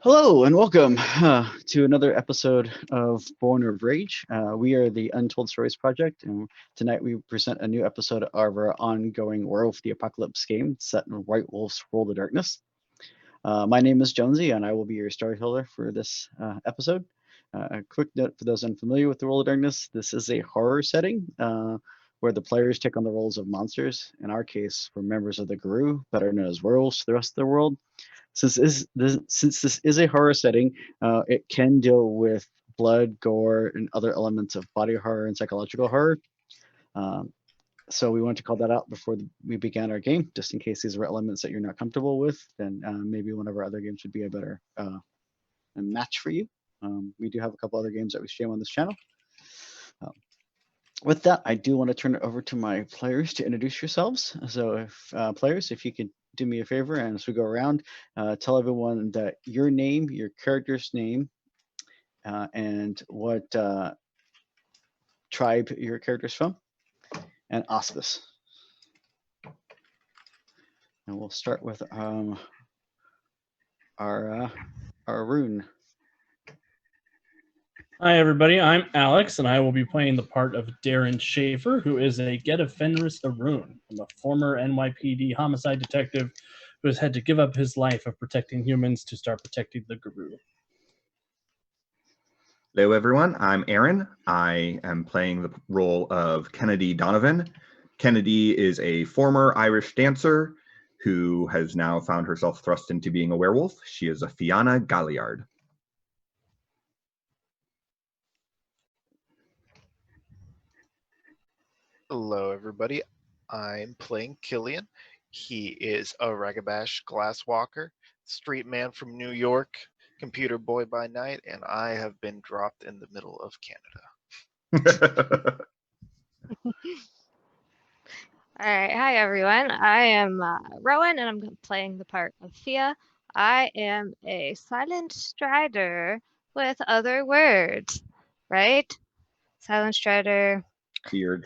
Hello and welcome to another episode of Born of Rage. We are the Untold Stories Project, and tonight we present a new episode of our ongoing Werewolf the Apocalypse game set in White Wolf's World of Darkness. My name is Jonesy, and I will be your storyteller for this episode. A quick note for those unfamiliar with the World of Darkness: this is a horror setting where the players take on the roles of monsters. In our case, we're members of the Garou, better known as werewolves to the rest of the world. Since this is a horror setting, it can deal with blood, gore, and other elements of body horror and psychological horror. Um, so we wanted to call that out before we began our game, just in case these were elements that you're not comfortable with. Then maybe one of our other games would be a better match for you. We do have a couple other games that we stream on this channel. With that, I do want to turn it over to my players to introduce yourselves. So if players, if you could do me a favor, and as we go around, tell everyone that your name, your character's name, and what tribe your character's from, and auspice. And we'll start with our rune. Hi, everybody. I'm Alex, and I will be playing the part of Darren Schaefer, who is a Geta Fenris Arun. I'm a former NYPD homicide detective who has had to give up his life of protecting humans to start protecting the Garou. Hello, everyone. I'm Aaron. I am playing the role of Kennedy Donovan. Kennedy is a former Irish dancer who has now found herself thrust into being a werewolf. She is a Fianna Galliard. Hello, everybody. I'm playing Killian. He is a Ragabash glasswalker, street man from New York, computer boy by night, and I have been dropped in the middle of Canada. All right, hi everyone. I am Rowan, and I'm playing the part of Thea. I am a silent strider with other words, right? Silent strider. Beard.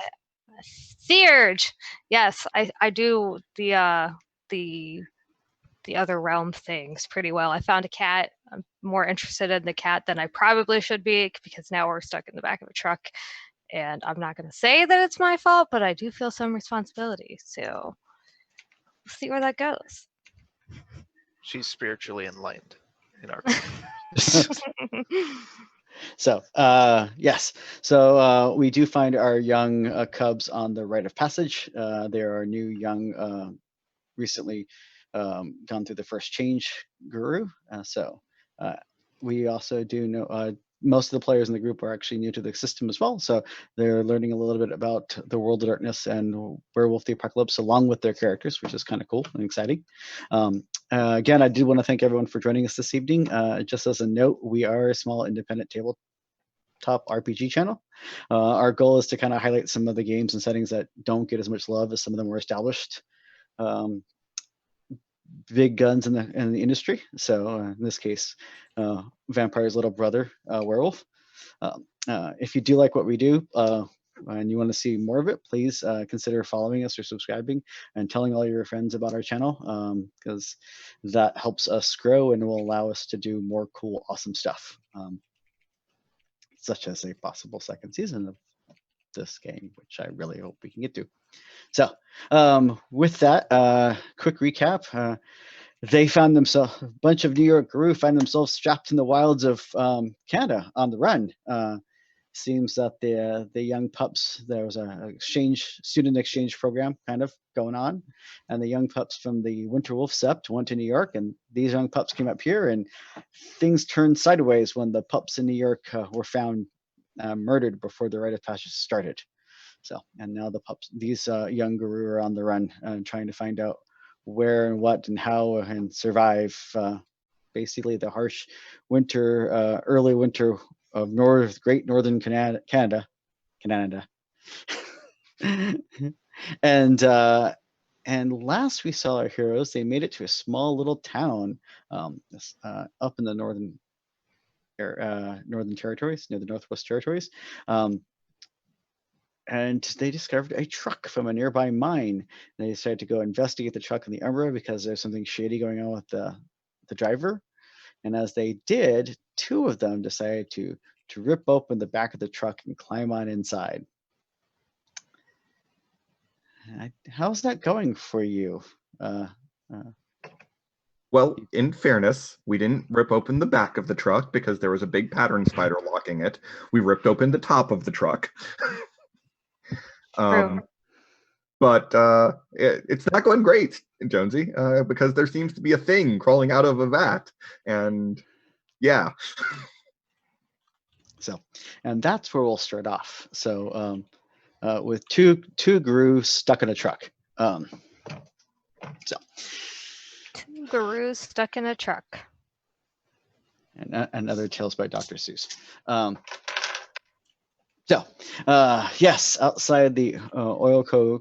Searge. Yes, I do the other realm things pretty well. I found a cat. I'm more interested in the cat than I probably should be because now we're stuck in the back of a truck. And I'm not going to say that it's my fault, but I do feel some responsibility. So we'll see where that goes. She's spiritually enlightened in our So yes, so we do find our young cubs on the rite of passage. There are new young, recently gone through the first change Garou. So we also do know most of the players in the group are actually new to the system as well. So they're learning a little bit about the World of Darkness and Werewolf the Apocalypse along with their characters, which is kind of cool and exciting. Again, I do want to thank everyone for joining us this evening. Just as a note, we are a small independent tabletop RPG channel. Our goal is to kind of highlight some of the games and settings that don't get as much love as some of the more established big guns in the industry. So in this case, Vampire's little brother, Werewolf. If you do like what we do and you want to see more of it, please consider following us or subscribing and telling all your friends about our channel, because that helps us grow and will allow us to do more cool, awesome stuff, such as a possible second season of this game, which I really hope we can get to. So with that, quick recap. They found themselves, a bunch of New York Garou find themselves strapped in the wilds of Canada on the run. Seems that the young pups, there was a student exchange program kind of going on, and the young pups from the Winter Wolf Sept went to New York, and these young pups came up here, and things turned sideways when the pups in New York were found murdered before the rite of passage started. So, and now these young Garou are on the run and trying to find out where and what and how and survive basically the harsh winter, early winter of great northern Canada. And last we saw our heroes, they made it to a small little town up in the northern territories, near the Northwest Territories. And they discovered a truck from a nearby mine. They decided to go investigate the truck in the Umbra because there's something shady going on with the driver. And as they did, two of them decided to rip open the back of the truck and climb on inside. How's that going for you? Well, in fairness, we didn't rip open the back of the truck because there was a big pattern spider locking it. We ripped open the top of the truck. True. But it's not going great, Jonesy, because there seems to be a thing crawling out of a vat. And yeah. So, and that's where we'll start off. So, with two Gurus stuck in a truck. So, Two gurus stuck in a truck. and other tales by Dr. Seuss. Yes, outside the Oilco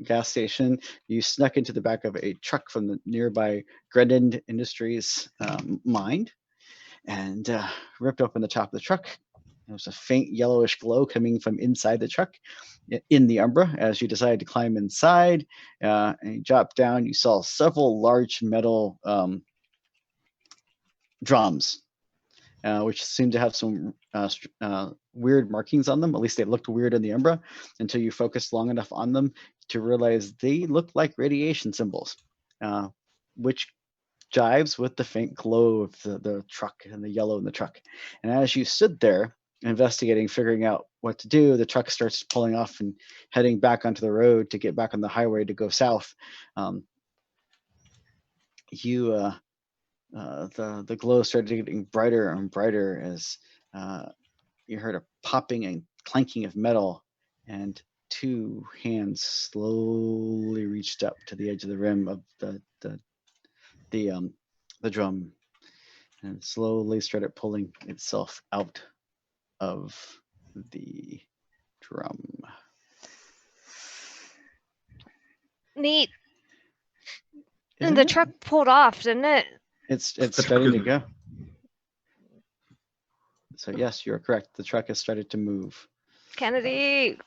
gas station, you snuck into the back of a truck from the nearby Grendon Industries mine and ripped open the top of the truck. There was a faint yellowish glow coming from inside the truck in the Umbra. As you decided to climb inside and you dropped down, you saw several large metal drums, which seemed to have some weird markings on them. At least they looked weird in the Umbra until you focused long enough on them to realize they looked like radiation symbols, which jives with the faint glow of the truck and the yellow in the truck. And as you stood there investigating, figuring out what to do, the truck starts pulling off and heading back onto the road to get back on the highway to go south. The glow started getting brighter and brighter as you heard a popping and clanking of metal, and two hands slowly reached up to the edge of the rim of the drum and slowly started pulling itself out of the drum. Neat. Isn't And the it? truck pulled off, didn't it? It's The truck starting to is- go. So yes, you're correct. The truck has started to move. Kennedy.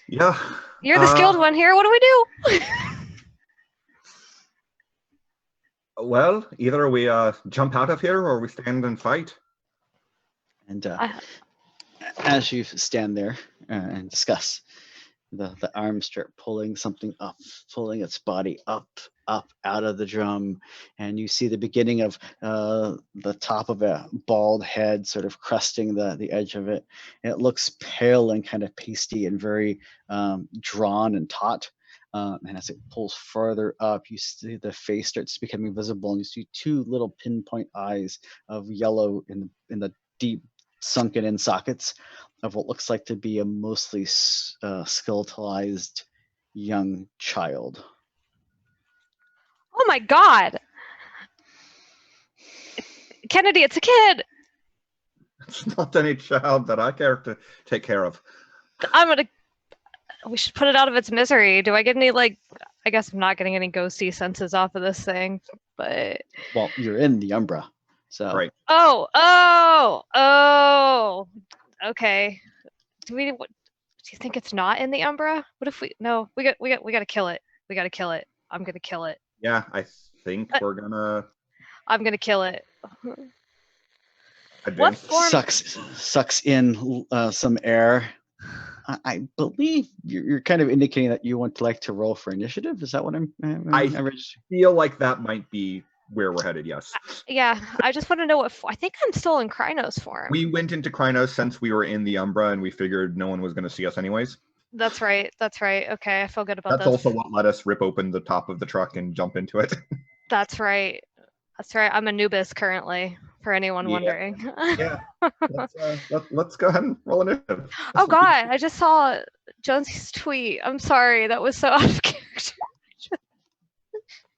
Yeah. You're the skilled one here. What do we do? Well, either we jump out of here or we stand and fight. And I- as you stand there and discuss, the arms start pulling something up, pulling its body up out of the drum, and you see the beginning of the top of a bald head sort of crusting the edge of it. And it looks pale and kind of pasty and very drawn and taut. And as it pulls further up, you see the face starts becoming visible, and you see two little pinpoint eyes of yellow in the deep sunken in sockets of what looks like to be a mostly skeletalized young child. Oh my God. Kennedy, it's a kid. It's not any child that I care to take care of. We should put it out of its misery. Do I get any, I guess I'm not getting any ghosty senses off of this thing, but. Well, you're in the Umbra, so. Right. Oh, okay. Do you think it's not in the Umbra? What if we got to kill it. We got to kill it. I'm going to kill it. Yeah, I think we're gonna I'm going to kill it. advance. form- Sucks in some air. I believe you're kind of indicating that you want to like to roll for initiative. Is that what I'm registering? Feel like that might be where we're headed, yes. Yeah, I just want to know I think I'm still in Krynos form. We went into Krynos since we were in the Umbra and we figured no one was going to see us anyways. That's right. Okay, I feel good about That's this. also what let us rip open the top of the truck and jump into it. That's right. I'm Anubis currently, for anyone Yeah. wondering. Yeah. Let's go ahead and roll initiative. Oh God, I just saw Jonesy's tweet. I'm sorry, that was so out of character.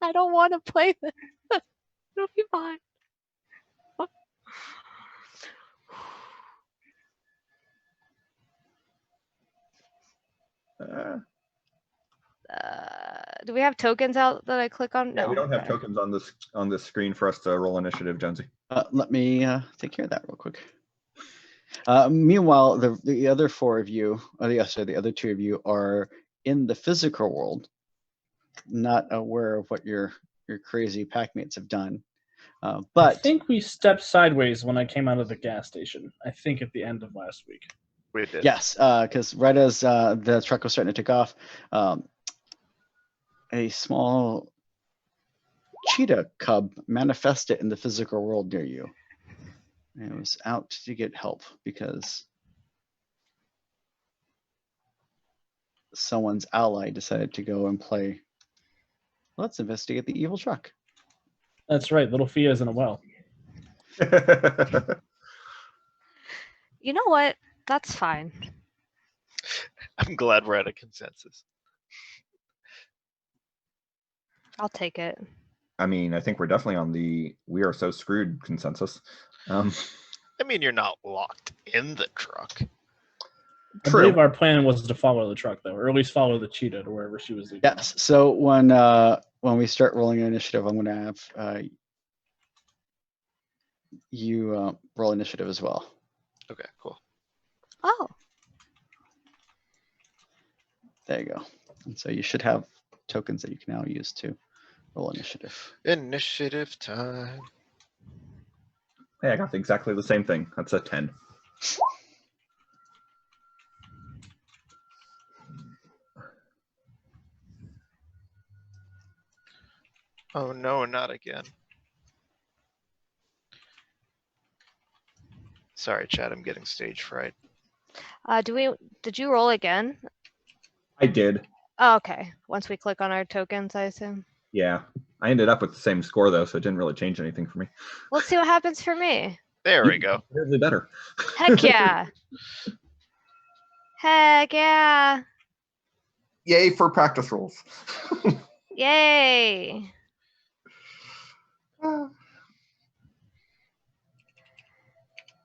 I don't want to play this. It'll be fine. Do we have tokens out that I click on? No. Yeah, we don't have okay. tokens on this screen for us to roll initiative, Jonesy. Let me take care of that real quick. Meanwhile, the other four of you, the other two of you are in the physical world, not aware of what you're crazy pack mates have done. I But think we stepped sideways when I came out of the gas station. I think at the end of last week. We did. yes, because right as the truck was starting to take off, a small cheetah cub manifested in the physical world near you. And it was out to get help because someone's ally decided to go and play. Let's investigate the evil truck. That's right. Little Fia's in a well. You know what? That's fine. I'm glad we're at a consensus. I'll take it. I mean, I think we're definitely on the "we are so screwed" consensus. I mean, you're not locked in the truck. I believe our plan was to follow the truck, though, or at least follow the cheetah to wherever she was leading. Yes. So when we start rolling initiative, I'm going to have you roll initiative as well. Okay, cool. Oh, There you go. And so you should have tokens that you can now use to roll initiative. Initiative time. Hey, I got exactly the same thing. That's a 10. Oh no, not again. Sorry, Chad, I'm getting stage fright. did you roll again? I did. Oh, okay. Once we click on our tokens, I assume. Yeah. I ended up with the same score, though, so it didn't really change anything for me. Let's see what happens for me. There we go. Considerably better. Heck yeah. Heck yeah. Yay for practice rolls. Yay.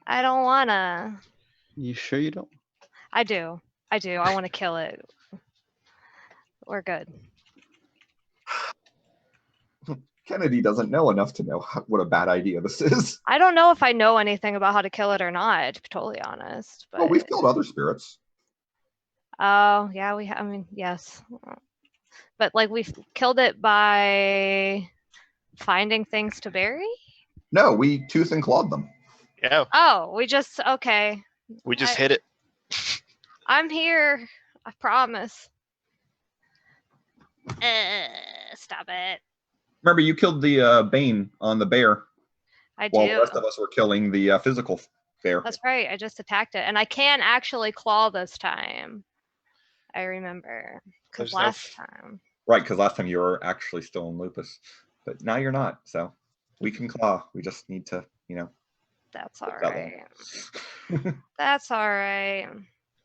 I don't wanna. You sure you don't? I do. I want to kill it. We're good. Kennedy doesn't know enough to know what a bad idea this is. I don't know if I know anything about how to kill it or not, to be totally honest. But Well, we've killed other spirits. oh yeah, I mean, yes. But like we've killed it by finding things to bury? No, we tooth and clawed them. Yeah, Oh, we just okay. we just I- hit it. I'm here. I promise. Stop it. Remember, you killed the Bane on the bear I while the do. rest of us were killing the physical bear. That's right. I just attacked it. And I can actually claw this time. I remember. Because There's no last time. Right, because last time you were actually still in lupus, but now you're not. So we can claw. We just need to, That's all that right. That's all right.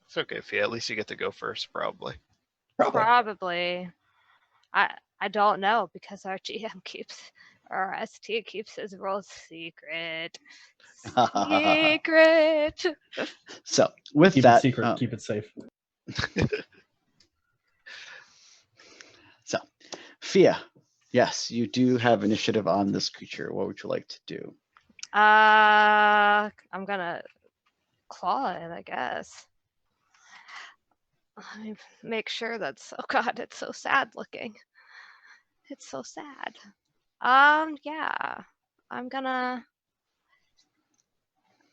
It's okay, Fia. At least you get to go first, probably. Probably. Probably. I don't know because our GM keeps, or our ST keeps his role secret. Secret. So with Keep that, it secret. Keep it safe. so Fia, yes, you do have initiative on this creature. What would you like to do? I'm gonna claw it, I guess. Let me make sure that's, oh god, it's so sad looking. It's so sad. Yeah. I'm gonna,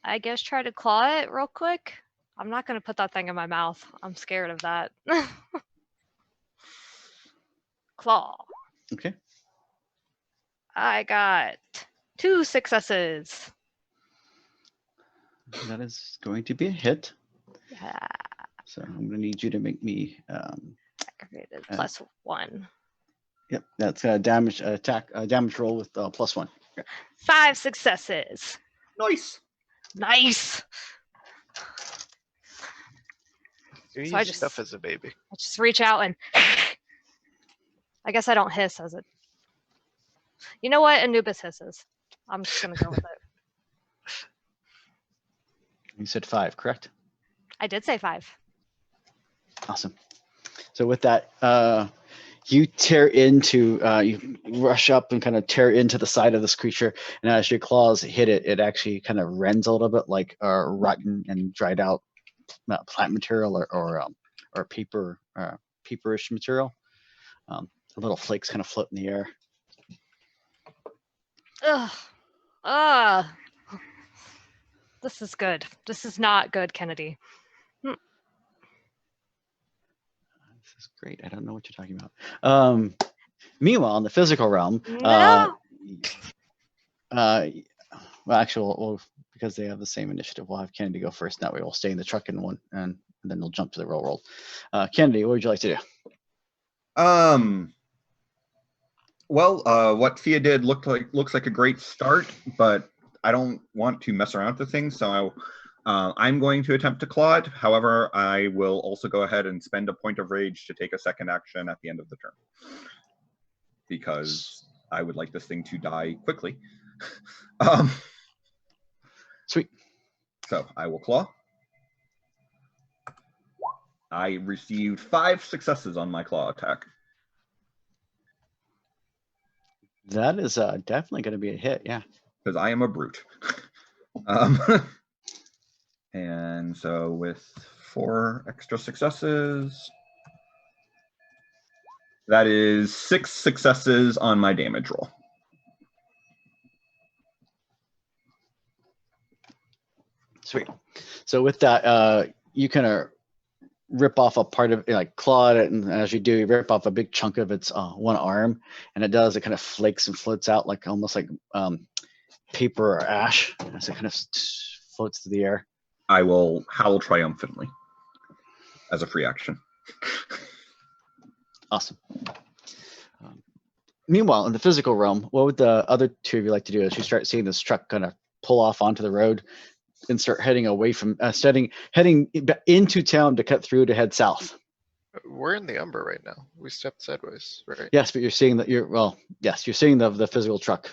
I guess, try to claw it real quick. I'm not gonna put that thing in my mouth. I'm scared of that. Claw. Okay. I got 2 successes. That is going to be a hit. Yeah, So I'm gonna need you to make me. aggravated +1. Yep, that's a damage attack damage roll with +1. 5 successes. Nice. Nice. You So I use just- stuff as a baby. I just reach out and I guess I don't hiss as it. You know what? Anubis hisses. I'm just gonna go with it. You said 5, correct? I did say 5. Awesome. So with that, you tear into, you rush up and kind of tear into the side of this creature, and as your claws hit it, it actually kind of rends a little bit like rotten and dried out plant material or paper, paperish material. Little flakes kind of float in the air. Ugh. Ugh. This is good. This is not good, Kennedy. This is great. I don't know what you're talking about. Meanwhile, in the physical realm, No. well, actually, because they have the same initiative, we'll have Kennedy go first. That way, we'll stay in the truck in one, and then they'll jump to the real world. Kennedy, what would you like to do? Well, what Fia did looks like a great start, but I don't want to mess around with things, so I'm going to attempt to claw it. However, I will also go ahead and spend a point of rage to take a second action at the end of the turn, because I would like this thing to die quickly. Sweet. So I will claw. I received 5 successes on my claw attack. That is definitely going to be a hit. Yeah. Because I am a brute. And so with 4 extra successes, that is 6 successes on my damage roll. Sweet. So with that, you kind of rip off a part of, like, claw at it, and as you do, you rip off a big chunk of its one arm, and it kind of flakes and floats out like almost like paper or ash as it kind of floats through the air. I will howl triumphantly as a free action. Awesome. Meanwhile, in the physical realm, what would the other two of you like to do as you start seeing this truck kind of pull off onto the road and start heading away from, heading into town to cut through to head south? We're in the Umber right now. We stepped sideways, right? Yes, but you're seeing that you're seeing the physical truck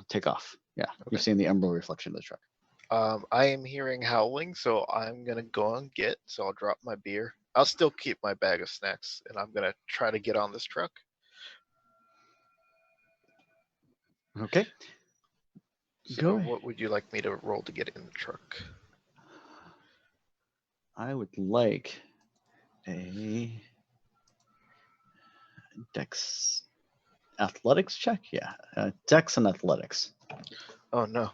take off. Yeah, Okay. You're seeing the emerald reflection of the truck. I am hearing howling, so I'm gonna go and get. So I'll drop my beer. I'll still keep my bag of snacks, and I'm gonna try to get on this truck. Okay. So Go ahead. what would you like me to roll to get in the truck? I would like a Dex athletics check. Yeah, Dex and athletics. Oh no.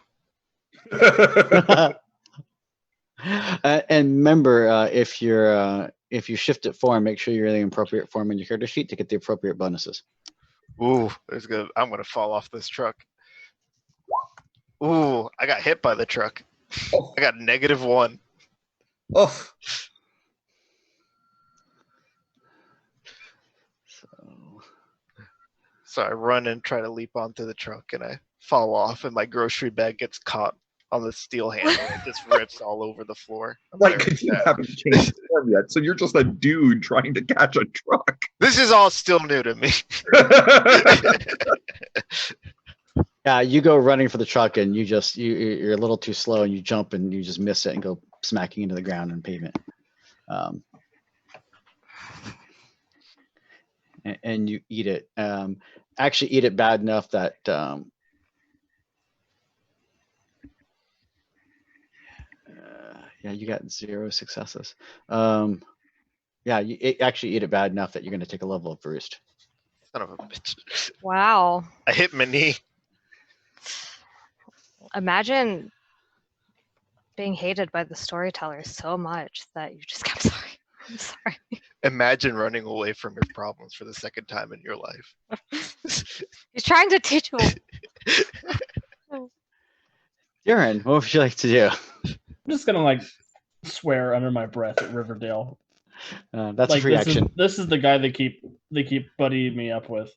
And remember, if you shift it form, make sure you're in the appropriate form in your character sheet to get the appropriate bonuses. Ooh, I'm gonna fall off this truck. Ooh, I got hit by the truck. Oh. I got -1. Oh. So I run and try to leap onto the truck, and I fall off, and my grocery bag gets caught on the steel handle. It just rips all over the floor. I'm Like, very you sad. haven't changed form yet, so you're just a dude trying to catch a truck. This is all still new to me. Yeah, you go running for the truck, and you're a little too slow, and you jump, and you just miss it and go smacking into the ground and pavement. And you eat it. Actually, eat it bad enough that yeah, you got 0 successes. Yeah, you actually eat it bad enough that you're going to take a level of bruised. Son of a bitch. Wow. I hit my knee. Imagine being hated by the storyteller so much that you just I'm sorry. I'm sorry. Imagine running away from your problems for the second time in your life. He's trying to teach you. Darren, what would you like to do? I'm just gonna like swear under my breath at Riverdale. That's Like a free action. this is the guy they keep buddying me up with.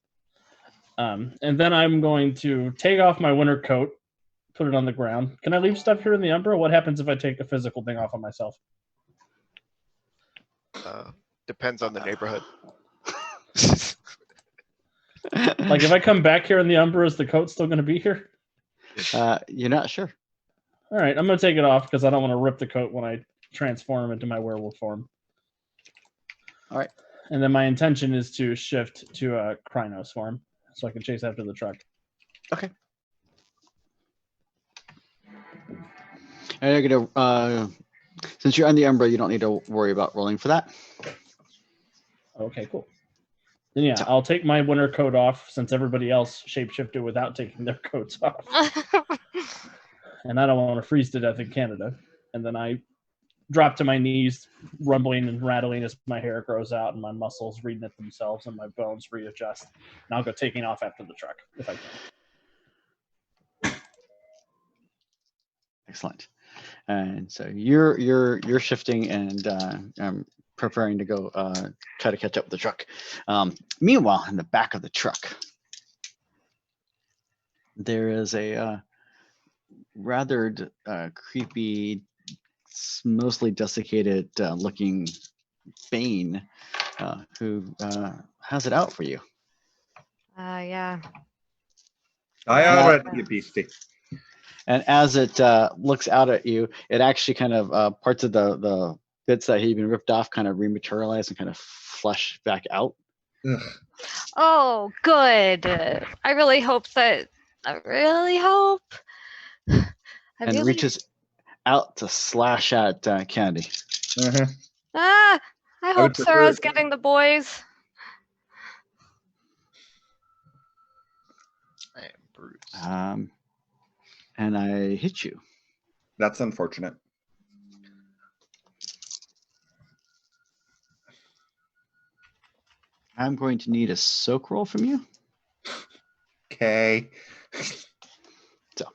And then I'm going to take off my winter coat, put it on the ground. Can I leave stuff here in the Umbra? What happens if I take a physical thing off on myself? Depends on the neighborhood. Like if I come back here in the Umbra, is the coat still going to be here? You're not sure. All right, I'm going to take it off because I don't want to rip the coat when I transform into my werewolf form. All right. And then my intention is to shift to a Krynos form so I can chase after the truck. Okay. And you're gonna, since you're on the Umbra, you don't need to worry about rolling for that. Okay, cool. Then yeah, So- I'll take my winter coat off since everybody else shapeshifted without taking their coats off. And I don't want to freeze to death in Canada. And then I drop to my knees, rumbling and rattling as my hair grows out and my muscles reknit themselves and my bones readjust. And I'll go taking off after the truck if I can. Excellent. And so you're shifting and preparing to go try to catch up with the truck. Meanwhile, in the back of the truck, there is a rather creepy, mostly desiccated looking Bane who has it out for you. Yeah. I Yeah. already beastie. And as it looks out at you, it actually kind of parts of the bits that had been ripped off kind of rematerialize and kind of flush back out. Ugh. Oh, good. I really hope that. I really hope. And reaches out to slash at Kennedy. Uh-huh. I would hope prefer Sarah's it- getting the boys. I am bruised. And I hit you. That's unfortunate. I'm going to need a soak roll from you. Okay. So.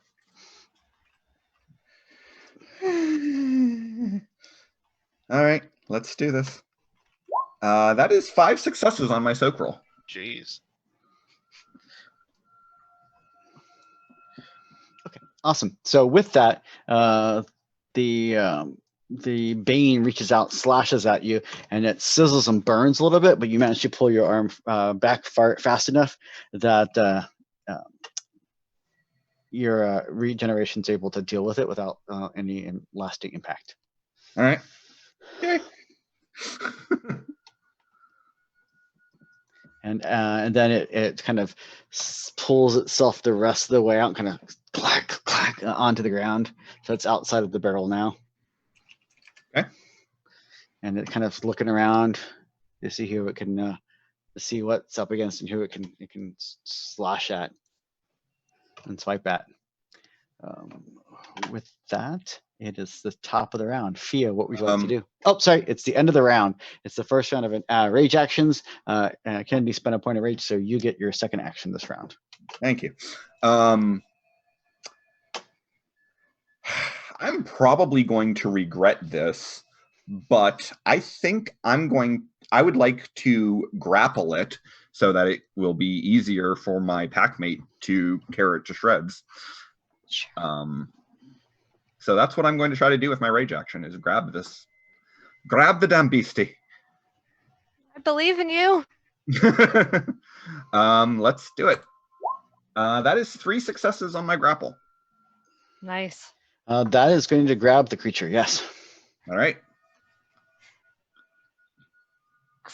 All right, let's do this. That is 5 successes on my soak roll. Jeez. Awesome. So with that, the Bane reaches out, slashes at you, and it sizzles and burns a little bit, but you manage to pull your arm back fast enough that your regeneration's able to deal with it without any lasting impact. All right. Okay. And then it kind of pulls itself the rest of the way out, kind of clack clack onto the ground. So it's outside of the barrel now. Okay. And it kind of looking around to see who it can see what's up against and who it can slash at and swipe at. With that, it is the top of the round. Fia, what would you like to do? Oh, sorry, it's the end of the round. It's the first round of rage actions. Kennedy spent a point of rage, so you get your second action this round. Thank you. I'm probably going to regret this, but I think I would like to grapple it so that it will be easier for my packmate to tear it to shreds. So that's what I'm going to try to do with my rage action is grab the damn beastie. I believe in you. Let's do it. That is 3 successes on my grapple. Nice. That is going to grab the creature, yes. All right.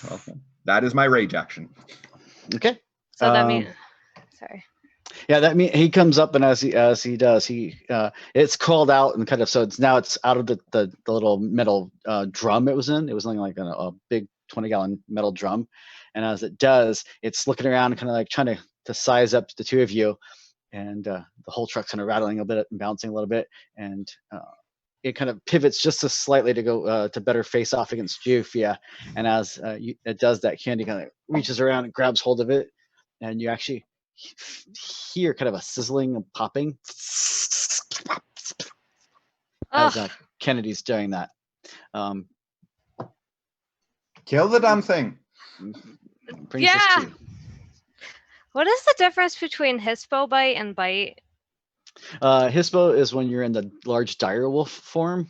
Well, that is my rage action. Okay. So that means. Sorry. Yeah, that mean he comes up, and as he does, it's called out and kind of, so it's out of the little metal drum it was in. It was like a big 20-gallon metal drum, and as it does, it's looking around, kind of like trying to size up the two of you, and the whole truck's kind of rattling a bit and bouncing a little bit, and it kind of pivots just so slightly to go to better face off against you, Fia. And as it does that, Candy kind of reaches around and grabs hold of it, and you actually hear kind of a sizzling and popping as Kennedy's doing that. Kill the damn thing. Brings us Yeah. to What is the difference between Hispo bite and bite? Hispo is when you're in the large direwolf form.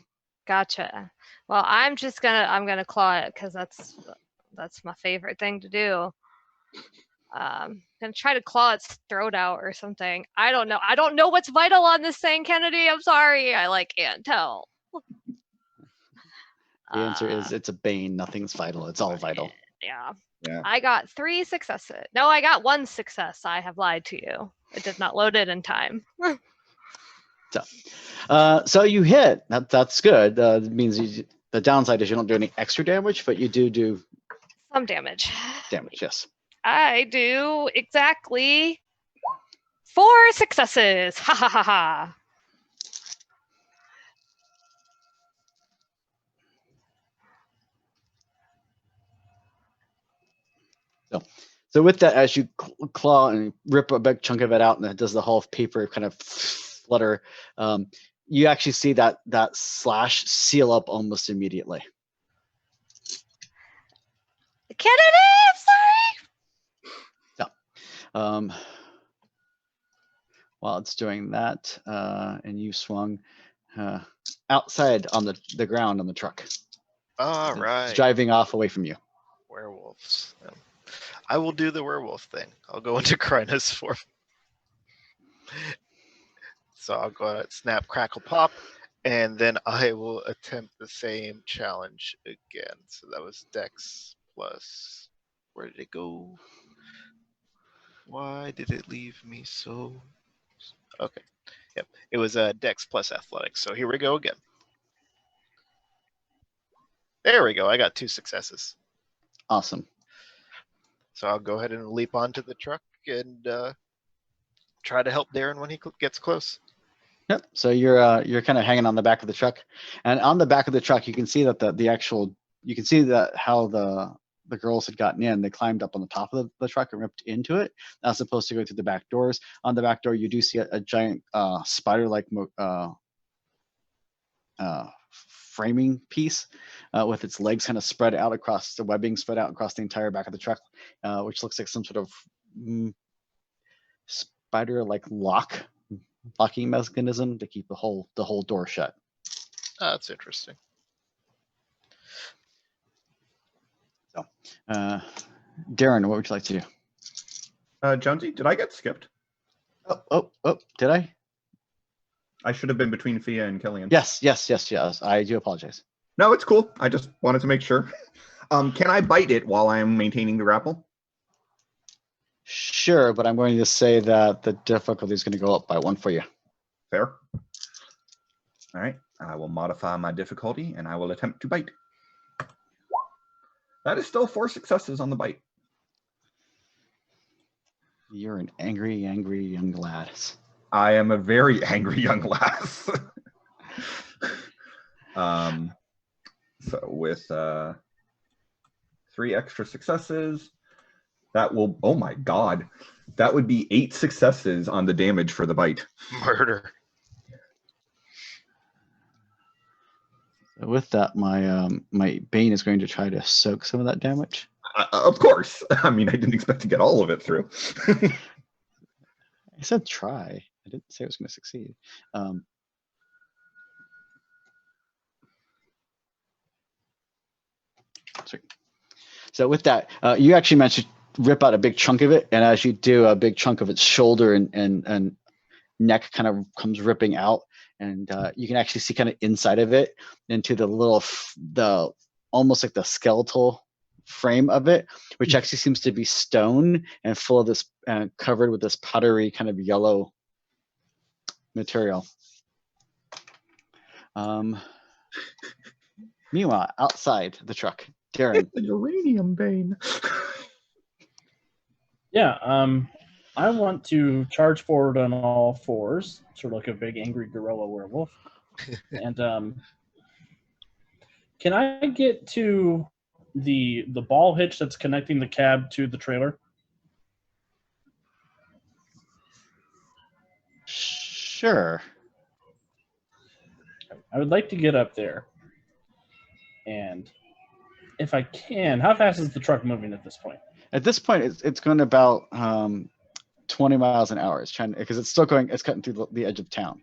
Gotcha. Well, I'm gonna claw it because that's my favorite thing to do. Gonna try to claw its throat out or something. I don't know. I don't know what's vital on this thing, Kennedy. I'm sorry. I can't tell. The answer is it's a bane. Nothing's vital. It's all vital. Yeah. Yeah. I got 3 successes. No, I got 1 success. I have lied to you. It did not load it in time. So you hit. That's good. It means the downside is you don't do any extra damage, but you do Some damage. damage. Yes. I do exactly 4 successes. Ha ha ha ha. So with that, as you claw and rip a big chunk of it out, and it does the whole paper kind of flutter, you actually see that slash seal up almost immediately. Kennedy, I'm sorry. While it's doing that, and you swung outside on the ground on the truck. All It's right. driving off away from you. Werewolves. I will do the werewolf thing. I'll go into Krynos form. So I'll go ahead, snap, crackle, pop, and then I will attempt the same challenge again. So that was Dex plus. Where did it go? Why did it leave me so? Okay. Yep. It was Dex plus Athletics. So here we go again. There we go. I got 2 successes. Awesome. So I'll go ahead and leap onto the truck and try to help Darren when he gets close. Yep. So you're kind of hanging on the back of the truck, and on the back of the truck, you can see that the actual you can see that how the girls had gotten in. They climbed up on the top of the truck and ripped into it, as opposed to go through the back doors. On the back door, you do see a giant spider-like framing piece with its legs kind of spread out across the webbing, spread out across the entire back of the truck, which looks like some sort of spider-like locking mechanism to keep the whole door shut. Oh, that's interesting. So, Darren, what would you like to do? Jonesy, did I get skipped? Oh, did I? I should have been between Fia and Killian. Yes. I do apologize. No, it's cool. I just wanted to make sure. Can I bite it while I'm maintaining the grapple? Sure, but I'm going to say that the difficulty is going to go up by 1 for you. Fair. All right. I will modify my difficulty and I will attempt to bite. That is still 4 successes on the bite. You're an angry young lad. I am a very angry young lass. So with 3 extra successes, that will, oh my God, that would be 8 successes on the damage for the bite. Murder. With that, my Bane is going to try to soak some of that damage. Of course. I mean, I didn't expect to get all of it through. I said try. I didn't say I was going to succeed. Sweet. So with that, you actually managed to rip out a big chunk of it, and as you do, a big chunk of its shoulder and neck kind of comes ripping out, and you can actually see kind of inside of it into the little almost like the skeletal frame of it, which actually seems to be stone and full of this covered with this powdery kind of yellow material. Meanwhile, outside the truck, Darren. The uranium Bane. Yeah, I want to charge forward on all 4s, sort of like a big angry gorilla werewolf. And can I get to the ball hitch that's connecting the cab to the trailer? Sure. I would like to get up there. And if I can, how fast is the truck moving at this point? At this point, it's going about 20 miles an hour. It's trying because it's still going. It's cutting through the edge of town.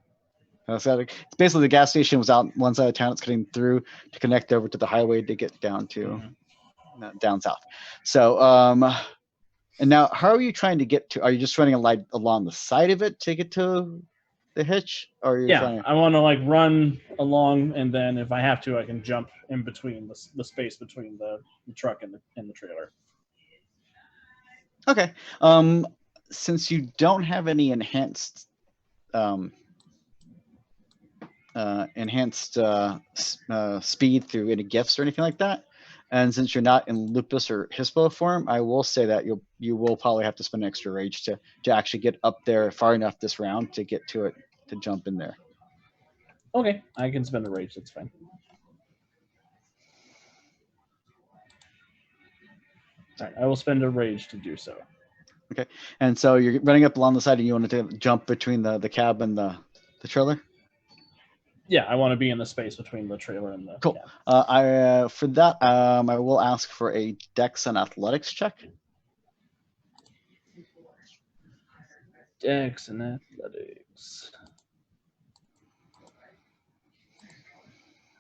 So it's basically the gas station was out one side of town. It's cutting through to connect over to the highway to get down to down south. So and now, how are you trying to get to? Are you just running along the side of it to get to the hitch, or you're trying to... I want to like run along, and then if I have to, I can jump in between the space between the truck and the trailer. Okay. Since you don't have any enhanced speed through any gifts or anything like that, And since you're not in lupus or hispo form, I will say that you will probably have to spend extra rage to actually get up there far enough this round to get to it to jump in there. Okay, I can spend a rage. That's fine. All right, I will spend a rage to do so. And so you're running up along the side, and you want to jump between the cab and the trailer. Yeah, I want to be in the space between the trailer and the Cool. cab. For that, I will ask for a Dex and Athletics check. Dex and athletics.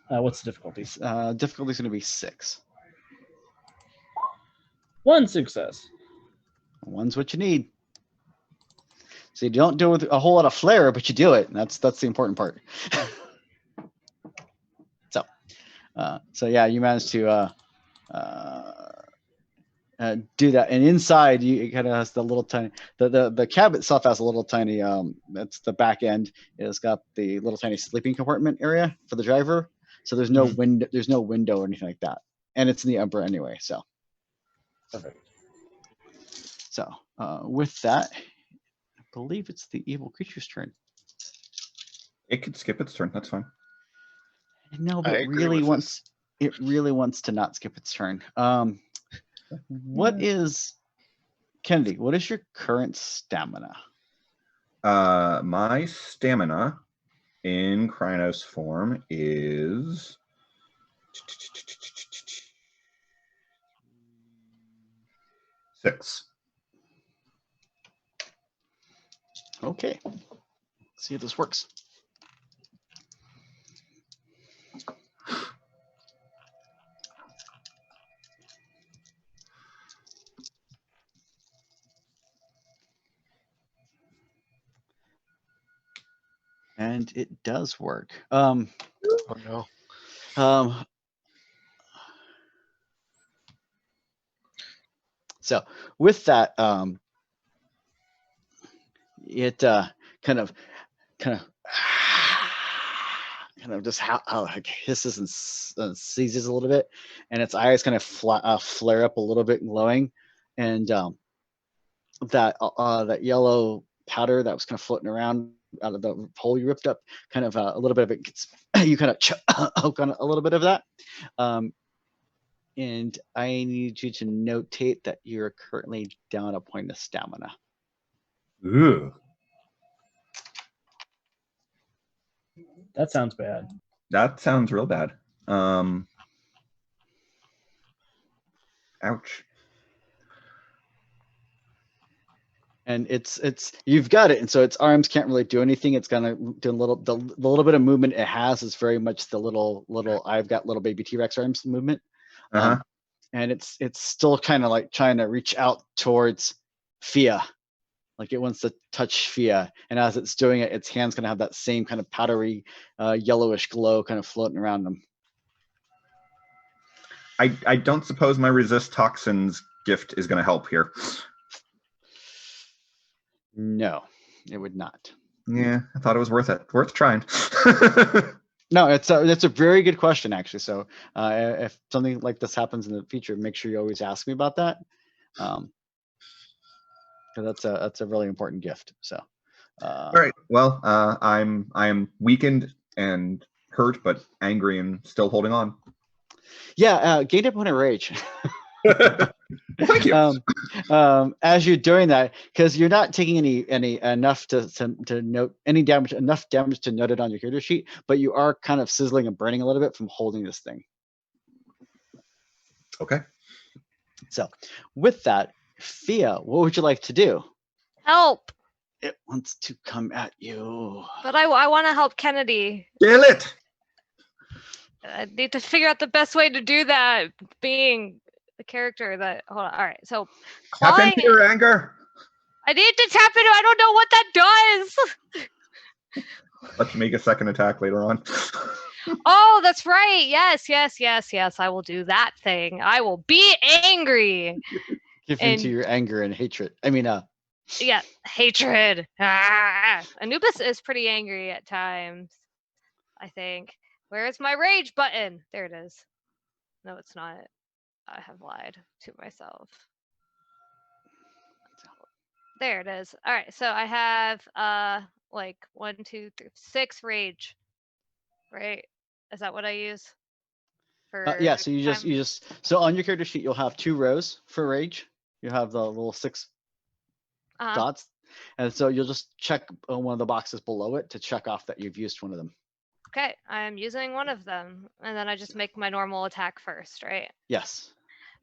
What's the difficulty? Difficulty is going to be 6. 1 success. One's what you need. So you don't do it with a whole lot of flair, but you do it. And that's the important part. So yeah, you managed to do that. And inside, it kind of has the little tiny. The cab itself has a little tiny. That's the back end. It's got the little tiny sleeping compartment area for the driver. So there's no window. There's no window or anything like that. And it's in the upper anyway. So. Perfect. So with that, I believe it's the evil creature's turn. It could skip its turn. That's fine. No, but I it agree really with wants to not skip its turn. What is Kennedy? What is your current stamina? My stamina in Krynos form is 6. Okay. Let's see if this works. And it does work. Oh no. So with that, it kind of just like hisses and seizes a little bit, and its eyes kind of flare up a little bit, glowing, and that yellow powder that was kind of floating around out of the hole you ripped up, kind of a little bit of it gets you kind of choke on a little bit of that. And I need you to notate that you're currently down a point of stamina. Ooh. That sounds bad. That sounds real bad. Ouch. And it's you've got it, and so its arms can't really do anything. It's gonna do the little bit of movement it has is very much the little I've got little baby T-Rex arms movement. And it's still kind of like trying to reach out towards Fia, like it wants to touch Fia. And as it's doing it, its hands gonna have that same kind of powdery, yellowish glow kind of floating around them. I don't suppose my resist toxins gift is going to help here. No, it would not. Yeah, I thought it was worth trying. No, it's a very good question, actually. So if something like this happens in the future, make sure you always ask me about that, because that's a really important gift. So. All right. Well, I'm weakened and hurt, but angry and still holding on. Yeah, gained a point of rage. Thank you. As you're doing that, because you're not taking any enough to note any damage, enough damage to note it on your hero sheet, but you are kind of sizzling and burning a little bit from holding this thing. Okay. So, with that, Fia, what would you like to do? Help! It wants to come at you. But I want to help Kennedy. Kill it. I need to figure out the best way to do that. Being the character that hold on. All right, so Tap clawing. into your anger. I need to tap into. I don't know what that does. Let's make a second attack later on. Oh, that's right. Yes. I will do that thing. I will be angry. Give into your anger and hatred. I mean, yeah, hatred. Anubis is pretty angry at times, I think. Where's my rage button? There it is. No, it's not. I have lied to myself. There it is. All right, so I have like 1, 2, 3, 6 rage. Right? Is that what I use? For Yeah, so you time? just so on your character sheet you'll have 2 rows for rage. You have the little 6 Uh-huh. dots, and so you'll just check one of the boxes below it to check off that you've used one of them. Okay, I'm using one of them, and then I just make my normal attack first, right? Yes.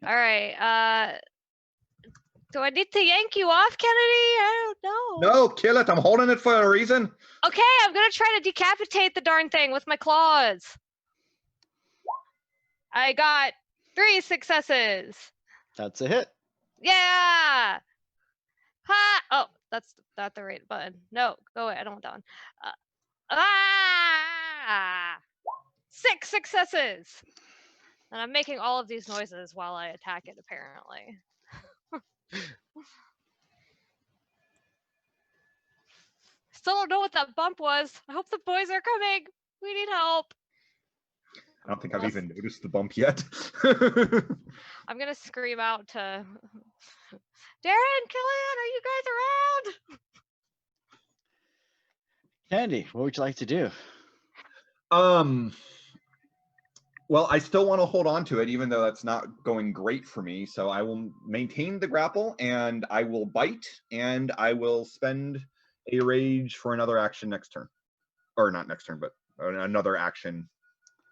All right. Do I need to yank you off, Kennedy? I don't know. No, kill it. I'm holding it for a reason. Okay, I'm gonna try to decapitate the darn thing with my claws. I got 3 successes. That's a hit. Yeah. Ha! Oh, that's not the right button. No, go away. I don't want that one. 6 successes. And I'm making all of these noises while I attack it, apparently. Still don't know what that bump was. I hope the boys are coming. We need help. I don't think I've Unless- even noticed the bump yet. I'm gonna scream out to Darren, Killian, are you guys around? Candy, what would you like to do? Well, I still want to hold on to it, even though that's not going great for me. So I will maintain the grapple, and I will bite, and I will spend a rage for another action next turn, or not next turn, but another action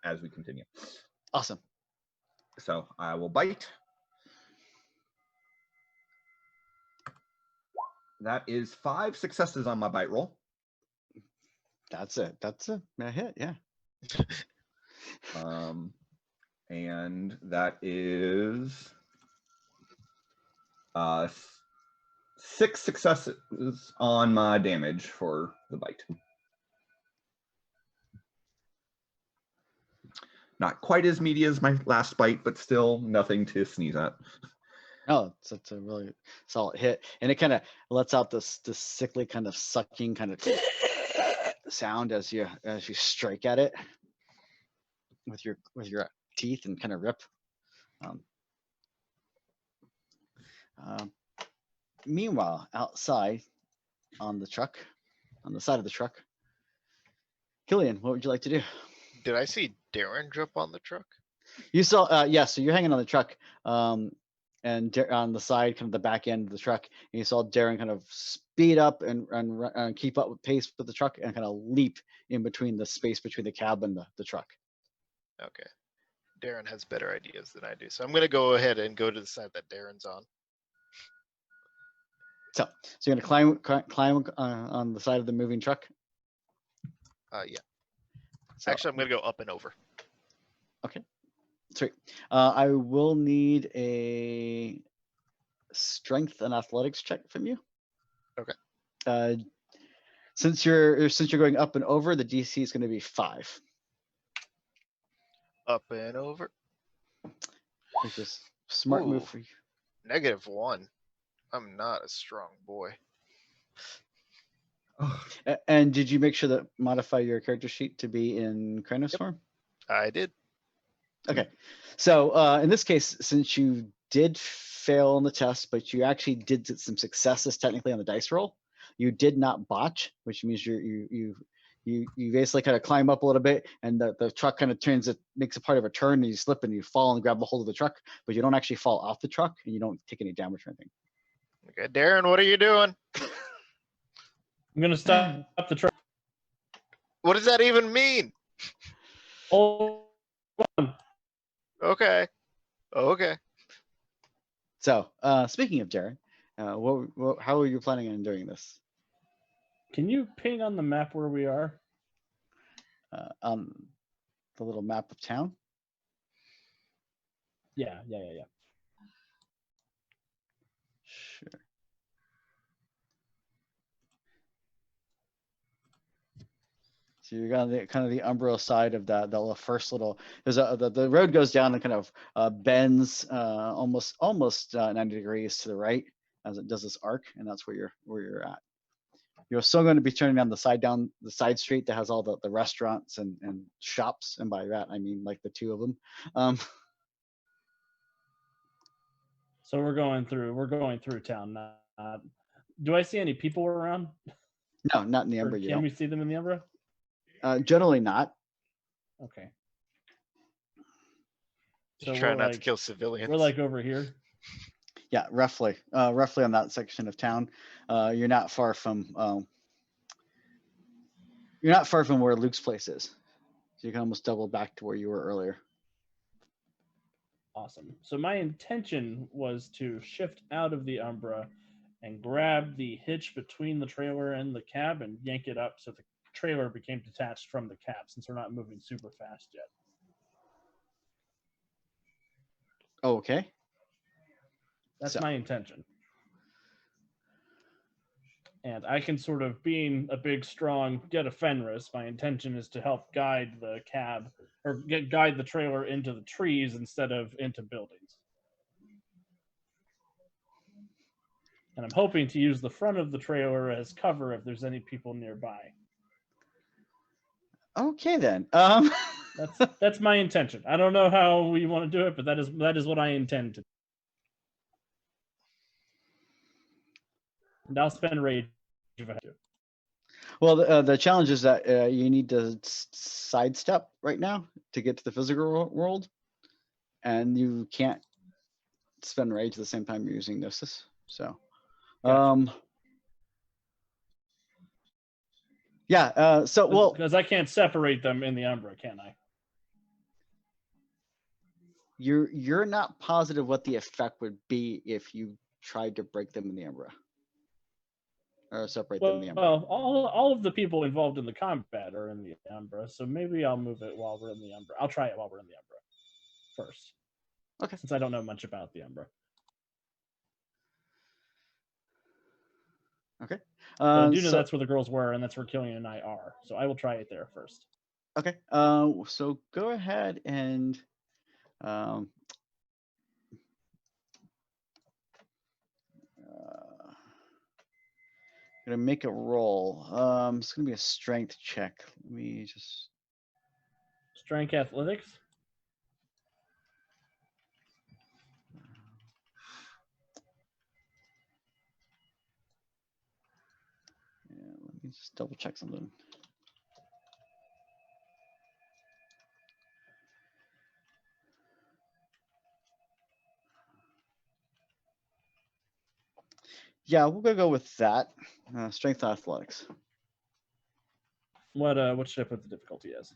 as we continue. Awesome. So I will bite. That is 5 successes on my bite roll. That's it. That's a hit. Yeah. And that is 6 successes on my damage for the bite. Not quite as meaty as my last bite, but still nothing to sneeze at. Oh, it's a really solid hit, and it kind of lets out this sickly kind of sucking kind of sound as you strike at it with your teeth and kind of rip. Meanwhile, outside on the truck, on the side of the truck, Killian, what would you like to do? Did I see Darren jump on the truck? You saw, yeah. So you're hanging on the truck, and on the side, kind of the back end of the truck, and you saw Darren kind of speed up and keep up with pace with the truck and kind of leap in between the space between the cab and the truck. Okay. Darren has better ideas than I do. So I'm going to go ahead and go to the side that Darren's on. So you're gonna climb on the side of the moving truck. Yeah. So, Actually, I'm going to go up and over. Okay. Sweet. I will need a strength and athletics check from you. Okay. Since you're going up and over, the DC is going to be 5. Up and over. Which is a smart move Ooh. for you. -1. I'm not a strong boy. And did you make sure that modify your character sheet to be in Kronos form? I did. Okay. So in this case, since you did fail on the test, but you actually did get some successes technically on the dice roll, you did not botch, which means you basically kind of climb up a little bit, and the truck kind of makes a part of a turn, and you slip and you fall and grab the hold of the truck, but you don't actually fall off the truck, and you don't take any damage or anything. Okay, Darren, what are you doing? I'm gonna stop the truck. What does that even mean? Hold on. Okay. Okay. So speaking of Darren, how are you planning on doing this? Can you ping on the map where we are? On the little map of town? Yeah. Sure. So you're on the kind of the Umbro side of the first little. The road goes down and kind of bends almost 90 degrees to the right as it does this arc, and that's where you're at. You're still going to be turning down the side street that has all the restaurants and shops, and by that I mean like the 2 of them. So we're going through town. Do I see any people around? No, not in the Or Umbra. You can we see them in the Umbra? don't. Generally not. Okay. Just So try we're not to like kill civilians. we're like over here. Yeah, roughly on that section of town. You're not far from where Luke's place is, so you can almost double back to where you were earlier. Awesome. So my intention was to shift out of the Umbra and grab the hitch between the trailer and the cab and yank it up so the trailer became detached from the cab, since we're not moving super fast yet. Oh, okay. That's So- my intention. And I can sort of, being a big, strong Get a Fenris, my intention is to help guide the cab or guide the trailer into the trees instead of into buildings. And I'm hoping to use the front of the trailer as cover if there's any people nearby. Okay then. That's my intention. I don't know how we want to do it, but that is what I intend to do. And I'll spend rage if I have to. Well, the challenge is that you need to sidestep right now to get to the physical world, and you can't spend rage at the same time you're using Gnosis. So, Gotcha. yeah. So, well, Because I can't separate them in the Umbra, can I? you're not positive what the effect would be if you tried to break them in the Umbra or separate them in the Umbra. Well, all of the people involved in the combat are in the Umbra, so maybe I'll move it while we're in the Umbra. I'll try it while we're in the Umbra first. Okay. Since I don't know much about the Umbra. Okay. But I do know So- that's where the girls were, and that's where Killian and I are. So I will try it there first. Okay. So go ahead and gonna make a roll. It's gonna be a strength check. Let me just. Strength athletics. Yeah, let me just double check something. Yeah, we're gonna go with that. Strength athletics. What should I put the difficulty as?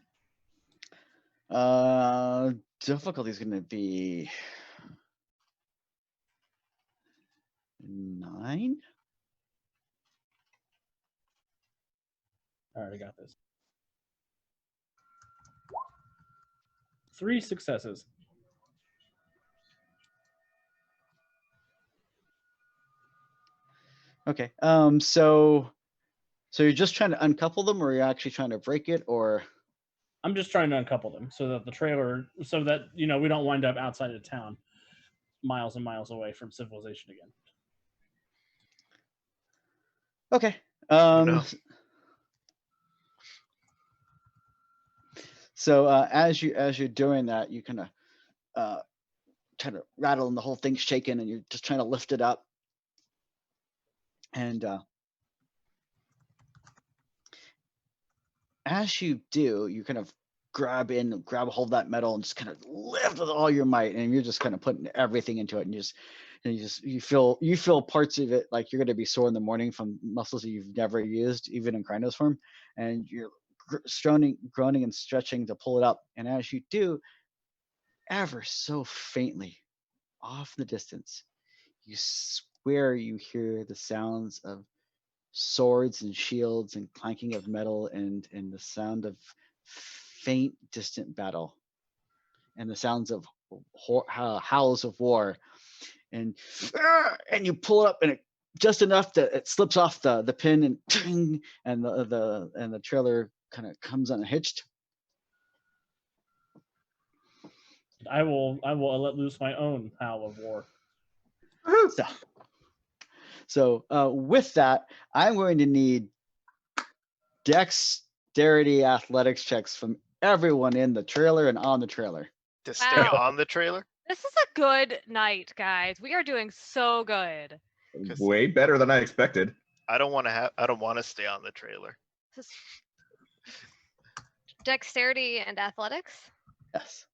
Difficulty is gonna be 9. All right, I got this. 3 successes. Okay. So you're just trying to uncouple them, or you're actually trying to break it, or? I'm just trying to uncouple them so that the trailer, so that we don't wind up outside of town, miles and miles away from civilization again. Okay. no. So as you're doing that, you kind of try to rattle and the whole thing's shaking, and you're just trying to lift it up. And as you do, you kind of grab a hold of that metal and just kind of lift with all your might, and you're just kind of putting everything into it, and you feel parts of it like you're going to be sore in the morning from muscles that you've never used, even in Krynos form, and you're groaning and stretching to pull it up. And as you do, ever so faintly, off in the distance, you swear you hear the sounds of swords and shields and clanking of metal and the sound of faint distant battle and the sounds of howls of war, and you pull it up, and it just enough that it slips off the pin, and the trailer kind of comes unhitched. I will let loose my own howl of war. So with that, I'm going to need dexterity athletics checks from everyone in the trailer and on the trailer. To stay Wow. on the trailer? This is a good night, guys. We are doing so good. Way better than I expected. I don't want to stay on the trailer. This is- Dexterity and athletics. Yes.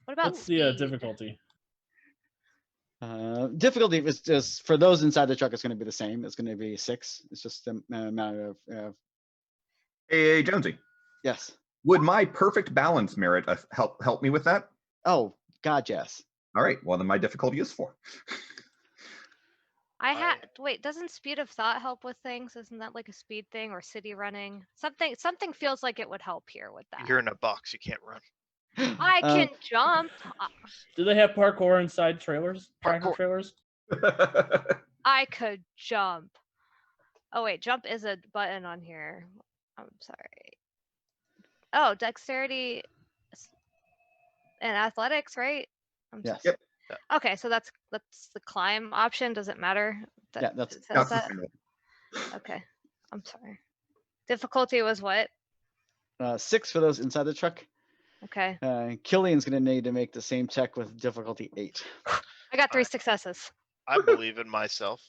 What about What's the speed? difficulty? Difficulty is just for those inside the truck. It's going to be the same. It's going to be 6. It's just a matter of Hey, Jonesy, yes. would my perfect balance merit help me with that? Oh God, yes. All right. Well, then my difficulty is 4. I had wait. Doesn't speed of thought help with things? Isn't that like a speed thing or city running? Something feels like it would help here with that. You're in a box. You can't run. I can jump. Do they have parkour inside trailers? Tractor Parkour. trailers? I could jump. Oh wait, jump is a button on here. I'm sorry. Oh, dexterity and athletics, right? Yes. Yep. Okay, so that's the climb option. Does it matter? Yeah, that's- it says That's that? the single. Okay, I'm sorry. Difficulty was what? 6 for those inside the truck. Okay, Killian's going to need to make the same check with difficulty 8. I got 3 Alright. successes. I believe in myself.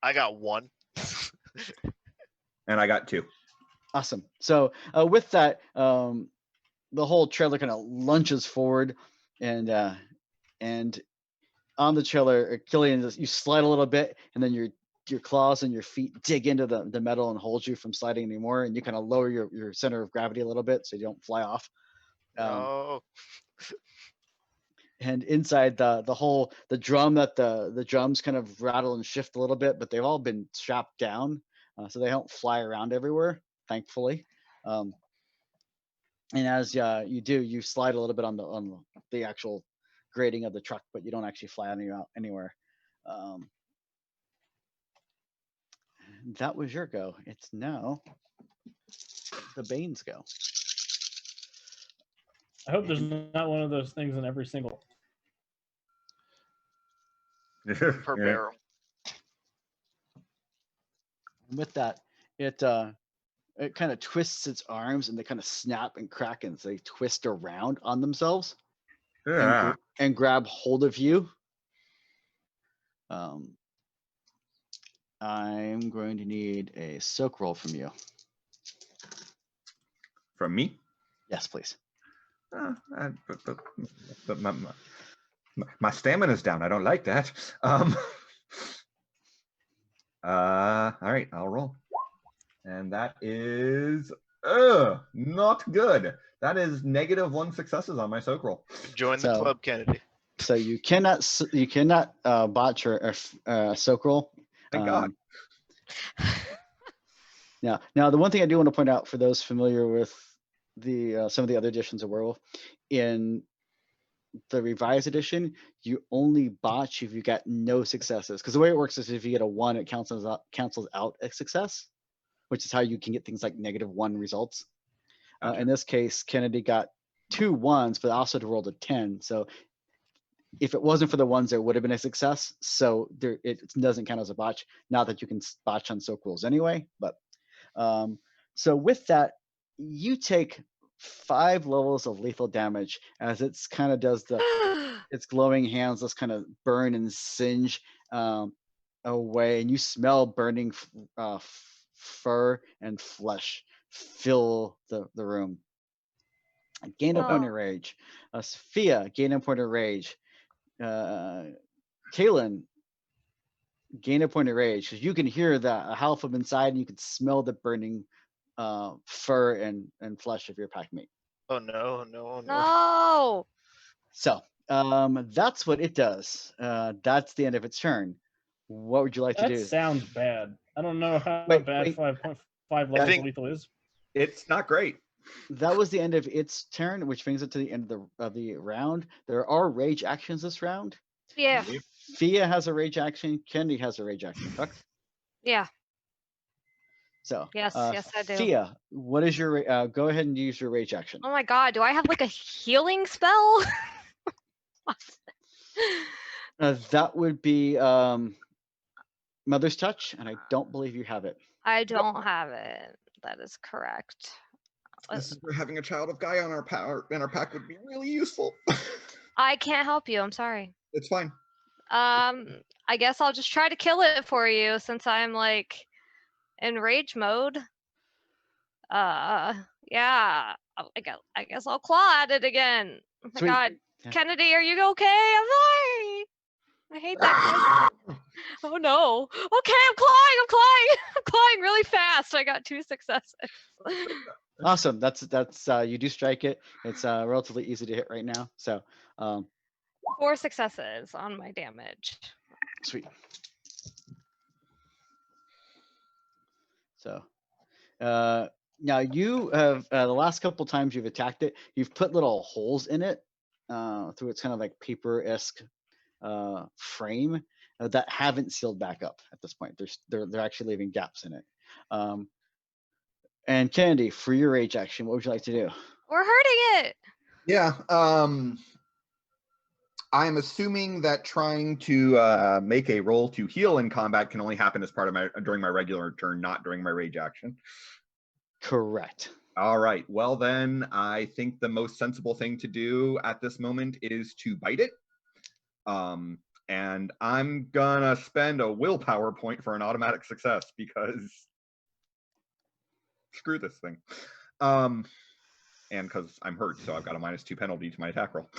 I got 1. And I got 2. Awesome. So with that, the whole trailer kind of lunges forward, and on the trailer, Killian, you slide a little bit, and then your claws and your feet dig into the metal and hold you from sliding anymore, and you kind of lower your center of gravity a little bit so you don't fly off. No. And inside the drum the drums kind of rattle and shift a little bit, but they've all been strapped down, so they don't fly around everywhere, thankfully. And as you do, you slide a little bit on the actual grading of the truck, but you don't actually fly anywhere. That was your go. It's now the Bane's go. I hope there's not one of those things in every single. Per Yeah. barrel. With that, it kind of twists its arms, and they kind of snap and crack, and they twist around on themselves Yeah. and grab hold of you. I'm going to need a soak roll from you. From me? Yes, please. But my stamina's down. I don't like that. All right, I'll roll. And that is not good. That is -1 successes on my soak roll. Join the So- club, Kennedy. So you cannot botch or soak roll. Thank God. Now the one thing I do want to point out for those familiar with the some of the other editions of Werewolf, in the revised edition, you only botch if you got no successes. Because the way it works is if you get a 1, it cancels out a success, which is how you can get things like -1 results. In this case, Kennedy got 2 1s, but also rolled a 10. So if it wasn't for the 1s, there would have been a success. So it doesn't count as a botch. Not that you can botch on soak rolls anyway, but so with that, you take 5 levels of lethal damage as it's kind of does its glowing hands just kind of burn and singe away, and you smell burning fur and flesh fill the room. Gain a point of rage. Sophia, gain a point of rage. Kaylin, gain a point of rage, because you can hear the howl from inside, and you can smell the burning fur and flesh of your pack mate. Oh no, no, no. No. So that's what it does. That's the end of its turn. What would you like to That do? sounds bad. I don't know how Wait, bad wait. 5.5 levels think- of lethal is. It's not great. That was the end of its turn, which brings it to the end of the round. There are rage actions this round. Yeah. Fia has a rage action. Kennedy has a rage action. Correct? Yeah. So Yes, yes, I do. Fia, what is your go ahead and use your rage action. Oh my god, do I have like a healing spell? That would be Mother's Touch, and I don't believe you have it. I don't have it. That is correct. This is where having a child of Gaia in our pack would be really useful. I can't help you. I'm sorry. It's fine. I guess I'll just try to kill it for you since I'm like in rage mode. Yeah. I guess I'll claw at it again. Oh my Sweet. God, Yeah. Kennedy, are you okay? I'm sorry. I hate that. Oh no. Okay, I'm clawing. I'm clawing really fast. I got 2 successes. Awesome. That's you do strike it. It's relatively easy to hit right now. So 4 successes on my damage. sweet. So now you have the last couple times you've attacked it, you've put little holes in it through its kind of like paper-esque frame that haven't sealed back up at this point. They're actually leaving gaps in it. And Kennedy, for your rage action, what would you like to do? We're hurting it. Yeah. I'm assuming that trying to make a roll to heal in combat can only happen as part of during my regular turn, not during my rage action. Correct. All right. Well, then I think the most sensible thing to do at this moment is to bite it. And I'm gonna spend a willpower point for an automatic success because screw this thing. And because I'm hurt, so I've got a -2 penalty to my attack roll.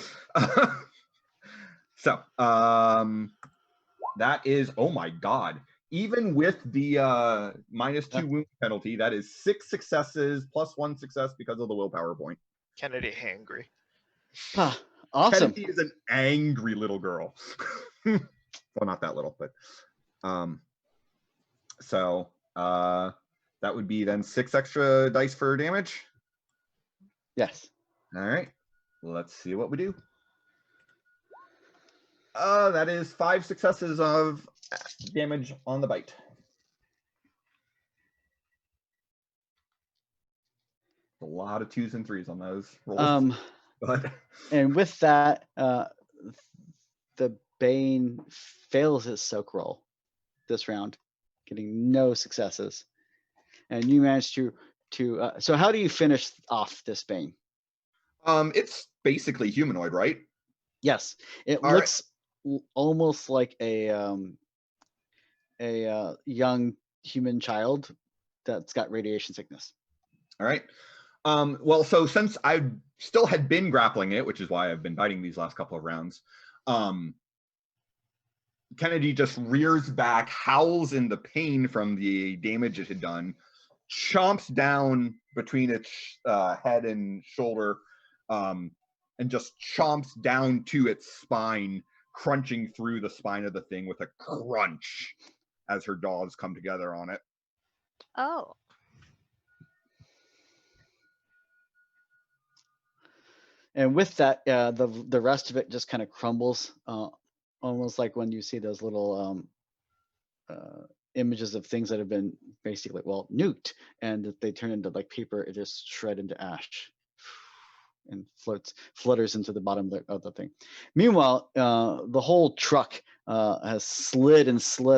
So that is, oh my God. Even with the -2 wound penalty, that is 6 successes plus 1 success because of the willpower point. Kennedy hangry. Awesome. Kennedy is an angry little girl. Well, not that little, but so that would be then 6 extra dice for damage. Yes. All right, let's see what we do. That is 5 successes of damage on the bite. A lot of 2s and 3s on those rolls. But and with that, the Bane fails his soak roll this round, getting no successes. And you managed to so how do you finish off this Bane? it's basically humanoid, right? Yes, it All looks almost like a young human child that's got radiation sickness. All right. Well, so since I still had been grappling it, which is why I've been biting these last couple of rounds, Kennedy just rears back, howls in the pain from the damage it had done, chomps down between its head and shoulder, and just chomps down to its spine, crunching through the spine of the thing with a crunch as her jaws come together on it. Oh. And with that, the rest of it just kind of crumbles, almost like when you see those little images of things that have been basically, well, nuked, and they turn into like paper. It just shred into ash and flutters into the bottom of the thing. Meanwhile, the whole truck has slid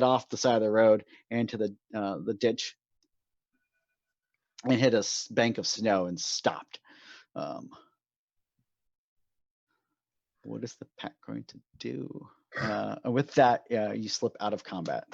off the side of the road into the ditch and hit a bank of snow and stopped. What is the pack going to do? With that, you slip out of combat.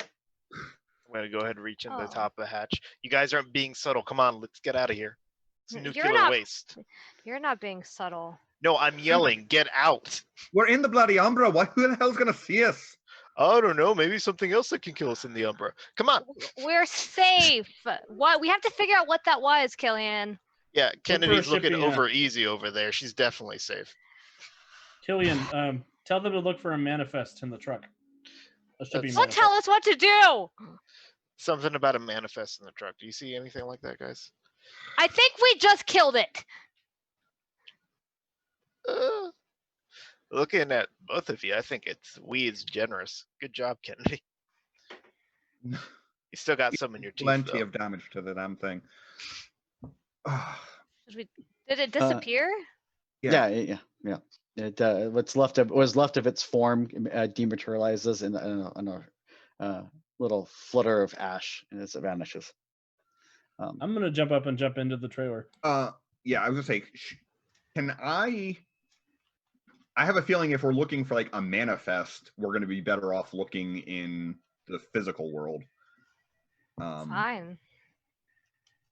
I'm gonna go ahead and reach into the Oh. top of the hatch. You guys aren't being subtle. Come on, let's get out of here. It's You're nuclear not- waste. You're not being subtle. No, I'm yelling, get out. We're in the bloody Umbra. Who the hell's gonna see us? I don't know, maybe something else that can kill us in the Umbra. Come on. We're safe. What? We have to figure out what that was, Killian. Yeah, Kennedy's looking shipping, over easy over there. She's definitely safe. Killian, tell them to look for a manifest in the truck. A shipping That's- Don't manifest. tell us what to do. Something about a manifest in the truck. Do you see anything like that, guys? I think we just killed it. Looking at both of you, I think it's generous. Good job, Kennedy. You still got some in your teeth, Plenty though. of damage to the damn thing. Did it disappear? Yeah. It what's left of its form dematerializes in a little flutter of ash, and it vanishes. I'm gonna jump up and jump into the trailer. Yeah, I was gonna say, can I have a feeling if we're looking for like a manifest, we're going to be better off looking in the physical world. Fine.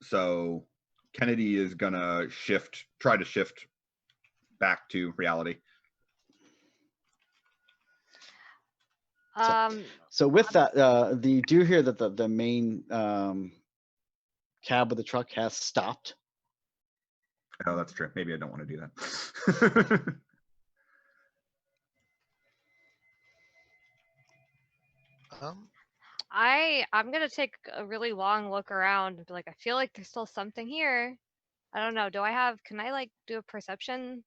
So Kennedy is going to try to shift back to reality. So with that, you do hear that the main cab of the truck has stopped. Oh, that's true. Maybe I don't want to do that. I'm gonna take a really long look around and be like, I feel like there's still something here. I don't know. Can I like do a perception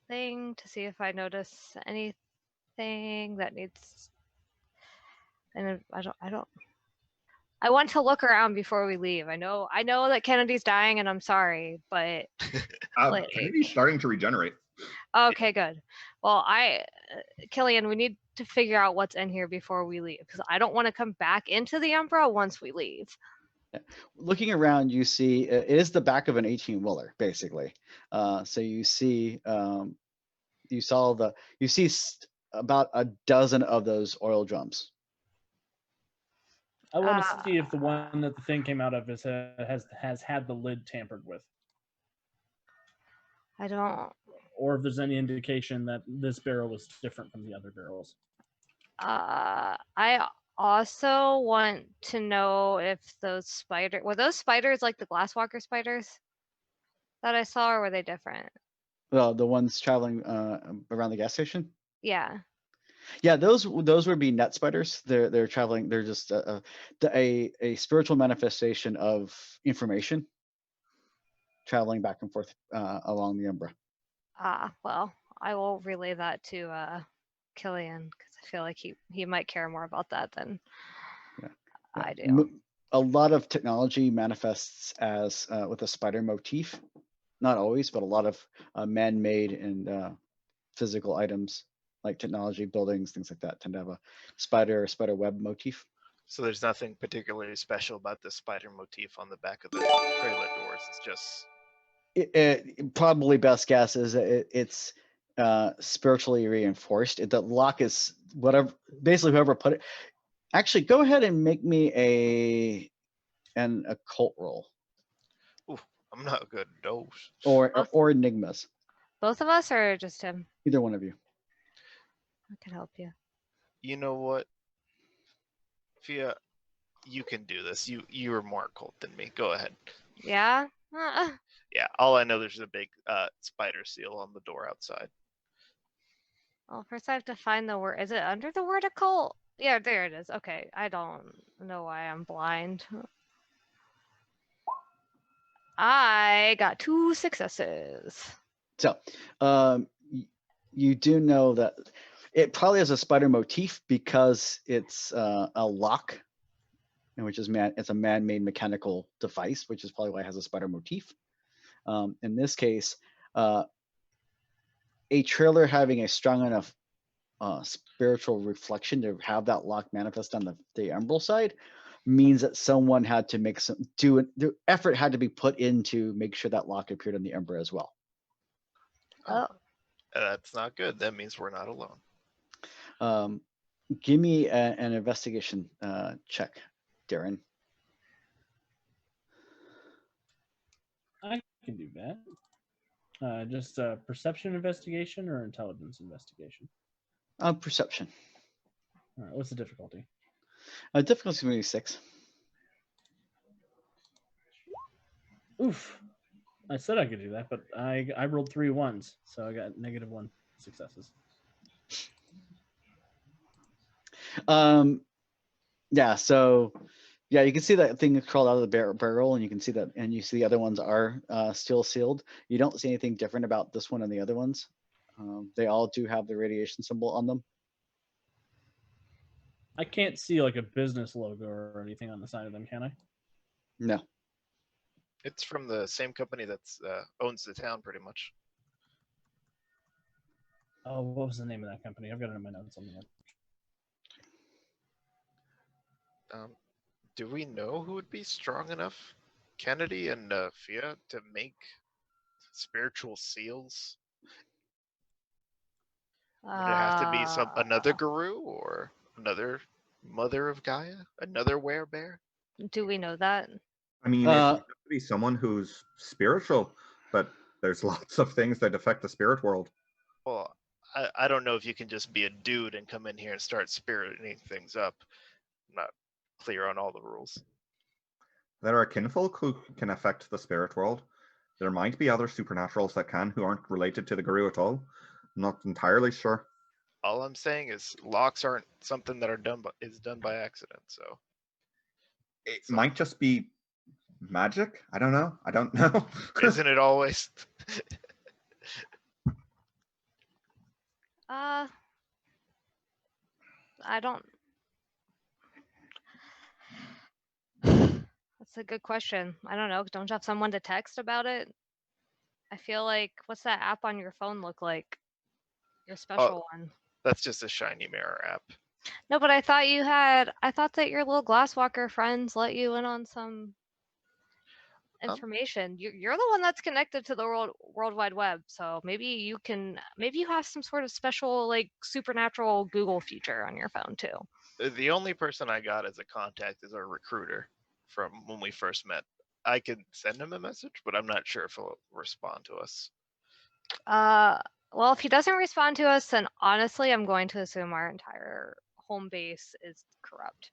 thing to see if I notice anything that needs? And I want to look around before we leave. I know that Kennedy's dying, and I'm sorry, but like, Kennedy's starting to regenerate. okay, good. Well, Killian, we need to figure out what's in here before we leave, because I don't want to come back into the Umbra once we leave. Looking around, you see it is the back of an 18-wheeler, basically. So you see, about a dozen of those oil drums. I want to see if the one that the thing came out of has had the lid tampered with, I don't. or if there's any indication that this barrel was different from the other barrels. I also want to know if were those spiders like the Glasswalker spiders that I saw, or were they different? Well, the ones traveling around the gas station. Yeah. Yeah, those would be net spiders. They're traveling. They're just a spiritual manifestation of information traveling back and forth along the Umbra. Well, I will relay that to Killian, because I feel like he might care more about that than I do. A lot of technology manifests as with a spider motif. Not always, but a lot of man-made and physical items like technology, buildings, things like that tend to have a spider web motif. So there's nothing particularly special about the spider motif on the back of the trailer doors. It's just Probably best guess is it's spiritually reinforced. The lock is basically whoever put it. Actually, go ahead and make me an occult roll. Ooh, I'm not good at those. Or enigmas. Both of us, or just him? Either one of you. I can help you. You know what, Fia, you can do this. You are more occult than me. Go ahead. Yeah. Yeah. All I know, there's a big spider seal on the door outside. Well, first I have to find the word. Is it under the word occult? Yeah, there it is. Okay, I don't know why I'm blind. I got 2 successes. So, you do know that it probably has a spider motif because it's a lock, which is it's a man-made mechanical device, which is probably why it has a spider motif. In this case, a trailer having a strong enough spiritual reflection to have that lock manifest on the emerald side means that someone had to make the effort had to be put in to make sure that lock appeared on the Umbra as well. Oh. That's not good. That means we're not alone. Give me an investigation check, Darren. I can do that. Just a perception investigation or intelligence investigation? Perception. All right, what's the difficulty? Difficulty is going to be 6. Oof. I said I could do that, but I rolled 3 ones, so I got -1 successes. Yeah, so yeah, you can see that thing crawled out of the barrel, and you can see that, and you see the other ones are still sealed. You don't see anything different about this one and the other ones. They all do have the radiation symbol on them. I can't see like a business logo or anything on the side of them, can I? No. It's from the same company that's owns the town, pretty much. Oh, what was the name of that company? I've got it in my notes on the end. Do we know who would be strong enough, Kennedy and Fia, to make spiritual seals? Would it have to be another guru or another mother of Gaia? Another werebear? Do we know that? I mean, it Uh, would have to be someone who's spiritual, but there's lots of things that affect the spirit world. Well, I don't know if you can just be a dude and come in here and start spiriting things up. I'm not clear on all the rules. There are kinfolk who can affect the spirit world. There might be other supernaturals that can who aren't related to the guru at all. I'm not entirely sure. All I'm saying is locks aren't something that are done by accident. So It might just be magic. I don't know. I don't know. isn't it always? I don't. That's a good question. I don't know. Don't you have someone to text about it? I feel like, what's that app on your phone look like? Your special one. That's just a shiny mirror app. No, but I thought that your little Glasswalker friends let you in on some information. You're the one that's connected to the World Wide Web, so maybe you have some sort of special like supernatural Google feature on your phone too. The only person I got as a contact is our recruiter from when we first met. I could send him a message, but I'm not sure if he'll respond to us. Well, if he doesn't respond to us, then honestly, I'm going to assume our entire home base is corrupt.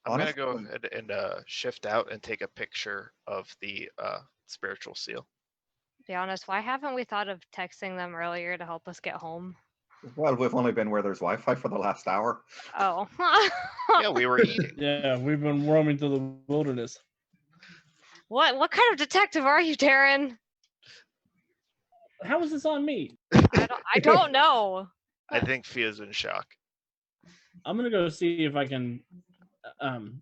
I'm going to go ahead and shift out and take a picture of the spiritual seal. To be honest, why haven't we thought of texting them earlier to help us get home? Well, we've only been where there's Wi-Fi for the last hour. Oh. Yeah, we were eating. Yeah, we've been roaming through the wilderness. What kind of detective are you, Darren? How is this on me? I don't know. I think Fia's in shock. I'm gonna go see if I can. I'm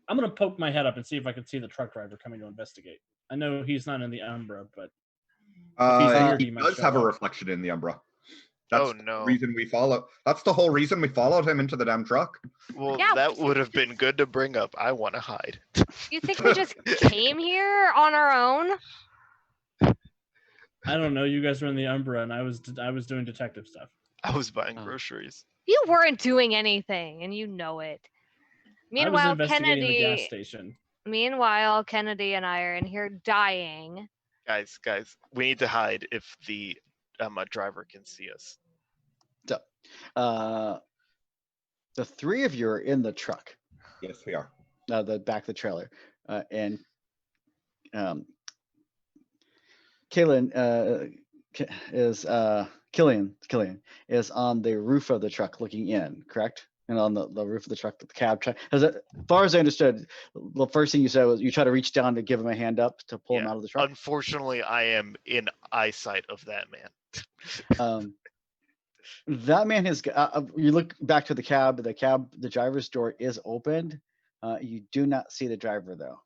gonna poke my head up and see if I can see the truck driver coming to investigate. I know he's not in the Umbra, but He does have a reflection in the Umbra. That's no. the reason we follow. That's the whole reason we followed him into the damn truck. Well, yeah, that would have been good to bring up. I want to hide. You think we just came here on our own? I don't know. You guys were in the Umbra, and I was doing detective stuff. I was buying groceries. You weren't doing anything, and you know it. Meanwhile, I was investigating the gas station. Meanwhile, Kennedy and I are in here dying. Guys, we need to hide if the driver can see us. So, the three of you are in the truck. Yes, we are. The back of the trailer, and Killian is on the roof of the truck looking in, correct? And on the roof of the truck, the cab. As far as I understood, the first thing you said was you try to reach down to give him a hand up to pull him out of the truck. Unfortunately, I am in eyesight of that man. That man has. You look back to the cab. The driver's door is opened. You do not see the driver though.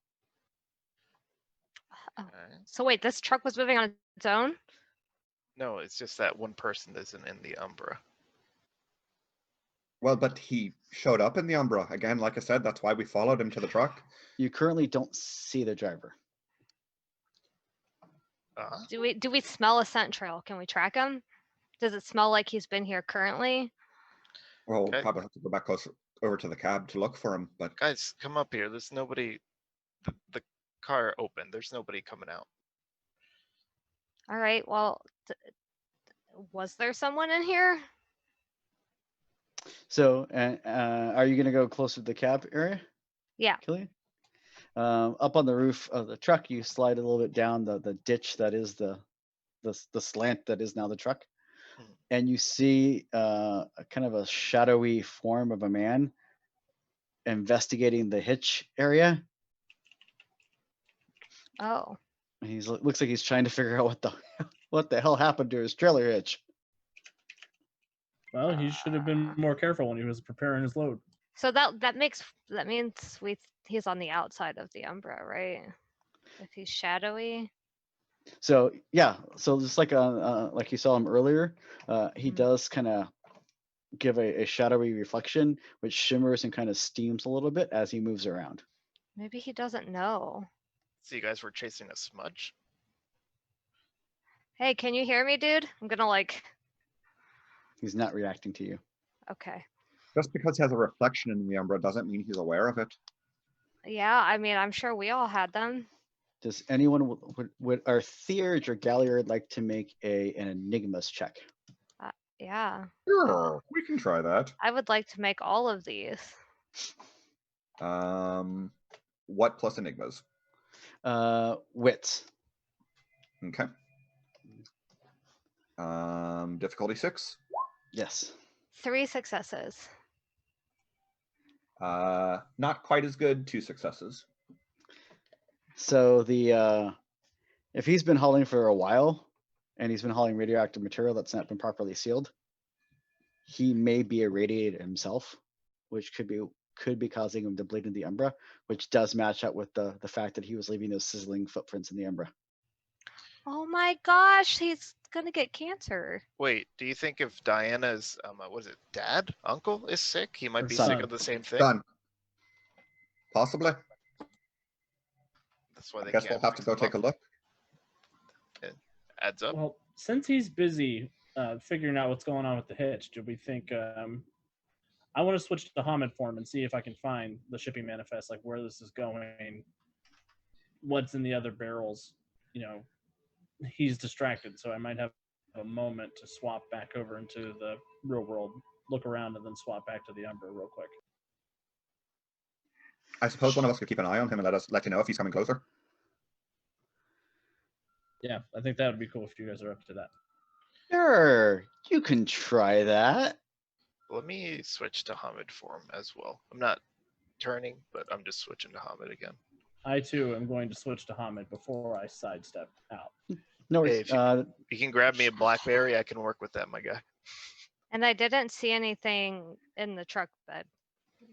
So wait, this truck was moving on its own? No, it's just that one person isn't in the Umbra. Well, but he showed up in the Umbra. Again, like I said, that's why we followed him to the truck. You currently don't see the driver. Do we smell a scent trail? Can we track him? Does it smell like he's been here currently? Well, we'll probably have to go back closer over to the cab to look for him. But guys, come up here. There's nobody. The car open. There's nobody coming out. All right. Well, was there someone in here? So, are you going to go closer to the cab area? Yeah. Killian? Up on the roof of the truck, you slide a little bit down the ditch that is the slant that is now the truck, and you see a kind of a shadowy form of a man investigating the hitch area. Oh. And looks like he's trying to figure out what the hell happened to his trailer hitch. Well, he should have been more careful when he was preparing his load. So that means he's on the outside of the Umbra, right? If he's shadowy. So yeah, so just like you saw him earlier, he does kind of give a shadowy reflection, which shimmers and kind of steams a little bit as he moves around. Maybe he doesn't know. So you guys were chasing a smudge? Hey, can you hear me, dude? I'm gonna like. He's not reacting to you. Okay. Just because he has a reflection in the Umbra doesn't mean he's aware of it. Yeah, I mean, I'm sure we all had them. Does anyone would our Theurge or Galliard like to make an Enigmas check? Yeah. Sure, we can try that. I would like to make all of these. What plus enigmas? Wits. Okay. Difficulty 6. Yes. 3 successes. Not quite as good. 2 successes. So the if he's been hauling for a while and he's been hauling radioactive material that's not been properly sealed, he may be irradiated himself, which could be causing him to bleed in the Umbra, which does match up with the fact that he was leaving those sizzling footprints in the Umbra. Oh my gosh, he's gonna get cancer. Wait, do you think if Diana's, what is it, dad, uncle is sick, he might Her be son. sick of the same thing? Done. Possibly. That's why I they guess can't we'll have to fix go him take a up. look. Adds up. Well, since he's busy figuring out what's going on with the hitch, do we think I want to switch to Hamid form and see if I can find the shipping manifest, like where this is going, what's in the other barrels. You know, he's distracted, so I might have a moment to swap back over into the real world, look around, and then swap back to the Umbra real quick. I suppose one of us could keep an eye on him and let you know if he's coming closer. Yeah, I think that would be cool if you guys are up to that. Sure, you can try that. Let me switch to Hamid form as well. I'm not turning, but I'm just switching to Hamid again. I too am going to switch to Hamid before I sidestep out. No, Hey, worries. if you can grab me a blackberry, I can work with that, my guy. And I didn't see anything in the truck bed,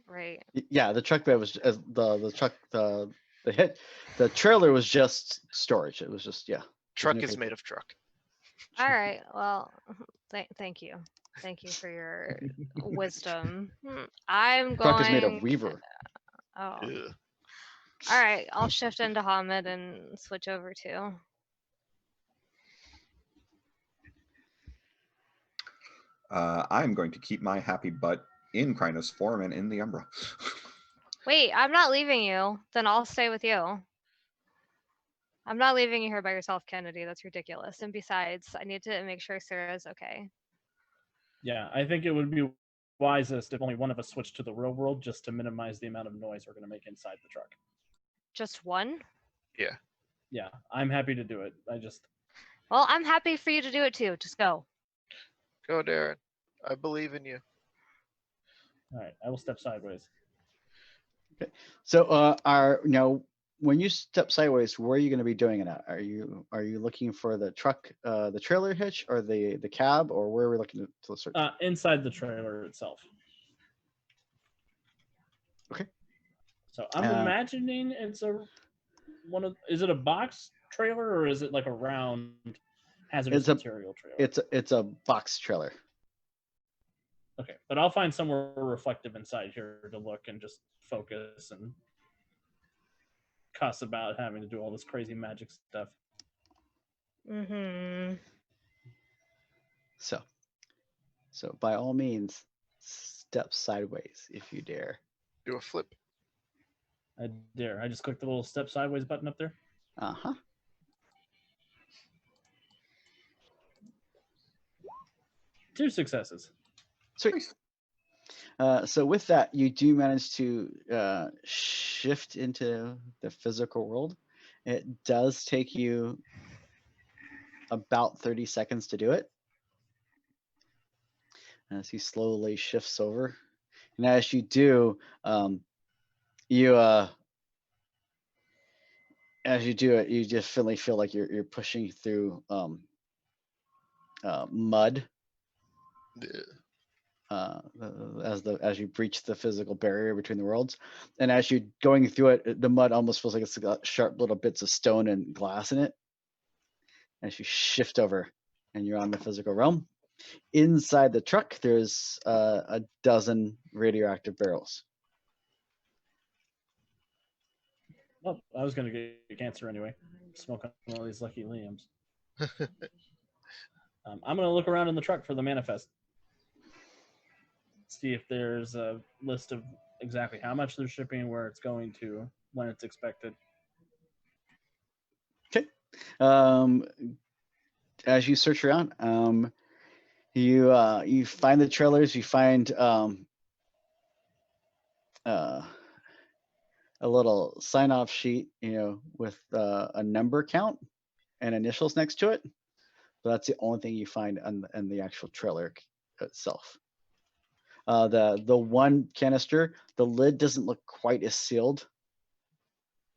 right? Yeah, the truck bed was the truck the trailer was just storage. It was just Truck no is paper. made of truck. All right. Well, thank you. Thank you for your wisdom. I'm Truck is made going. of weaver. Oh. Ugh. All right. I'll shift into Hamid and switch over to. I'm going to keep my happy butt in Krynos form and in the Umbra. Wait, I'm not leaving you. Then I'll stay with you. I'm not leaving you here by yourself, Kennedy. That's ridiculous. And besides, I need to make sure Sarah's okay. Yeah, I think it would be wisest if only one of us switched to the real world just to minimize the amount of noise we're going to make inside the truck. Just one? Yeah, I'm happy to do it. Well, I'm happy for you to do it too. Just go. Go, Darren. I believe in you. All right, I will step sideways. So when you step sideways, where are you going to be doing it at? Are you looking for the truck, the trailer hitch, or the cab, or where are we looking to search? Inside the trailer itself. Okay. So I'm imagining it's is it a box trailer or is it like a round hazardous material trailer? It's a box trailer. Okay, but I'll find somewhere reflective inside here to look and just focus and cuss about having to do all this crazy magic stuff. Mm-hmm. So by all means, step sideways if you dare. Do a flip. I dare. I just click the little step sideways button up there. Uh-huh. Two successes. Sweet. So with that, you do manage to shift into the physical world. It does take you about 30 seconds to do it. As he slowly shifts over. And as you do, as you do it, you just really feel like you're pushing through mud. As you breach the physical barrier between the worlds, and as you're going through it, the mud almost feels like it's got sharp little bits of stone and glass in it. As you shift over, and you're on the physical realm, inside the truck there's a dozen radioactive barrels. Well, I was going to get cancer anyway. Smoking all these Lucky Liams. I'm going to look around in the truck for the manifest. See if there's a list of exactly how much they're shipping, where it's going to, when it's expected. Okay. As you search around, you find the trailers. You find a little sign-off sheet, with a number count and initials next to it. But that's the only thing you find in the actual trailer itself. The one canister, the lid doesn't look quite as sealed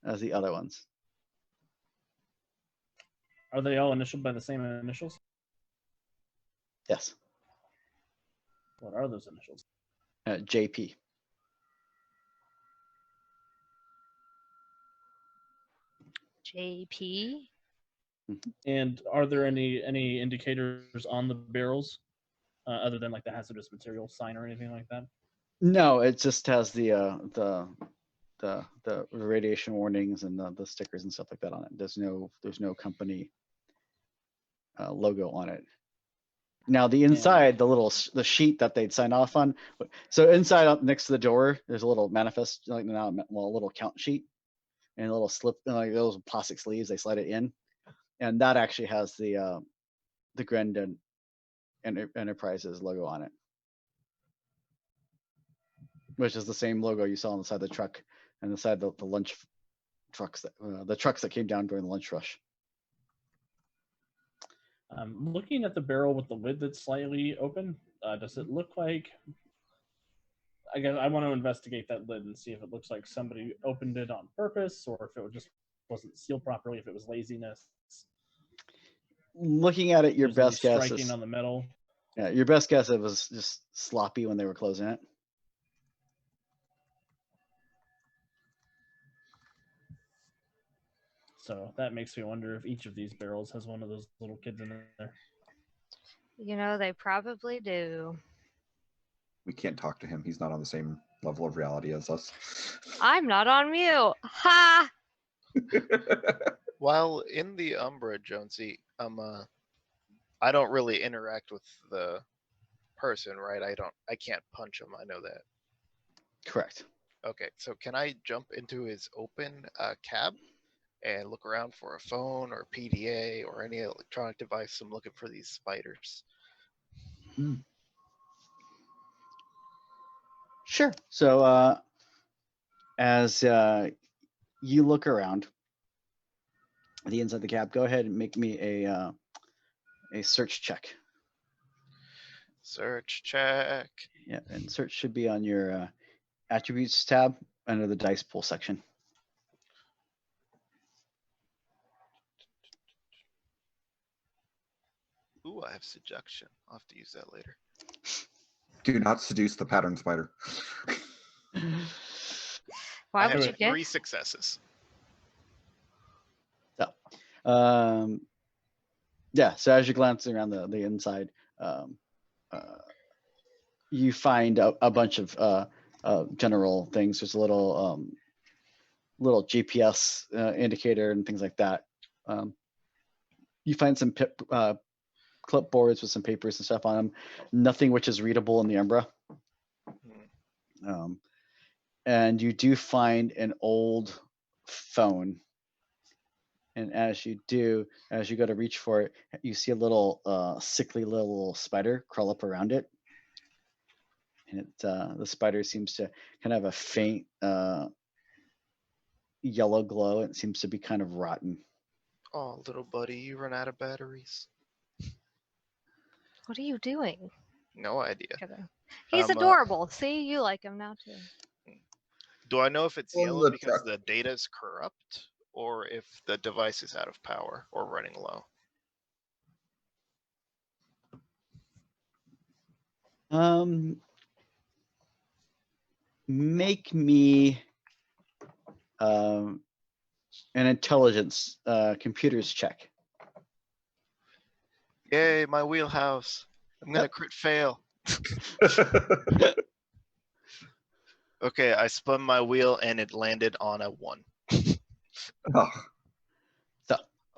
as the other ones. Are they all initialed by the same initials? Yes. What are those initials? JP. JP. And are there any indicators on the barrels other than like the hazardous material sign or anything like that? No, it just has the radiation warnings and the stickers and stuff like that on it. There's no company logo on it. Now the inside, the sheet that they'd sign off on. So inside, up next to the door, there's a little manifest, a little count sheet, and a little slip, like those plastic sleeves. They slide it in, and that actually has the Grendon Enterprises logo on it, which is the same logo you saw on the side of the truck and the side of the lunch trucks, the trucks that came down during the lunch rush. Looking at the barrel with the lid that's slightly open, does it look like? I guess I want to investigate that lid and see if it looks like somebody opened it on purpose, or if it just wasn't sealed properly, if it was laziness. Looking at it, your best guess striking is on the metal. Yeah, your best guess it was just sloppy when they were closing it. So that makes me wonder if each of these barrels has one of those little kids in there. They probably do. We can't talk to him. He's not on the same level of reality as us. I'm not on mute. Ha! While in the Umbra, Jonesy, I don't really interact with the person, right? I can't punch him. I know that. Correct. Okay, so can I jump into his open cab and look around for a phone or PDA or any electronic device? I'm looking for these spiders. Sure. So as you look around the inside of the cab, go ahead and make me a search check. Search check. Yeah, and search should be on your attributes tab under the dice pool section. Ooh, I have seduction. I'll have to use that later. Do not seduce the pattern spider. Why I would have you get? 3 successes. Yeah, so as you're glancing around the inside, you find a bunch of general things. There's a little GPS indicator and things like that. You find some clipboards with some papers and stuff on them. Nothing which is readable in the Umbra. And you do find an old phone. And as you go to reach for it, you see a little sickly little spider crawl up around it. And the spider seems to kind of have a faint yellow glow. And it seems to be kind of rotten. Oh, little buddy, you run out of batteries. What are you doing? No idea. He's adorable. See, you like him now too. Do I know if it's On yellow the because truck. the data is corrupt, or if the device is out of power or running low? Make me an intelligence computers check. Yay, my wheelhouse. I'm gonna crit fail. Okay, I spun my wheel and it landed on a 1. Oh,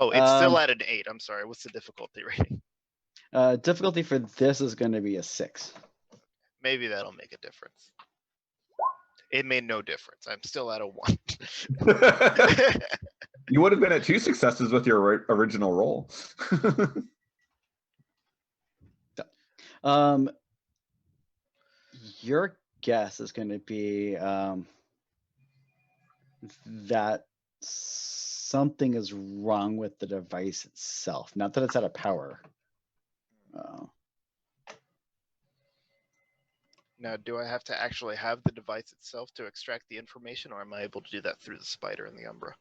Oh, it's still at an 8. I'm sorry. What's the difficulty rating? Difficulty for this is going to be a 6. Maybe that'll make a difference. It made no difference. I'm still at a 1. You would have been at 2 successes with your original roll. Your guess is going to be that something is wrong with the device itself. Not that it's out of power. Now, do I have to actually have the device itself to extract the information, or am I able to do that through the spider and the Umbra?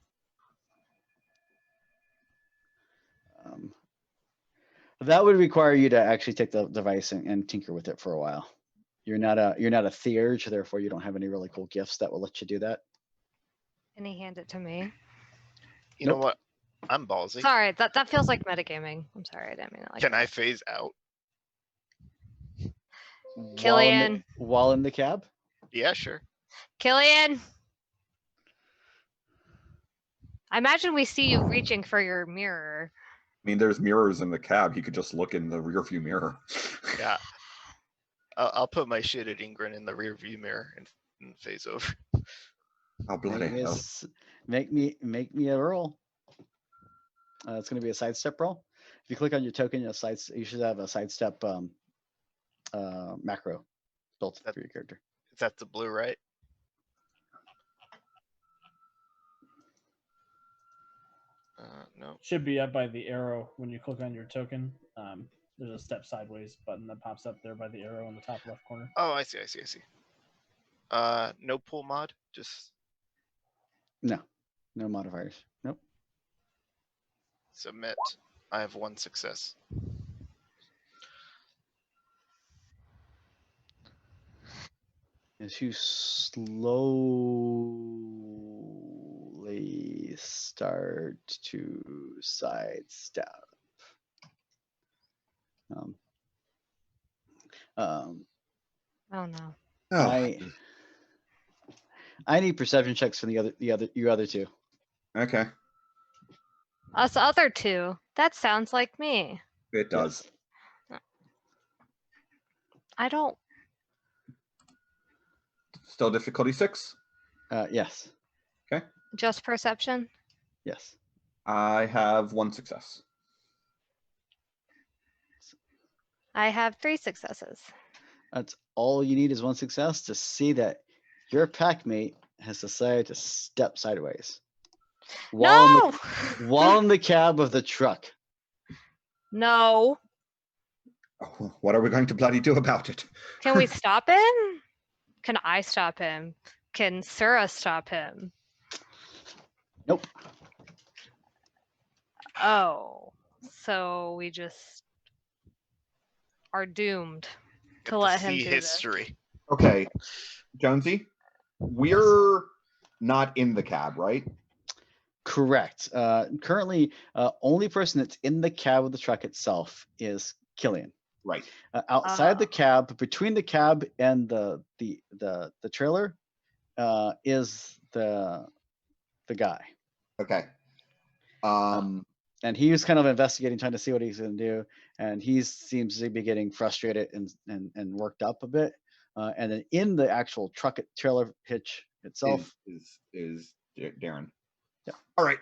That would require you to actually take the device and tinker with it for a while. You're not a theurge, therefore you don't have any really cool gifts that will let you do that. Can he hand it to me? You know what? I'm ballsy. Sorry, that feels like metagaming. I'm sorry, I didn't mean it like Can that. I phase out? Killian. While in the cab? Yeah, sure. Killian! I imagine we see you reaching for your mirror. I mean, there's mirrors in the cab. He could just look in the rear view mirror. Yeah. I'll put my shit at Ingrid in the rear view mirror and phase over. Oh, bloody hell. Make me a roll. It's going to be a sidestep roll. If you click on your token, you should have a sidestep macro built for your character. That's the blue, right? No. Should be up by the arrow when you click on your token. There's a step sideways button that pops up there by the arrow in the top left corner. Oh, I see. No pool mod, just No modifiers. Nope. submit. I have 1 success. As you slowly start to sidestep. Oh no. Oh, I need perception checks from you other two. okay. Us other two. That sounds like me. It does. I don't. Still difficulty 6? Yes. Just perception? Yes. I have 1 success. I have 3 successes. That's all you need is 1 success to see that your packmate has decided to step sideways. No! While in the cab of the truck. No. Oh, what are we going to bloody do about it? Can we stop him? Can I stop him? Can Sura stop him? Nope. Oh. So we just are doomed Get to let him see do this. history. Okay, Jonesy, we're not in the cab, right? Correct. Currently, only person that's in the cab of the truck itself is Killian. Right. Outside the Oh. cab, between the cab and the trailer, is the guy, Okay. and he was kind of investigating, trying to see what he's going to do, and he seems to be getting frustrated and worked up a bit. And then in the actual trailer hitch itself, is Darren. Yeah. All right.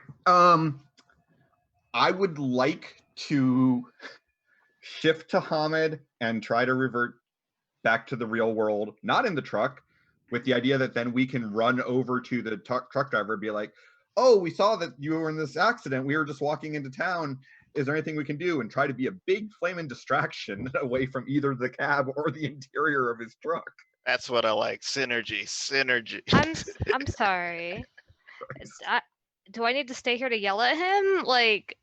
I would like to shift to Hamid and try to revert back to the real world, not in the truck, with the idea that then we can run over to the truck driver and be like, oh, we saw that you were in this accident. We were just walking into town. Is there anything we can do? And try to be a big flaming distraction away from either the cab or the interior of his truck. That's what I like. Synergy. I'm sorry. Do I need to stay here to yell at him? Like,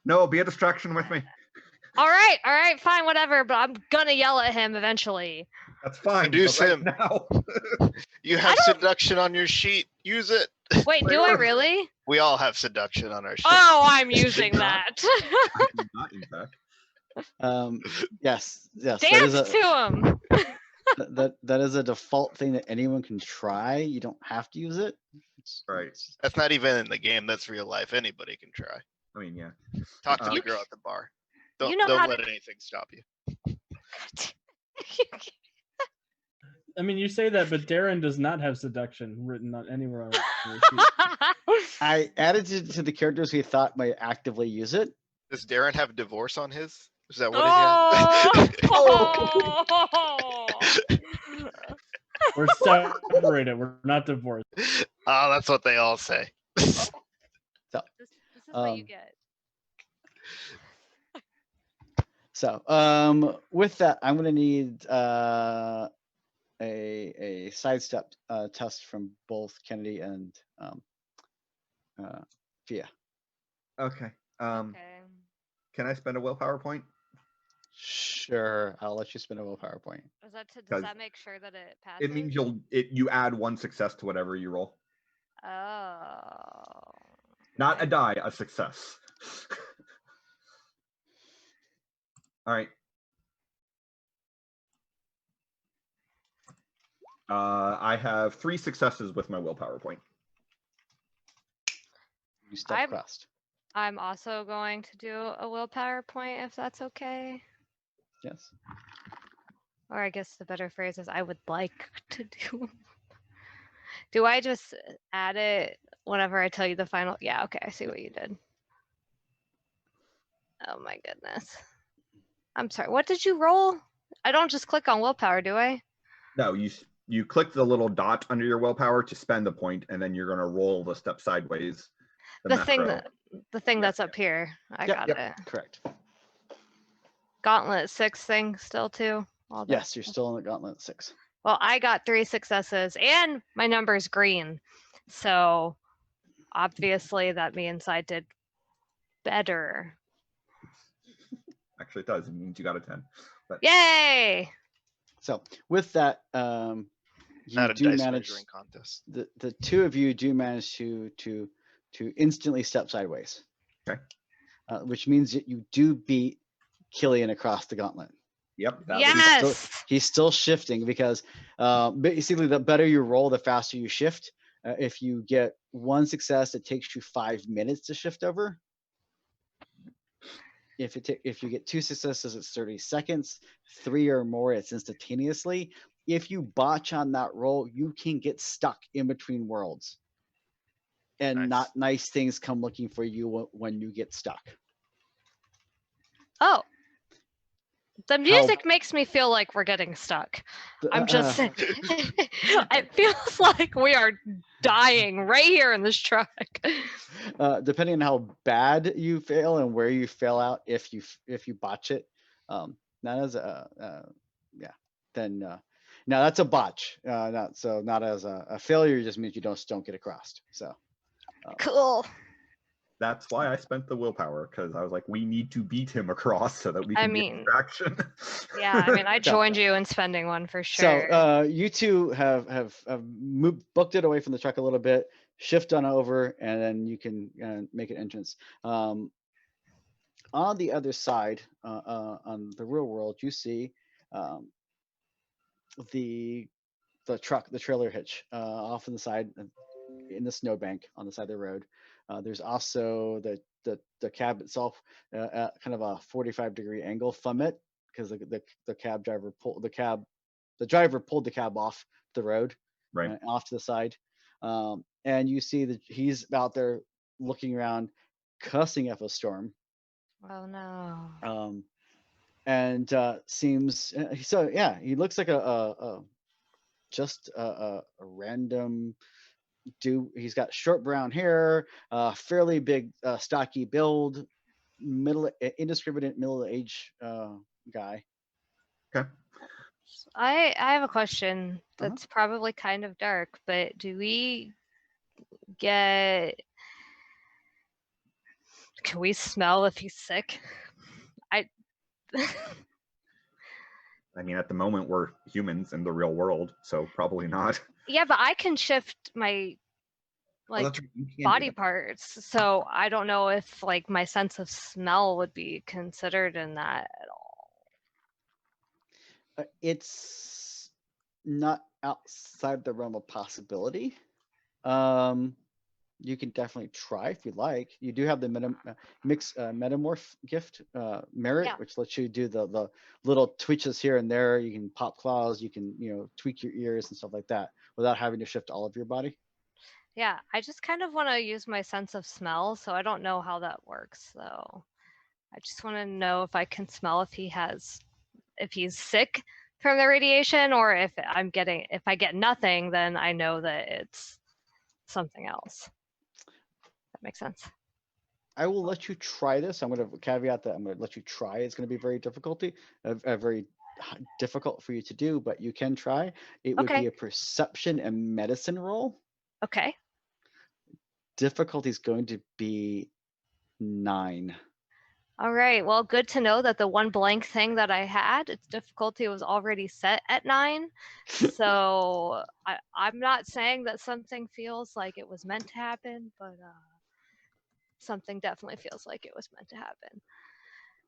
No, be a distraction with me. all right, fine, whatever. But I'm gonna yell at him eventually. That's fine. Seduce but right him. now. You have seduction on your sheet. Use it. Wait, do I really? We all have seduction on our sheet. Oh, I'm using not. that. Not in fact. yes. That Dance is to him. that is a default thing that anyone can try. You don't have to use it. Right. That's not even in the game. That's real life. Anybody can try. I mean, yeah. Talk to the girl at the bar. Don't, You know don't how let to. anything stop you. I mean, you say that, but Darren does not have seduction written on anywhere on his sheet. I added it to the characters we thought might actively use it. Does Darren have divorce on his? Is that what it is? Oh! We're separated. We're not divorced. Oh, that's what they all say. So, This is what you Um, get. So, with that, I'm gonna need a sidestep test from both Kennedy and Fia. Okay. Okay. Can I spend a willpower point? Sure, I'll let you spin a willpower point. Is that does 'Cause that make sure that it passes? It means you add 1 success to whatever you roll. Oh. Not a okay. die, a success. All right. I have 3 successes with my willpower point. You step I'm- crest. I'm also going to do a willpower point if that's okay. Yes. Or I guess the better phrase is I would like to do. Do I just add it whenever I tell you the final? Yeah, okay, I see what you did. Oh my goodness. I'm sorry. What did you roll? I don't just click on willpower, do I? No, you click the little dot under your willpower to spend the point, and then you're going to roll the step sideways. The thing macro. that that's up here. I got it. Correct. Gauntlet 6 thing still too. All that Yes, you're stuff. still in the gauntlet 6. Well, I got 3 successes and my number is green. So obviously that means I did better. Actually, it does. It means you got a 10. But Yay! So with that, you Not a do dice manage. measuring contest. The two of you do manage to instantly step sideways. Okay. Which means that you do beat Killian across the gauntlet. yep. That was- Yes! He's still shifting because basically the better you roll, the faster you shift. If you get 1 success, it takes you 5 minutes to shift over. If you get 2 successes, it's 30 seconds. 3 or more, it's instantaneously. If you botch on that roll, you can get stuck in between worlds. And Nice. not nice things come looking for you when you get stuck. Oh. The music makes me feel like we're getting stuck. I'm just saying. It feels like we are dying right here in this truck. Depending on how bad you fail and where you fail out, if you botch it, not as then now that's a botch. Not as a failure. Just means you don't get across. So Cool. That's why I spent the willpower, because I was like, we need to beat him across so that we I can mean, get traction. Yeah, I mean, I joined you in spending one for sure. So you two have booked it away from the truck a little bit, shift on over, and then you can make an entrance. On the other side, on the real world, you see the truck, the trailer hitch off on the side in the snowbank on the side of the road. There's also the cab itself at kind of a 45-degree angle from it, because the cab driver pulled the driver pulled the cab off the road, Right. off to the side. And you see that he's out there looking around, cussing up a storm. Oh no. And seems so. Yeah, he looks like a random dude. He's got short brown hair, fairly big, stocky build, indiscriminate middle age guy. Okay. I have a question that's probably kind of dark, but do we get? Can we smell if he's sick? I mean, at the moment, we're humans in the real world, so probably not. Yeah, but I can shift my Oh, that's right, you can do body that. parts, so I don't know if like my sense of smell would be considered in that at all. It's not outside the realm of possibility. You can definitely try if you like. You do have the metamorph gift merit, Yeah. which lets you do the little twitches here and there. You can pop claws. You can tweak your ears and stuff like that without having to shift all of your body. Yeah, I just kind of want to use my sense of smell, so I don't know how that works. So I just want to know if I can smell if he's sick from the radiation, or if I get nothing, then I know that it's something else. That makes sense. I will let you try this. I'm going to caveat that I'm going to let you try. It's going to be very very difficult for you to do, but you can try. It would be Okay. a perception and medicine roll. Okay. Difficulty is going to be 9. All right. Well, good to know that the one blank thing that I had, its difficulty was already set at 9. So I'm not saying that something feels like it was meant to happen, but something definitely feels like it was meant to happen.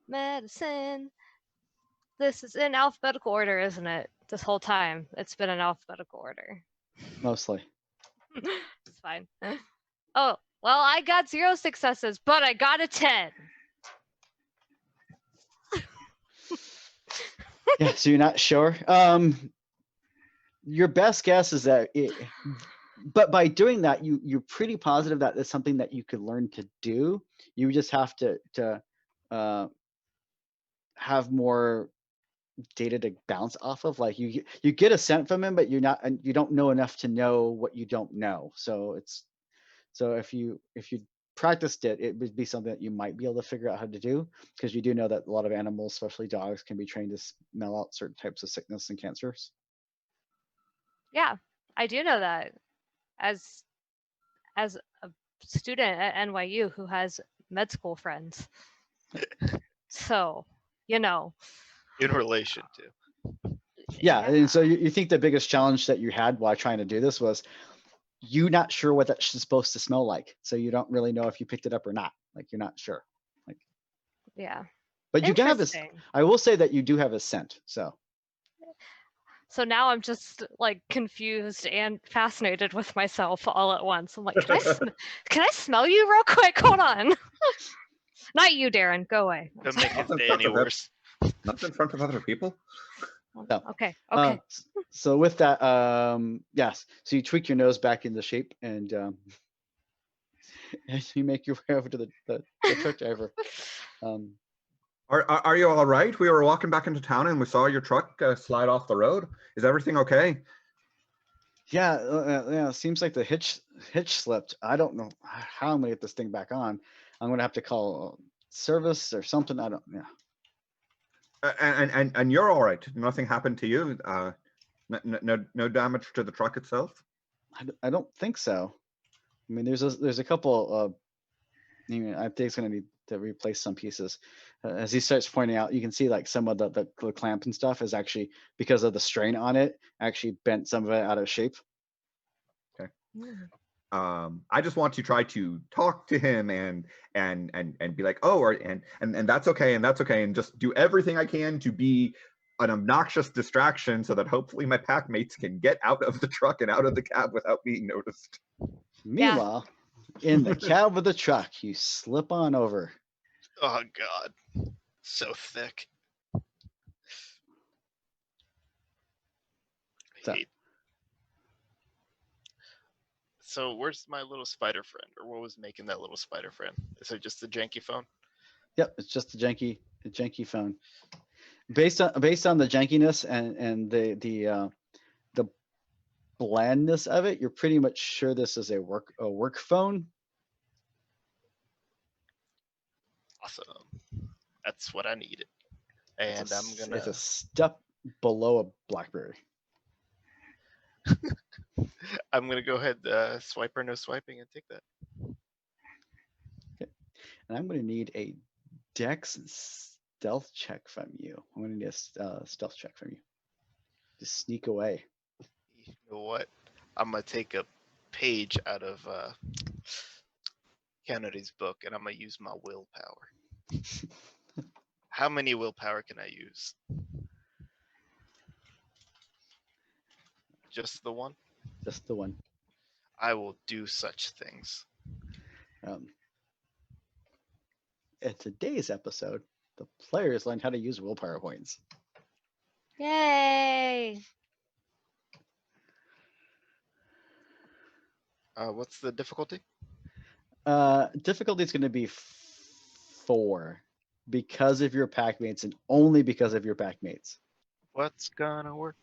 Medicine. This is in alphabetical order, isn't it? This whole time, it's been in alphabetical order. Mostly. It's fine. Oh, well, I got 0 successes, but I got a 10. Yeah, so you're not sure. Your best guess is that but by doing that, you're pretty positive that it's something that you could learn to do. You just have to have more data to bounce off of. Like you get a scent from him, but you don't know enough to know what you don't know. So if you practiced it, it would be something that you might be able to figure out how to do, because you do know that a lot of animals, especially dogs, can be trained to smell out certain types of sickness and cancers. Yeah, I do know that. As a student at NYU who has med school friends. So, In relation to. Yeah, and so you think the biggest challenge that you had while trying to do this was you not sure what that's supposed to smell like. So you don't really know if you picked it up or not. Like you're not sure. Like, yeah. but you can have this. Interesting. I will say that you do have a scent. So now I'm just like confused and fascinated with myself all at once. I'm like, can I smell you real quick? Hold on. Not you, Darren. Go away. Don't make his day any worse. Not in front of other people. No. Okay. So with that, yes. So you tweak your nose back into shape, and as you make your way over to the truck driver. Are you all right? We were walking back into town and we saw your truck slide off the road. Is everything okay? Yeah. It seems like the hitch slipped. I don't know how I'm gonna get this thing back on. I'm gonna have to call service or something. I don't. Yeah. And you're all right. Nothing happened to you. No damage to the truck itself. I don't think so. I mean, there's a couple. I think it's gonna need to replace some pieces. As he starts pointing out, you can see like some of the clamp and stuff is actually, because of the strain on it, actually bent some of it out of shape. Okay. I just want to try to talk to him and be like, oh, and that's okay, and just do everything I can to be an obnoxious distraction so that hopefully my pack mates can get out of the truck and out of the cab without being noticed. Meanwhile, in the cab of the truck, you slip on over. Oh God, so thick. So where's my little spider friend, or what was making that little spider friend? Is it just the janky phone? Yep, it's just a janky phone. Based on the jankiness and the blandness of it, you're pretty much sure this is a work phone. Awesome. That's what I needed. And It's a step below a BlackBerry. I'm gonna go ahead, swipe or no swiping, and take that. Okay. And I'm gonna need a Dex stealth check from you. I'm gonna need a stealth check from you. Just sneak away. You know what? I'm gonna take a page out of Kennedy's book, and I'm gonna use my willpower. How many willpower can I use? Just the one? Just the one. I will do such things. In today's episode, the players learned how to use willpower points. Yay! What's the difficulty? Difficulty is going to be 4 because of your pack mates and only because of your pack mates. What's gonna work?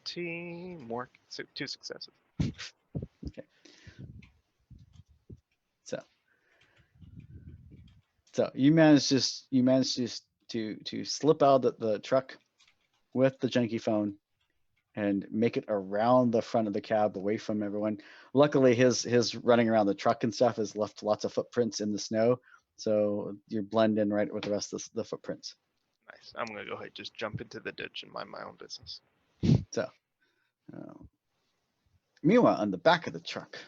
Teamwork. 2 successes. So you managed to slip out of the truck with the junkie phone and make it around the front of the cab away from everyone. Luckily, his running around the truck and stuff has left lots of footprints in the snow, so you blend in right with the rest of the footprints. Nice. I'm gonna go ahead and just jump into the ditch and mind my own business. So, meanwhile, on the back of the truck,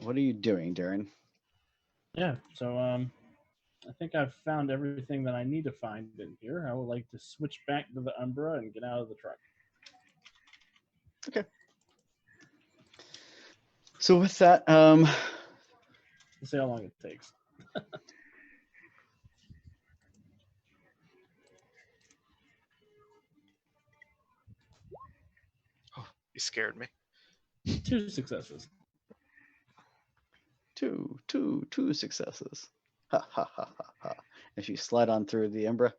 what are you doing, Darren? Yeah, so I think I've found everything that I need to find in here. I would like to switch back to the Umbra and get out of the truck. Okay. So with that, We'll see how long it takes. You scared me. 2 successes. two successes. Ha ha ha ha ha. As you slide on through the Umbra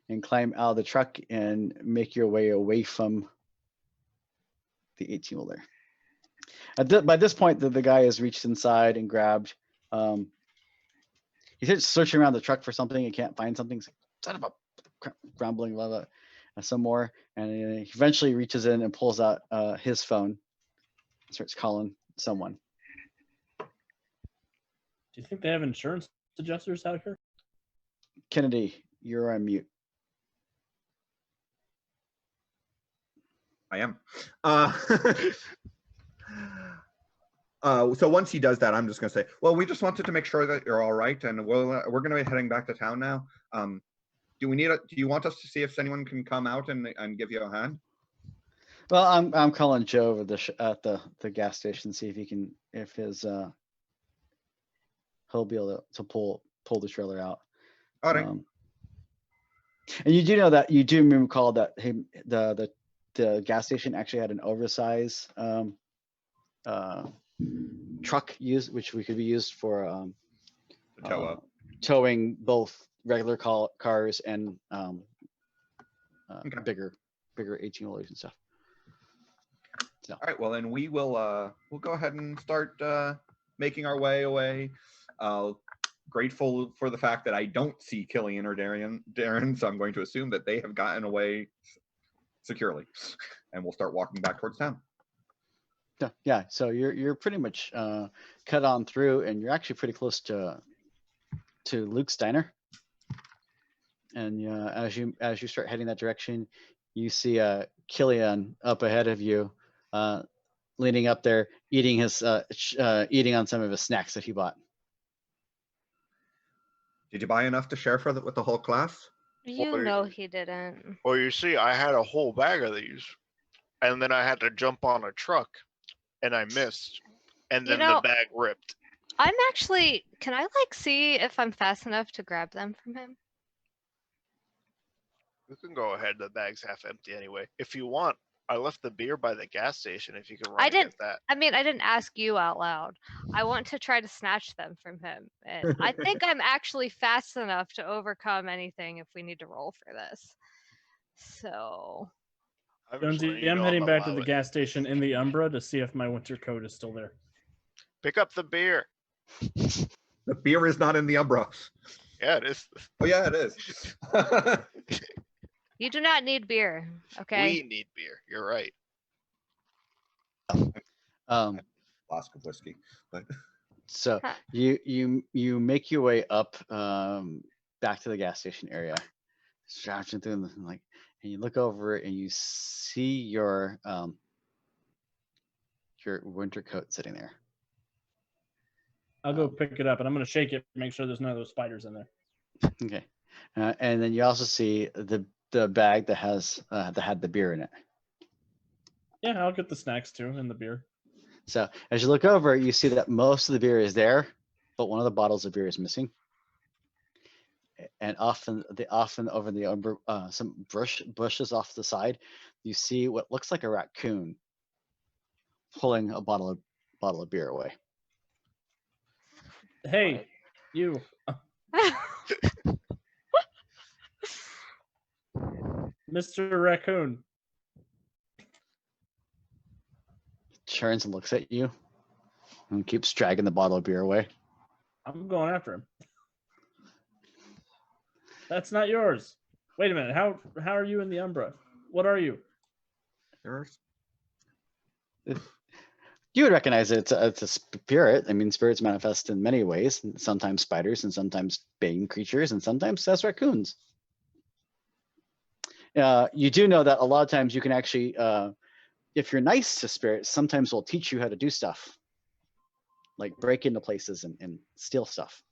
and climb out of the truck and make your way away from the 18-wheeler. By this point, the guy has reached inside and grabbed. He's searching around the truck for something. He can't find something. He's like, son of a grumbling, blah, blah, some more. And he eventually reaches in and pulls out his phone and starts calling someone. Do you think they have insurance adjusters out here? Kennedy, you're on mute. I am. So once he does that, I'm just going to say, well, we just wanted to make sure that you're all right, and we're going to be heading back to town now. Do you want us to see if anyone can come out and give you a hand? Well, I'm calling Joe over at the gas station, see if he can, if his he'll be able to pull the trailer out. All right. And you do know that you do recall that the gas station actually had an oversized truck which we could be used for Tow up. towing both regular cars and Okay. bigger 18-wheelers and stuff. So. All right. Well, then we'll go ahead and start making our way away. Grateful for the fact that I don't see Killian or Darren, so I'm going to assume that they have gotten away securely, and we'll start walking back towards town. Yeah. So you're pretty much cut on through, and you're actually pretty close to Luke's Diner. And as you start heading that direction, you see Killian up ahead of you, leaning up there, eating eating on some of his snacks that he bought. Did you buy enough to share with the whole class? You Well, know he didn't. Well, you see, I had a whole bag of these, and then I had to jump on a truck, and I missed, and then the bag ripped. I'm actually, can I see if I'm fast enough to grab them from him? You can go ahead. The bag's half empty anyway. If you want, I left the beer by the gas station. If you can run and get that. I mean, I didn't ask you out loud. I want to try to snatch them from him. And I think I'm actually fast enough to overcome anything if we need to roll for this. So. Jonesy, I'm heading back to the gas station in the Umbra to see if my winter coat is still there. Pick up the beer. The beer is not in the Umbra. Yeah, it is. Oh, yeah, it is. You do not need beer, okay? We need beer. You're right. Flask of whiskey, but so you make your way up back to the gas station area, stretching through and and you look over and you see your winter coat sitting there. I'll go pick it up, and I'm going to shake it, make sure there's none of those spiders in there. Okay, and then you also see the bag that had the beer in it. Yeah, I'll get the snacks too and the beer. So as you look over, you see that most of the beer is there, but one of the bottles of beer is missing. And often over the some bushes off the side, you see what looks like a raccoon pulling a bottle of beer away. Hey, you. Mr. Raccoon. Turns and looks at you and keeps dragging the bottle of beer away. I'm going after him. That's not yours. Wait a minute. How are you in the Umbra? What are you? Yours? You would recognize it. It's a spirit. I mean, spirits manifest in many ways. Sometimes spiders, and sometimes bane creatures, and sometimes as raccoons. You do know that a lot of times you can actually, if you're nice to spirits, sometimes they'll teach you how to do stuff, like break into places and steal stuff.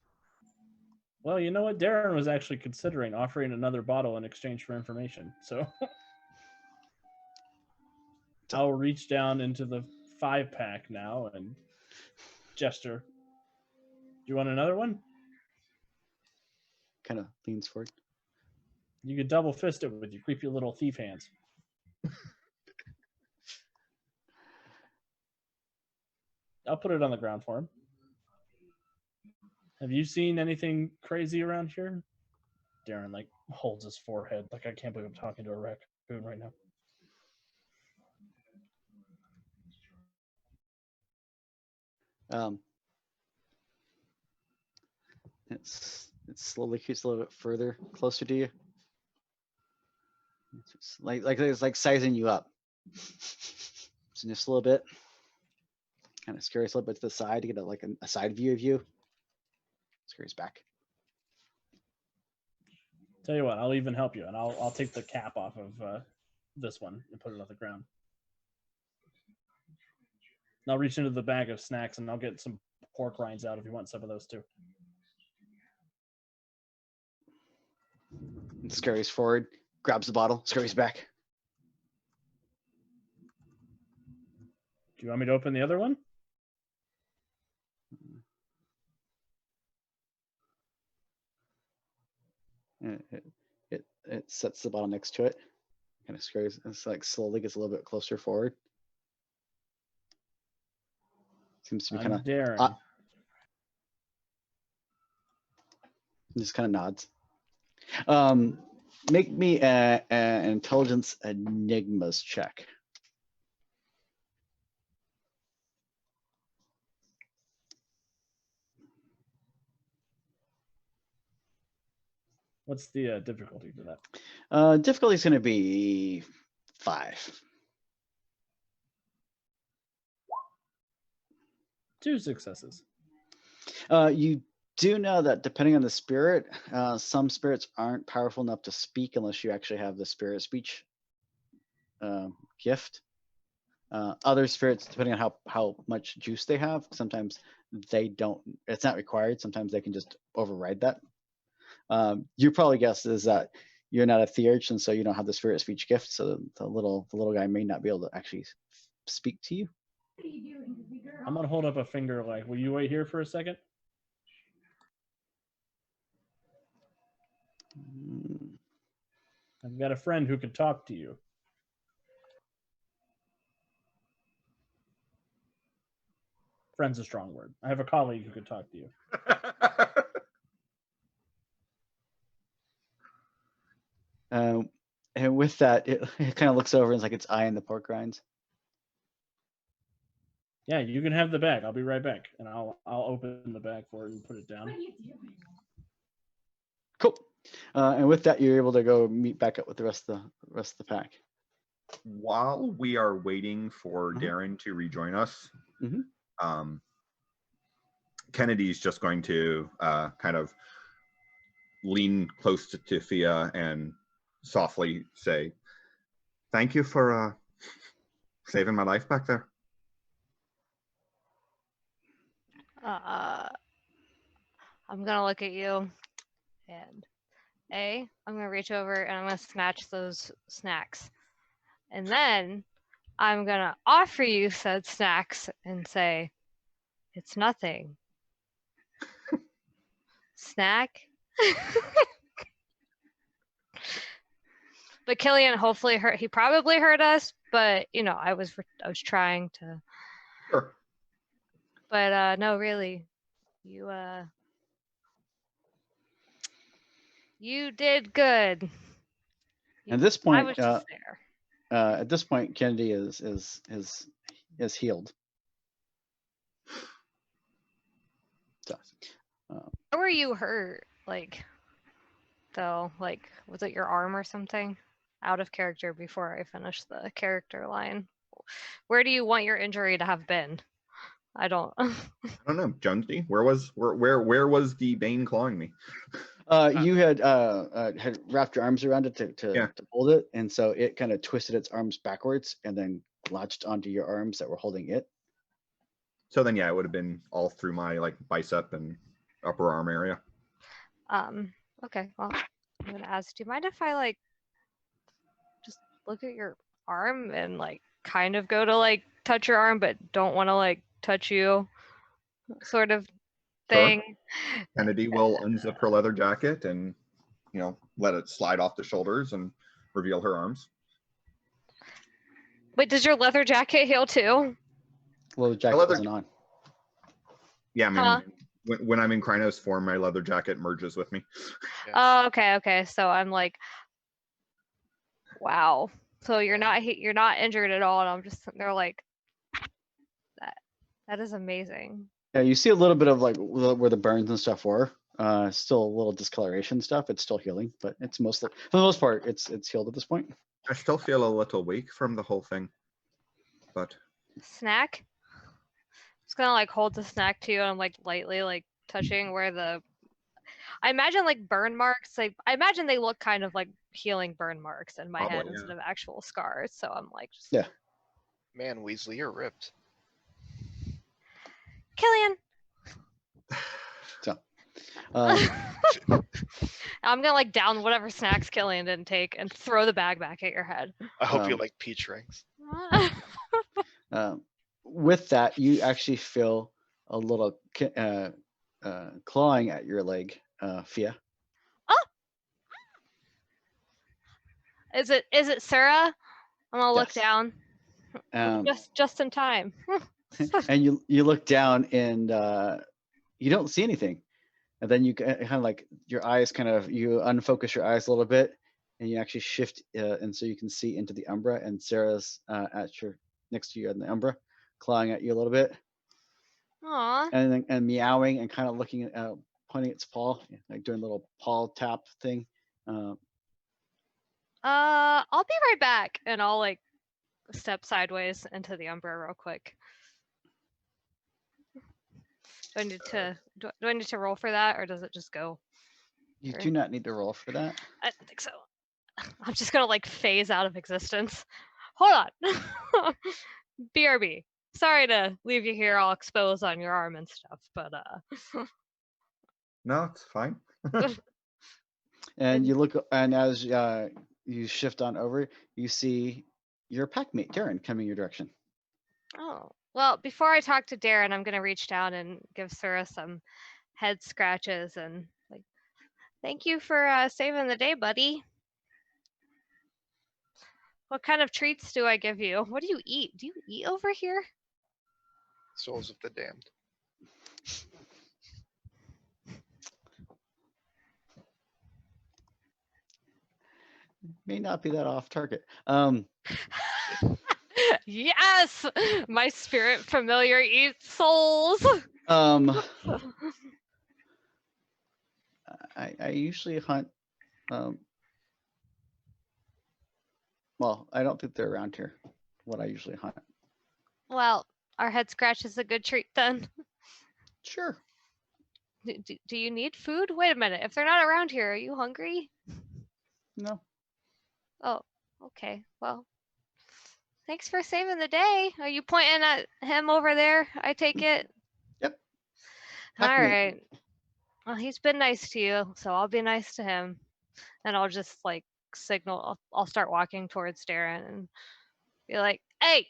Well, you know what? Darren was actually considering offering another bottle in exchange for information. So I'll reach down into the 5-pack now and gesture. Do you want another one? Kind of leans forward. You could double fist it with your creepy little thief hands. I'll put it on the ground for him. Have you seen anything crazy around here? Darren like holds his forehead like, I can't believe I'm talking to a raccoon right now. It slowly creeps a little bit further, closer to you. It's it's like sizing you up. So just a little bit. Kind of scurries a little bit to the side to get a side view of you. Scurries back. Tell you what, I'll even help you, and I'll take the cap off of this one and put it on the ground. And I'll reach into the bag of snacks and I'll get some pork rinds out if you want some of those too. And scurries forward, grabs the bottle, scurries back. Do you want me to open the other one? It sets the bottle next to it. Kind of scurries. It's like slowly gets a little bit closer forward. Seems to be kind of Darren. Just kind of nods. Make me an intelligence enigmas check. What's the difficulty for that? Difficulty is going to be 5. 2 successes. You do know that depending on the spirit, some spirits aren't powerful enough to speak unless you actually have the spirit speech gift. Other spirits, depending on how much juice they have, sometimes they don't. It's not required. Sometimes they can just override that. Your probably guess is that you're not a theurge, and so you don't have the spirit speech gift. So the little guy may not be able to actually speak to you. I'm gonna hold up a finger like, will you wait here for a second? I've got a friend who could talk to you. Friend's a strong word. I have a colleague who could talk to you. And with that, it kind of looks over and it's like its eye in the pork rinds. Yeah, you can have the bag. I'll be right back, and I'll open the bag for it and put it down. Cool. And with that, you're able to go meet back up with the rest of the pack. While we are waiting for Darren to rejoin us, Kennedy's just going to kind of lean close to Tifia and softly say, "Thank you for saving my life back there." I'm gonna look at you, and I'm gonna reach over and I'm gonna snatch those snacks, and then I'm gonna offer you said snacks and say, it's nothing. Snack? But Killian hopefully heard, he probably heard us, but you know, I was trying to, Sure. but no, really, you did good. At this I point, was just there. at this point, Kennedy is healed. So, How were you hurt? Like, though, like, was it your arm or something? Out of character before I finish the character line. Where do you want your injury to have been? I don't. I don't know, Jonesy. Where was the Bane clawing me? You had wrapped your arms around it Yeah. to hold it, and so it kind of twisted its arms backwards and then latched onto your arms that were holding it. So then, yeah, it would have been all through my like bicep and upper arm area. Okay, well, I'm gonna ask, do you mind if I like just look at your arm and like kind of go to like touch your arm but don't want to like touch you sort of thing? Sure. Kennedy will unzip her leather jacket and, you know, let it slide off the shoulders and reveal her arms. Wait, does your leather jacket heal too? Well, the jacket leather- wasn't on. Yeah, I mean, Huh? when I'm in Krynos form, my leather jacket merges with me. Oh, okay. So I'm like, wow. So you're not injured at all, and I'm just sitting there like, that is amazing. Yeah, you see a little bit of like where the burns and stuff were. Still a little discoloration stuff. It's still healing, but it's mostly, for the most part, it's healed at this point. I still feel a little weak from the whole thing, but Snack? Just gonna like hold the snack to you, and I'm like lightly like touching where the. I imagine like burn marks. Like I imagine they look kind of like healing burn marks in my head Probably, yeah. instead of actual scars. So I'm like, just, Yeah. Man, Weasley, you're ripped. Killian. Um, I'm gonna like down whatever snacks Killian didn't take and throw the bag back at your head. I hope you Um, like peach rings. with that, you actually feel a little clawing at your leg, Fia. Is it Sarah? I'm gonna look Yes. down. Um, Just in time. and you look down and you don't see anything, and then you kind of like your eyes you unfocus your eyes a little bit, and you actually shift, and so you can see into the Umbra, and Sarah's next to you in the Umbra, clawing at you a little bit, Aw. and meowing and kind of looking at pointing its paw, like doing a little paw tap thing. I'll be right back, and I'll like step sideways into the Umbra real quick. Do I need to roll for that, or does it just go? You Sure. do not need to roll for that. I don't think so. I'm just gonna like phase out of existence. Hold on. BRB. Sorry to leave you here all exposed on your arm and stuff, but no, it's fine. And you look, and as you shift on over, you see your packmate Darren coming your direction. oh. Well, before I talk to Darren, I'm gonna reach down and give Sarah some head scratches and like, thank you for saving the day, buddy. What kind of treats do I give you? What do you eat? Do you eat over here? Souls of the damned. May not be that off target. Yes, my spirit familiar eats souls. I usually hunt. Well, I don't think they're around here. What I usually hunt. Well, our head scratch is a good treat then. Sure. Do you need food? Wait a minute. If they're not around here, are you hungry? No. Oh, okay. Well, thanks for saving the day. Are you pointing at him over there? I take it. Yep. All Packmate. right. Well, he's been nice to you, so I'll be nice to him. And I'll just like signal. I'll start walking towards Darren and be like, Hey,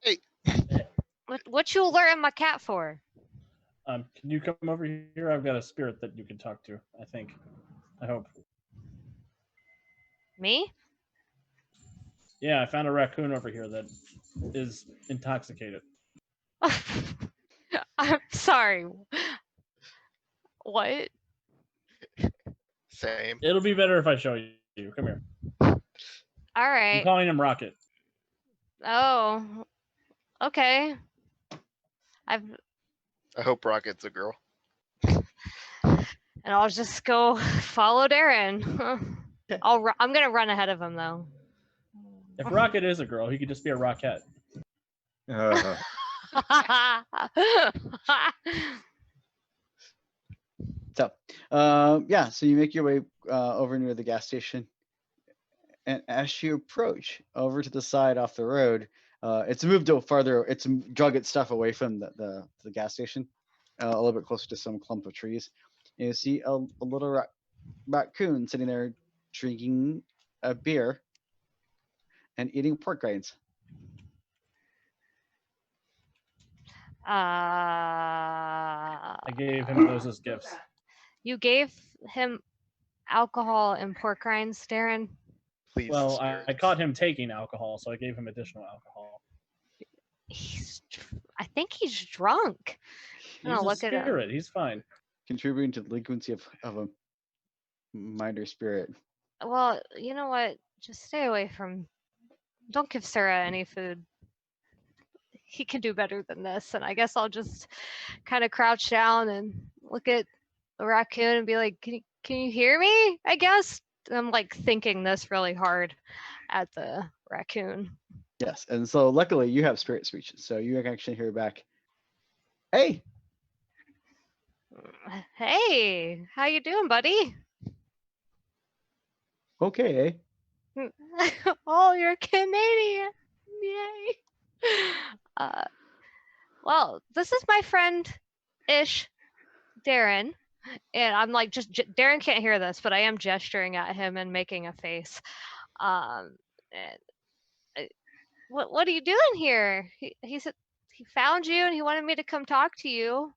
Hey. what you alerting my cat for? Can you come over here? I've got a spirit that you can talk to. I think. I hope. Me? Yeah, I found a raccoon over here that is intoxicated. I'm sorry. What? Same. It'll be better if I show you. Come here. All I'm right. calling him Rocket. Oh, okay. I hope Rocket's a girl. And I'll just go follow Darren. I'm gonna run ahead of him though. If Rocket is a girl, he could just be a Rockette. Uh, So, yeah, so you make your way over near the gas station, and as you approach over to the side off the road, it's moved a farther. It's drug its stuff away from the gas station, a little bit closer to some clump of trees. And you see a little raccoon sitting there drinking a beer and eating pork rinds. I gave him those as gifts. You gave him alcohol and pork rinds, Darren. Please. Well, I caught him taking alcohol, so I gave him additional alcohol. I think he's drunk. He's Oh, a look at him. spirit. He's fine. Contributing to the delinquency of a minor spirit. Well, you know what? Just stay away from. Don't give Sarah any food. He can do better than this. And I guess I'll just kind of crouch down and look at the raccoon and be like, can you hear me? I guess. I'm like thinking this really hard at the raccoon. Yes, and so luckily you have spirit speech, so you can actually hear back. Hey, Hey, how you doing, buddy? okay, eh? Oh, you're Canadian. Yay. Well, this is my friend Ish, Darren. And I'm like, Darren can't hear this, but I am gesturing at him and making a face. And what are you doing here? He said he found you and he wanted me to come talk to you.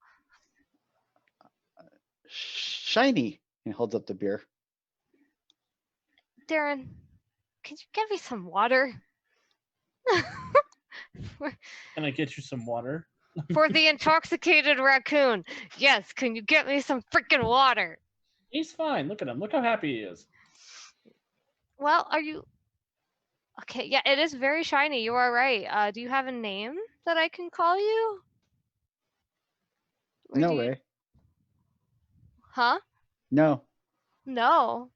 Shiny. He holds up the beer. Darren, can you get me some water? Can I get you some water? For the intoxicated raccoon. Yes, can you get me some freaking water? He's fine. Look at him. Look how happy he is. Well, are you okay? Yeah, it is very shiny. You are right. Do you have a name that I can call you? Or No do you- way. Huh? No. No.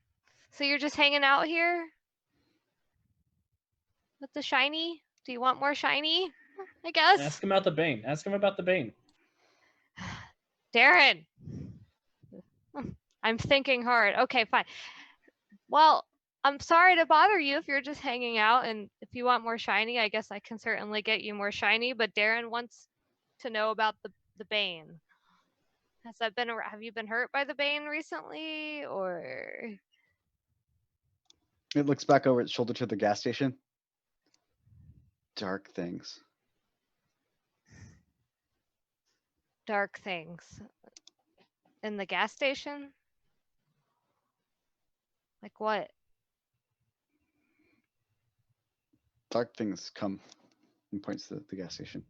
So you're just hanging out here with the shiny? Do you want more shiny? I guess. Ask him about the Bane. Ask him about the Bane. Darren. I'm thinking hard. Okay, fine. Well, I'm sorry to bother you if you're just hanging out, and if you want more shiny, I guess I can certainly get you more shiny, but Darren wants to know about the Bane. Have you been hurt by the Bane recently, or? It looks back over its shoulder to the gas station. Dark things. Dark things in the gas station? Like what? Dark things come, and points to the gas station.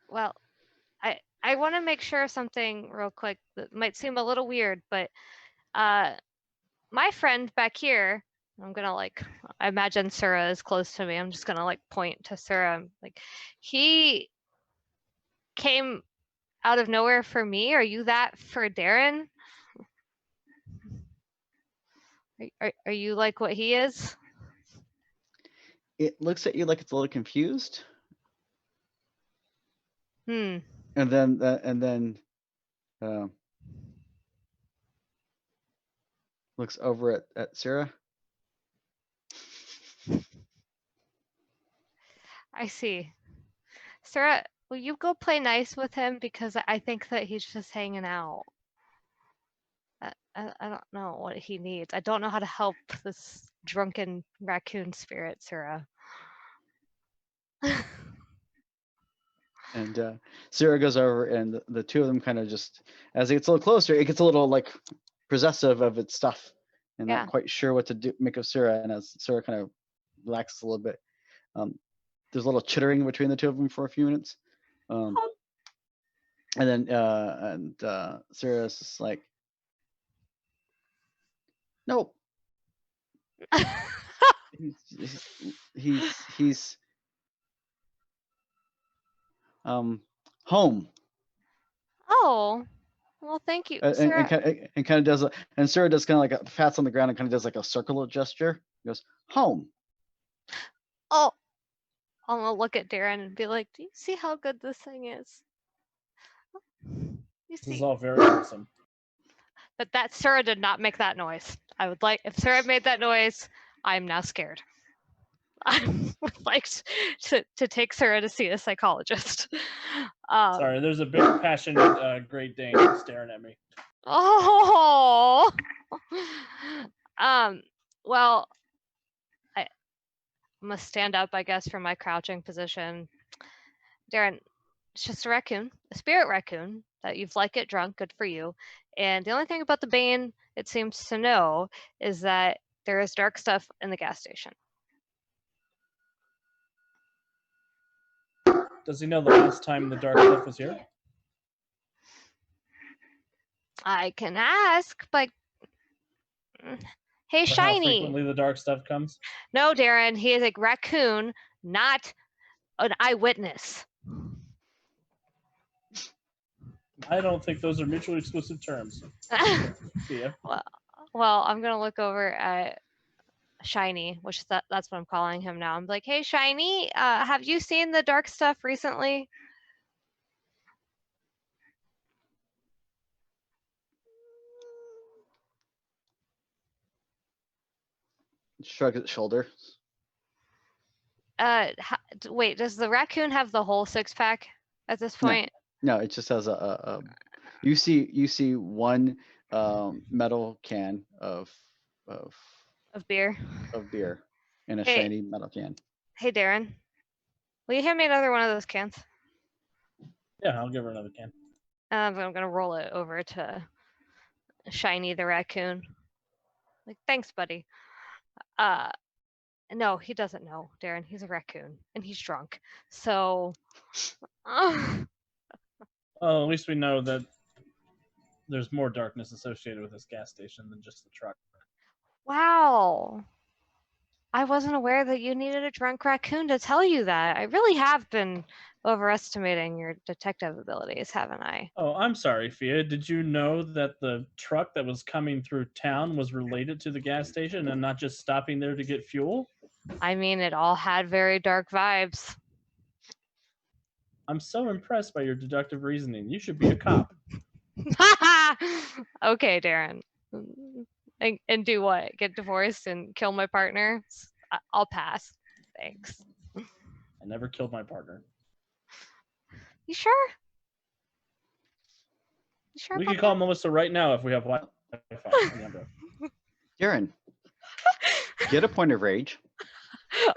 Well, I want to make sure of something real quick that might seem a little weird, but my friend back here, I'm gonna I imagine Sura is close to me. I'm just gonna point to Sura. Like, he came out of nowhere for me. Are you that for Darren? Are you like what he is? It looks at you like it's a little confused, Hmm. and then looks over at Sarah. I see. Sarah, will you go play nice with him, because I think that he's just hanging out. I don't know what he needs. I don't know how to help this drunken raccoon spirit, Sura. And Sarah goes over, and the two of them kind of just, as it gets a little closer, it gets a little like possessive of its stuff, and Yeah. not quite sure what to do make of Sarah. And as Sarah kind of relaxes a little bit, there's a little chittering between the two of them for a few minutes, and then Sarah's just like, nope. He's home. Oh, well, thank you, Sarah. And kind of does and Sarah does kind of like a pats on the ground and kind of does like a circular gesture. He goes, home. Oh, I'm gonna look at Darren and be like, "Do you see how good this thing is? You This is see?" all very awesome. But that Sarah did not make that noise. I would like if Sarah made that noise. I am now scared. I would like to take Sarah to see a psychologist. Sorry, there's a big passionate Great Dane staring at me. Oh. Well, I'm gonna stand up, I guess, from my crouching position. Darren, it's just a raccoon, a spirit raccoon that you've like it drunk. Good for you. And the only thing about the Bane, it seems to know, is that there is dark stuff in the gas station. Does he know the last time the dark stuff was here? I can ask, but hey, Or how Shiny. frequently the dark stuff comes? No, Darren, he is a raccoon, not an eyewitness. I don't think those are mutually exclusive terms. See ya. Well, I'm gonna look over at Shiny, which that's what I'm calling him now. I'm like, hey, Shiny, have you seen the dark stuff recently? Shrugs its shoulder. Wait, does the raccoon have the whole 6-pack at this No. point? No, it just has a you see one metal can of Of beer. beer in a Hey. shiny metal can. Hey, Darren, will you hand me another one of those cans? Yeah, I'll give her another can. I'm gonna roll it over to Shiny the raccoon. Like, thanks, buddy. No, he doesn't know, Darren. He's a raccoon and he's drunk. So, Well, at least we know that there's more darkness associated with this gas station than just the truck. wow. I wasn't aware that you needed a drunk raccoon to tell you that. I really have been overestimating your detective abilities, haven't I? Oh, I'm sorry, Fia. Did you know that the truck that was coming through town was related to the gas station and not just stopping there to get fuel? I mean, it all had very dark vibes. I'm so impressed by your deductive reasoning. You should be a cop. Okay, Darren. And do what? Get divorced and kill my partner? I'll pass. Thanks. I never killed my partner. You sure? You sure We about can call that? Melissa right now if we have Wi-Fi. Remember. Darren, get a point of rage.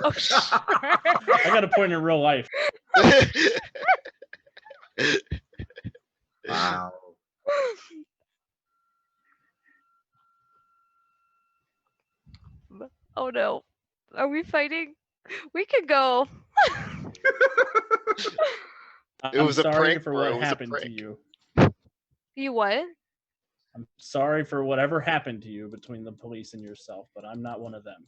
Oh, sure. I got a point in real life. Wow. Oh no. Are we fighting? We could go. It was I'm a sorry prank, for bro. It what was a happened to prank. you. You what? I'm sorry for whatever happened to you between the police and yourself, but I'm not one of them.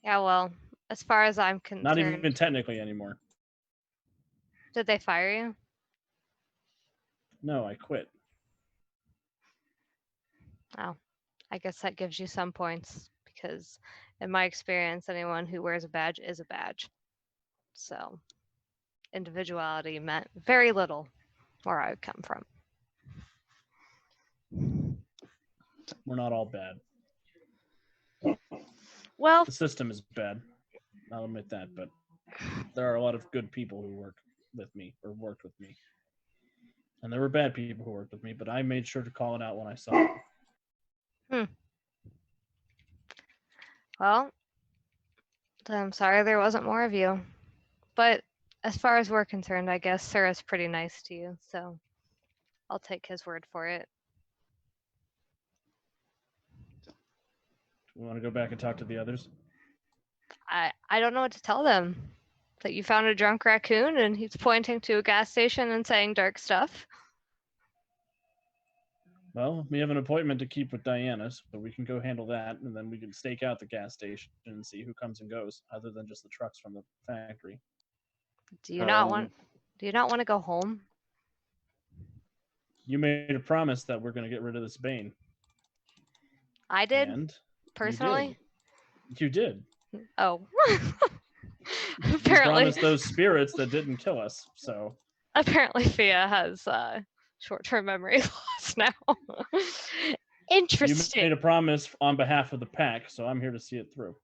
Yeah, well, as far as I'm concerned, Not even technically anymore. did they fire you? No, I quit. Oh, I guess that gives you some points because, in my experience, anyone who wears a badge is a badge. So, individuality meant very little where I come from. We're not all bad. Well, The system is bad. I'll admit that, but there are a lot of good people who work with me or worked with me. And there were bad people who worked with me, but I made sure to call it out when I saw it. Well, then I'm sorry there wasn't more of you. But as far as we're concerned, I guess Sura's pretty nice to you, so I'll take his word for it. We want to go back and talk to the others. I don't know what to tell them. That you found a drunk raccoon and he's pointing to a gas station and saying dark stuff. Well, we have an appointment to keep with Diana, so we can go handle that, and then we can stake out the gas station and see who comes and goes, other than just the trucks from the factory. Do you not want to go home? You made a promise that we're going to get rid of this Bane. I did, And personally. You did. Oh. You Apparently, promised those spirits that didn't kill us. So apparently Fia has short-term memory loss now. you Interesting. made a promise on behalf of the pack, so I'm here to see it through.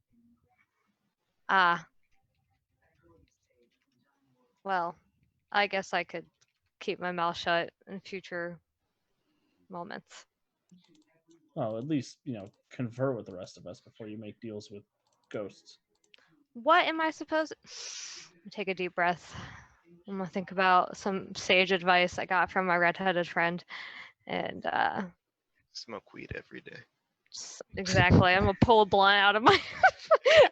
Well, I guess I could keep my mouth shut in future moments. Well, at least, confer with the rest of us before you make deals with ghosts. What am I supposed take a deep breath. I'm gonna think about some sage advice I got from my redheaded friend. And Smoke weed every day. exactly. I'm gonna pull a blunt out of my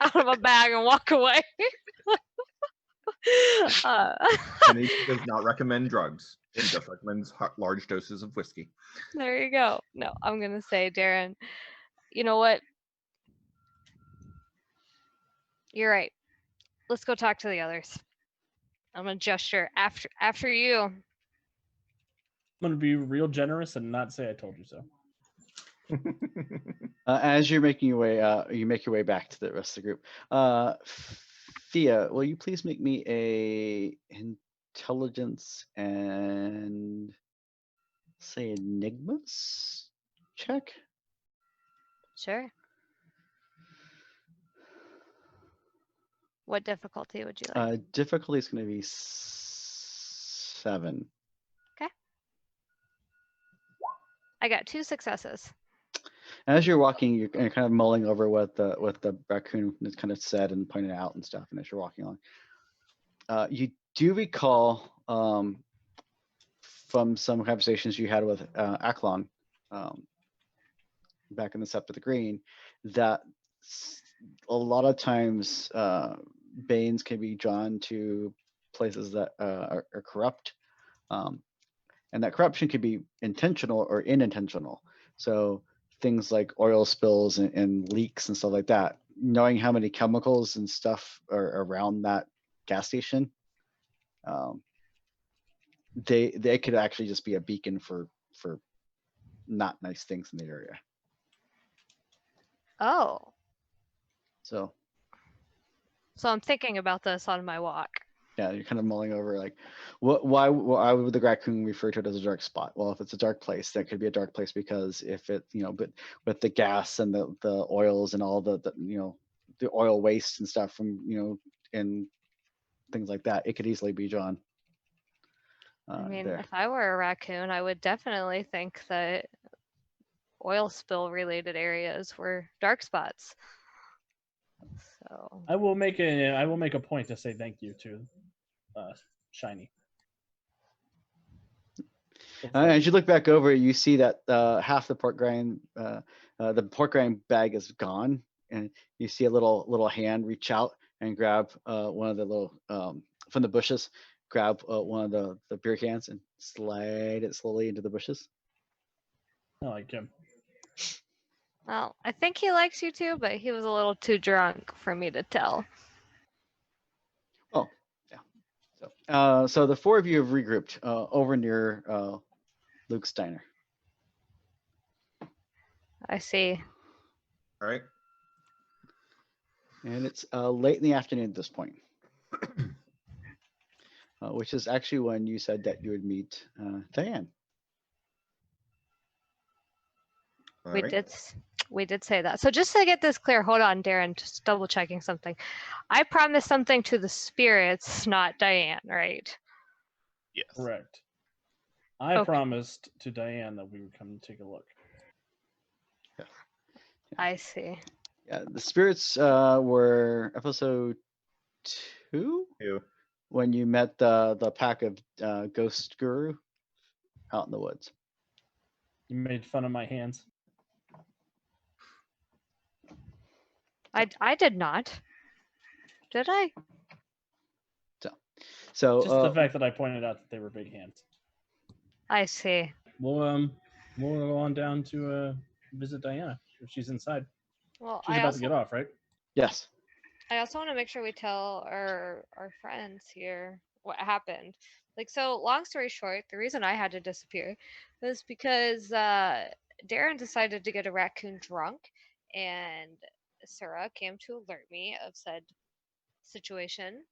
out of my bag and walk away. Kennedy does not recommend drugs. It just recommends large doses of whiskey. There you go. No, I'm gonna say, Darren, you know what? You're right. Let's go talk to the others. I'm gonna gesture after you. I'm going to be real generous and not say I told you so. As you're making your way, you make your way back to the rest of the group. Thea, will you please make me a intelligence and say enigmas check? Sure. What difficulty would you like? Difficulty is going to be 7. I got 2 successes. As you're walking, you're kind of mulling over what the raccoon has kind of said and pointed out and stuff. And as you're walking along, you do recall from some conversations you had with Aklon back in the Sept of the Green that a lot of times Banes can be drawn to places that are corrupt, and that corruption could be intentional or unintentional. So things like oil spills and leaks and stuff like that. Knowing how many chemicals and stuff are around that gas station, they could actually just be a beacon for not nice things in the area. Oh. So I'm thinking about this on my walk. yeah, you're kind of mulling over like, why would the raccoon refer to it as a dark spot? Well, if it's a dark place, that could be a dark place because if it, but with the gas and the oils and all the oil waste and stuff from, and things like that, it could easily be drawn. I mean, there. if I were a raccoon, I would definitely think that oil spill related areas were dark spots. So I will make a point to say thank you to Shiny. As you look back over, you see that half the pork rind bag is gone, and you see a little hand reach out and grab one of the little from the bushes, grab one of the beer cans and slide it slowly into the bushes. I like him. well, I think he likes you too, but he was a little too drunk for me to tell. Oh, yeah. So the 4 of you have regrouped over near Luke's diner. I see. All right. And it's late in the afternoon at this point, which is actually when you said that you would meet Diane. All We right. did say that. So just to get this clear, hold on, Darren, just double checking something. I promised something to the spirits, not Diane, right? Yes. Correct. I Okay. promised to Diane that we would come and take a look. I see. Yeah, the spirits were episode 2 You. when you met the pack of ghost guru out in the woods. You made fun of my hands. I did not. Did I? So Just the fact that I pointed out that they were big hands. I see. We'll go on down to visit Diana if she's inside. Well, She's about to get off, right? yes, I also want to make sure we tell our friends here what happened. Like, so long story short, the reason I had to disappear was because Darren decided to get a raccoon drunk, and Sarah came to alert me of said situation,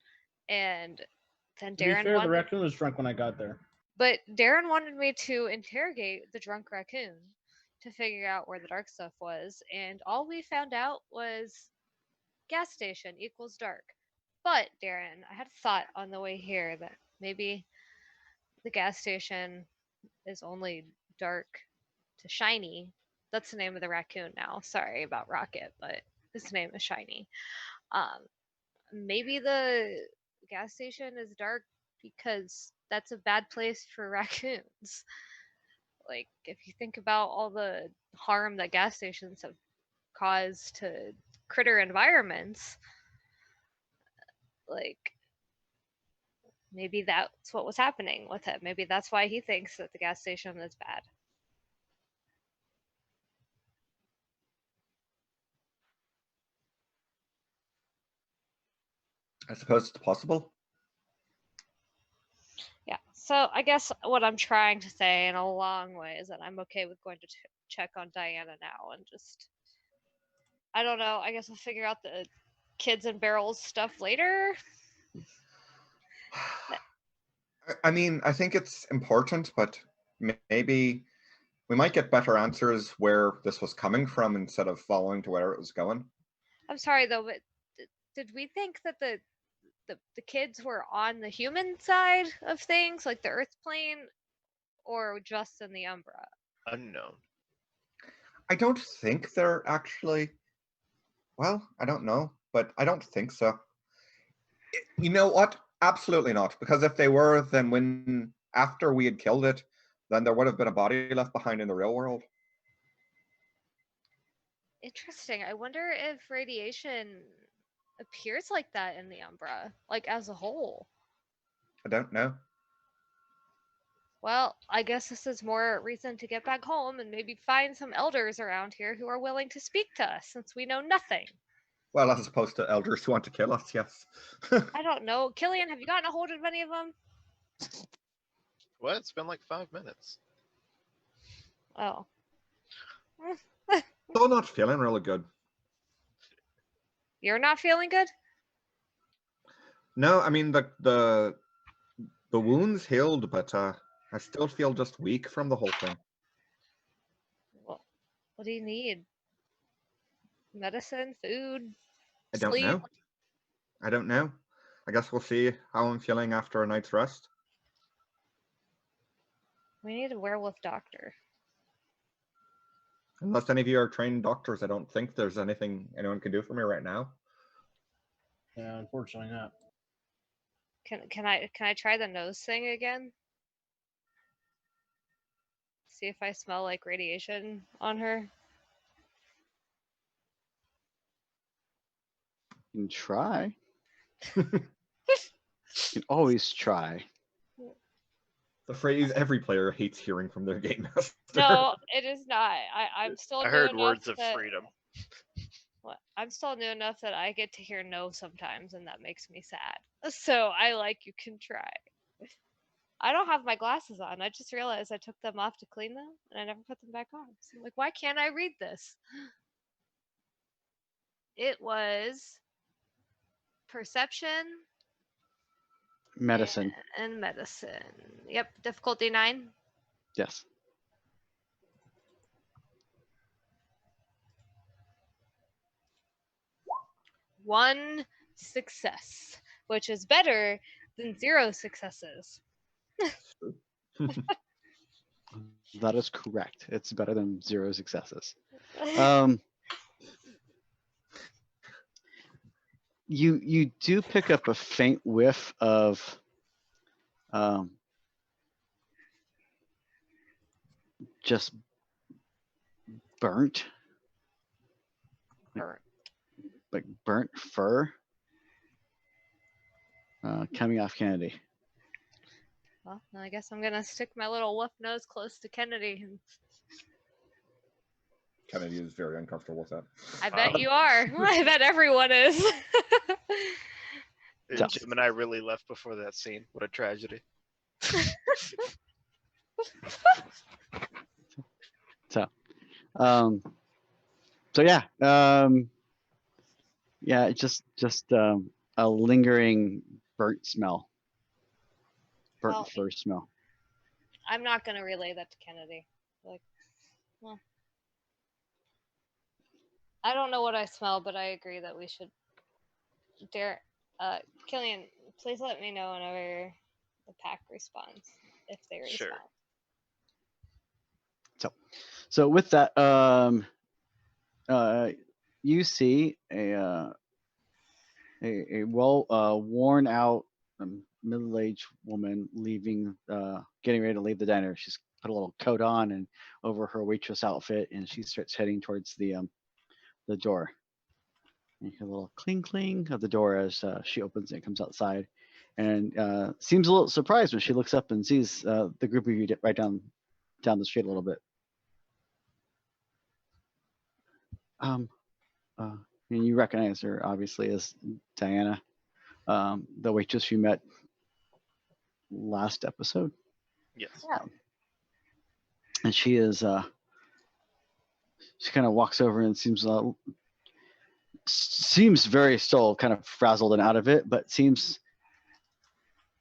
and then To be Darren fair, the wanted, raccoon was drunk when I got there. but Darren wanted me to interrogate the drunk raccoon to figure out where the dark stuff was, and all we found out was gas station equals dark. But Darren, I had a thought on the way here that maybe the gas station is only dark to shiny. That's the name of the raccoon now. Sorry about Rocket, but his name is Shiny. Maybe the gas station is dark because that's a bad place for raccoons. Like, if you think about all the harm that gas stations have caused to critter environments, like, maybe that's what was happening with him. Maybe that's why he thinks that the gas station is bad. I suppose it's possible. Yeah. So I guess what I'm trying to say in a long way is that I'm okay with going to check on Diana now and just, I don't know. I guess I'll figure out the kids and barrels stuff later. I mean, I think it's important, but maybe we might get better answers where this was coming from instead of following to where it was going. I'm sorry though, but did we think that the kids were on the human side of things, like the Earth plane, or just in the Umbra? Unknown. I don't think they're actually. Well, I don't know, but I don't think so. You know what? Absolutely not. Because if they were, then after we had killed it, then there would have been a body left behind in the real world. Interesting. I wonder if radiation appears like that in the Umbra, like as a whole. I don't know. Well, I guess this is more reason to get back home and maybe find some elders around here who are willing to speak to us, since we know nothing. Well, as opposed to elders who want to kill us, yes. I don't know. Killian, have you gotten a hold of any of them? What? It's been like 5 minutes. Oh. Still not feeling really good. You're not feeling good? No, I mean the wounds healed, but I still feel just weak from the whole thing. Well, what do you need? Medicine? Food? I don't Sleep? know. I don't know. I guess we'll see how I'm feeling after a night's rest. We need a werewolf doctor. Unless any of you are trained doctors, I don't think there's anything anyone can do for me right now. Yeah, unfortunately not. Can I try the nose thing again? See if I smell like radiation on her. you can try. You can always try. The phrase every player hates hearing from their game master. No, it is not. I'm still. I new heard enough words of that- freedom. What? I'm still new enough that I get to hear no sometimes, and that makes me sad. So I like you can try. I don't have my glasses on. I just realized I took them off to clean them, and I never put them back on. So I'm like, why can't I read this? It was perception Medicine. and medicine. Yep, difficulty 9. Yes. One success, which is better than 0 successes. That is correct. It's better than 0 successes. Um, You do pick up a faint whiff of just burnt, Or like burnt fur coming off Kennedy. well, I guess I'm gonna stick my little wolf nose close to Kennedy. And Kennedy is very uncomfortable with that. I bet you are. I bet everyone is. So- Jim and I really left before that scene. What a tragedy. Um, so yeah, yeah, just a lingering burnt smell, burnt Well, fur smell. I'm not gonna relay that to Kennedy. Like, well, I don't know what I smell, but I agree that we should. Killian, please let me know whenever the pack responds, if they Sure. respond. So with that, you see a well worn out middle-aged woman leaving, getting ready to leave the diner. She's put a little coat on and over her waitress outfit, and she starts heading towards the door. And you hear a little cling cling of the door as she opens it and comes outside, and seems a little surprised when she looks up and sees the group of you right down the street a little bit. And you recognize her obviously as Diana, the waitress you met last episode. Yes. And she is she kind of walks over and seems very still kind of frazzled and out of it, but seems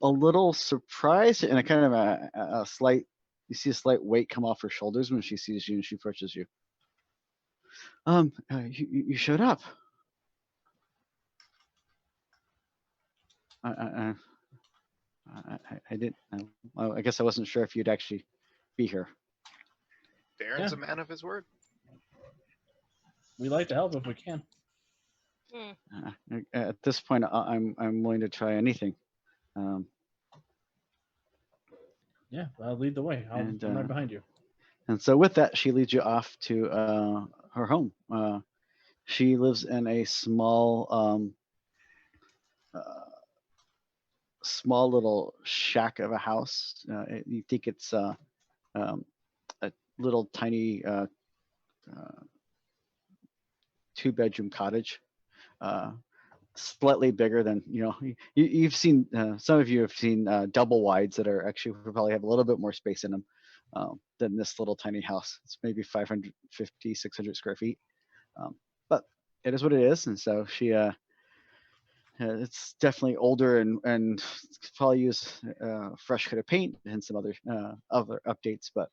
a little surprised and a kind of a slight, you see a slight weight come off her shoulders when she sees you and she approaches you. You showed up. I didn't. I guess I wasn't sure if you'd actually be here. Darren's Yeah. a man of his word. We like to help if we can. At this point, I'm willing to try anything. Yeah, I'll lead the way. I'm right behind you. And so with that, she leads you off to her home. She lives in a small, small little shack of a house. You think it's a little tiny 2-bedroom cottage. Slightly bigger than, you've seen, some of you have seen double wides that are actually probably have a little bit more space in them than this little tiny house. It's maybe 550, 600 square feet. But it is what it is. And so she, it's definitely older and probably use fresh coat of paint and some other updates. But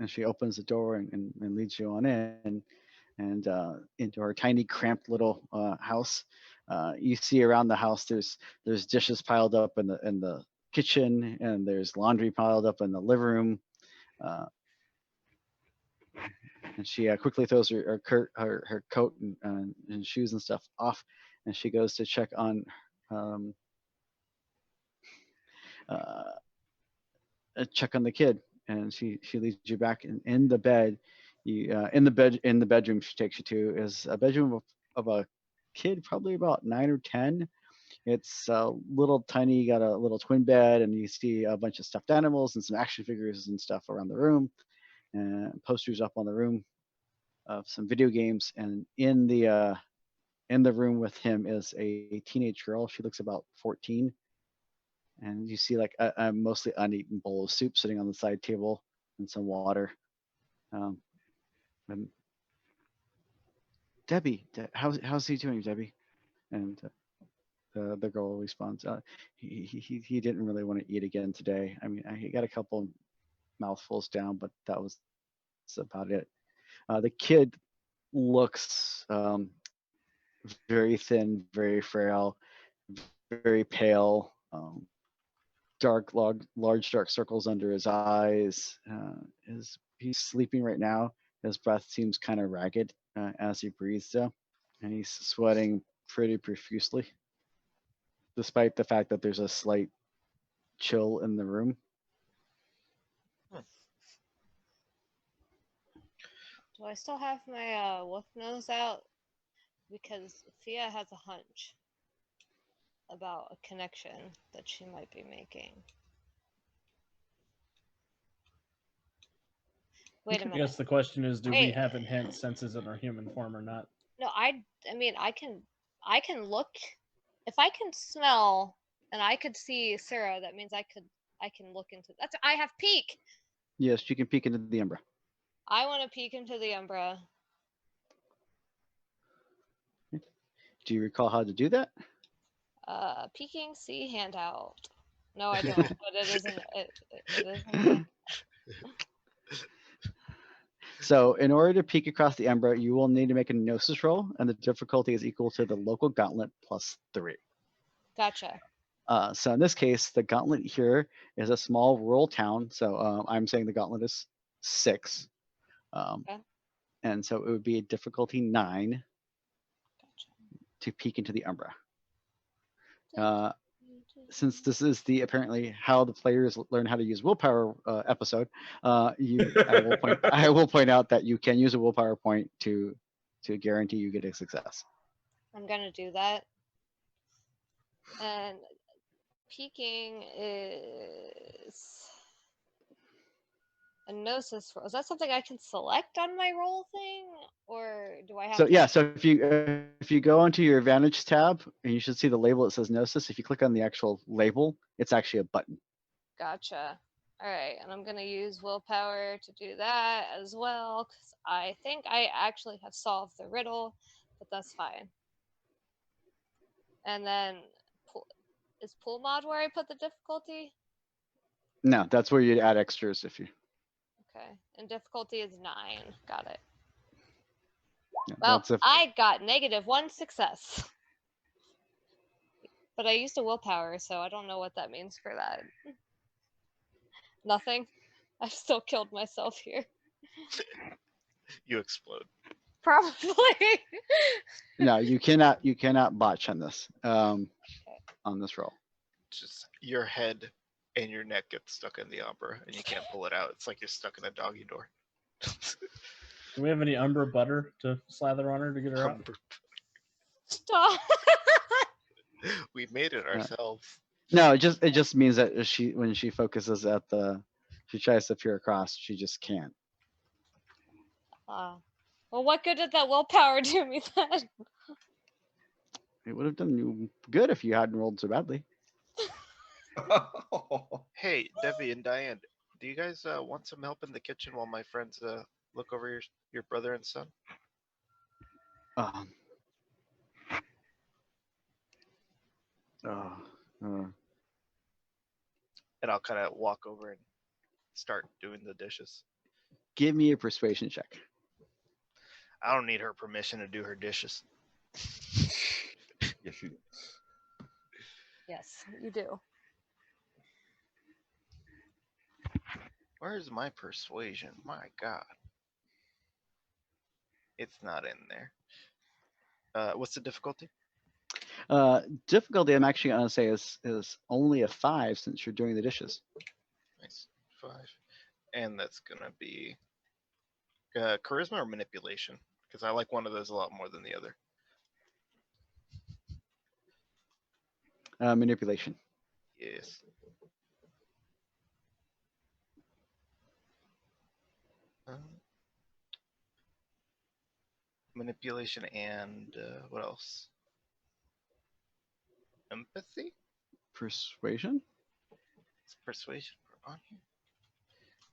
she opens the door and leads you on in. And into her tiny cramped little house. You see around the house there's dishes piled up in the kitchen, and there's laundry piled up in the living room. And she quickly throws her coat and shoes and stuff off, and she goes to check on the kid, and she leads you back in the bed. In the bedroom she takes you to is a bedroom of a kid, probably about 9 or 10. It's a little tiny, you got a little twin bed, and you see a bunch of stuffed animals and some action figures and stuff around the room, and posters up on the room of some video games. And in the room with him is a teenage girl. She looks about 14, and you see like a mostly uneaten bowl of soup sitting on the side table and some water. And Debbie, how's he doing, Debbie? And the girl responds, he didn't really want to eat again today. I mean, he got a couple mouthfuls down, but that was about it. The kid looks very thin, very frail, very pale, large dark circles under his eyes. He's sleeping right now. His breath seems kind of ragged as he breathes. So and he's sweating pretty profusely, despite the fact that there's a slight chill in the room. Do I still have my wolf nose out? Because Fia has a hunch about a connection that she might be making. Wait a I minute. guess the question is, do we Wait. have enhanced senses in our human form or not? No, I mean, I can look. If I can smell and I could see Sarah, that means I can look into. That's I have peek. Yes, you can peek into the Umbra. I want to peek into the Umbra. Do you recall how to do that? Peeking, see handout. No, I don't. But it isn't. It isn't. So in order to peek across the Umbra, you will need to make a Gnosis roll, and the difficulty is equal to the local gauntlet plus 3. Gotcha. So in this case, the gauntlet here is a small rural town. So I'm saying the gauntlet is 6. Okay. And so it would be a difficulty 9 Gotcha. to peek into the Umbra. Since this is the apparently how the players learn how to use willpower episode, I will point out that you can use a willpower point to guarantee you get a success. I'm gonna do that. And peeking is a Gnosis roll. Is that something I can select on my roll thing, or do I have? So to... yeah, so if you go onto your Advantage tab, and you should see the label that says Gnosis. If you click on the actual label, it's actually a button. Gotcha. All right, and I'm gonna use willpower to do that as well, because I think I actually have solved the riddle, but that's fine. And then, is pool mod where I put the difficulty? No, that's where you'd add extras if you. Okay, and difficulty is 9. Got it. Yeah, Well, that's if, I got -1 success. But I used a willpower, so I don't know what that means for that. Nothing. I've still killed myself here. You explode. Probably. no, you cannot botch on this on this roll. Just your head and your neck get stuck in the Umbra, and you can't pull it out. It's like you're stuck in a doggy door. Do we have any Umbra butter to slather on her to get her out? Stop. We made it ourselves. No, it just means that when she focuses at she tries to peer across, she just can't. Well, what good did that willpower do me then? It would have done you good if you hadn't rolled so badly. Hey, Debbie and Diane, do you guys want some help in the kitchen while my friends look over your brother and son? And I'll kind of walk over and start doing the dishes. Give me a persuasion check. I don't need her permission to do her dishes. Yes, you do. Yes, you do. Where's my persuasion? My God. It's not in there. What's the difficulty? Difficulty, I'm actually gonna say is only a 5 since you're doing the dishes. Nice. 5. And that's gonna be charisma or manipulation, because I like one of those a lot more than the other. Manipulation. Yes. Manipulation and what else? Empathy? Persuasion. It's persuasion on here.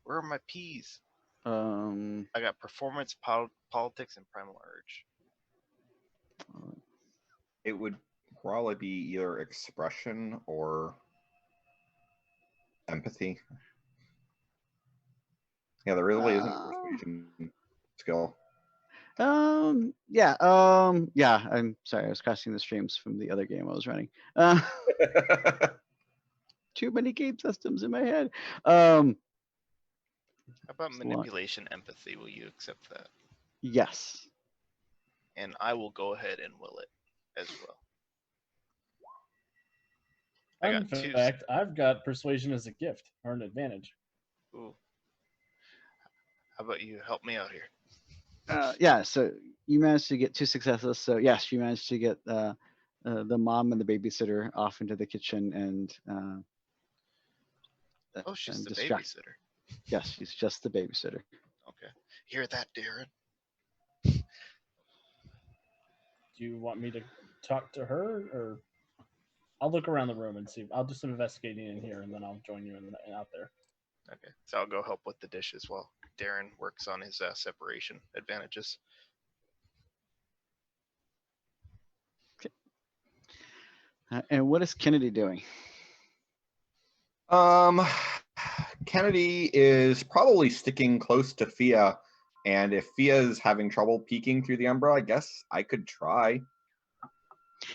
Where are my P's? I got performance, politics, and primal urge. It would probably be either expression or empathy. Yeah, there really isn't a persuasion skill. Yeah. I'm sorry, I was casting the streams from the other game I was running. Too many game systems in my head. How about manipulation, empathy? Will you accept that? Yes. and I will go ahead and will it as well. I In got two. fact, I've got persuasion as a gift or an advantage. Ooh. How about you help me out here? Yeah, so you managed to get 2 successes. So yes, you managed to get the mom and the babysitter off into the kitchen and Oh, she's and the distract. babysitter. Yes, she's just the babysitter. Okay. Hear that, Darren? Do you want me to talk to her, or I'll look around the room and see? I'll do some investigating in here, and then I'll join you out there. Okay. So I'll go help with the dishes while Darren works on his separation advantages. And what is Kennedy doing? Kennedy is probably sticking close to Fia, and if Fia is having trouble peeking through the Umbra, I guess I could try.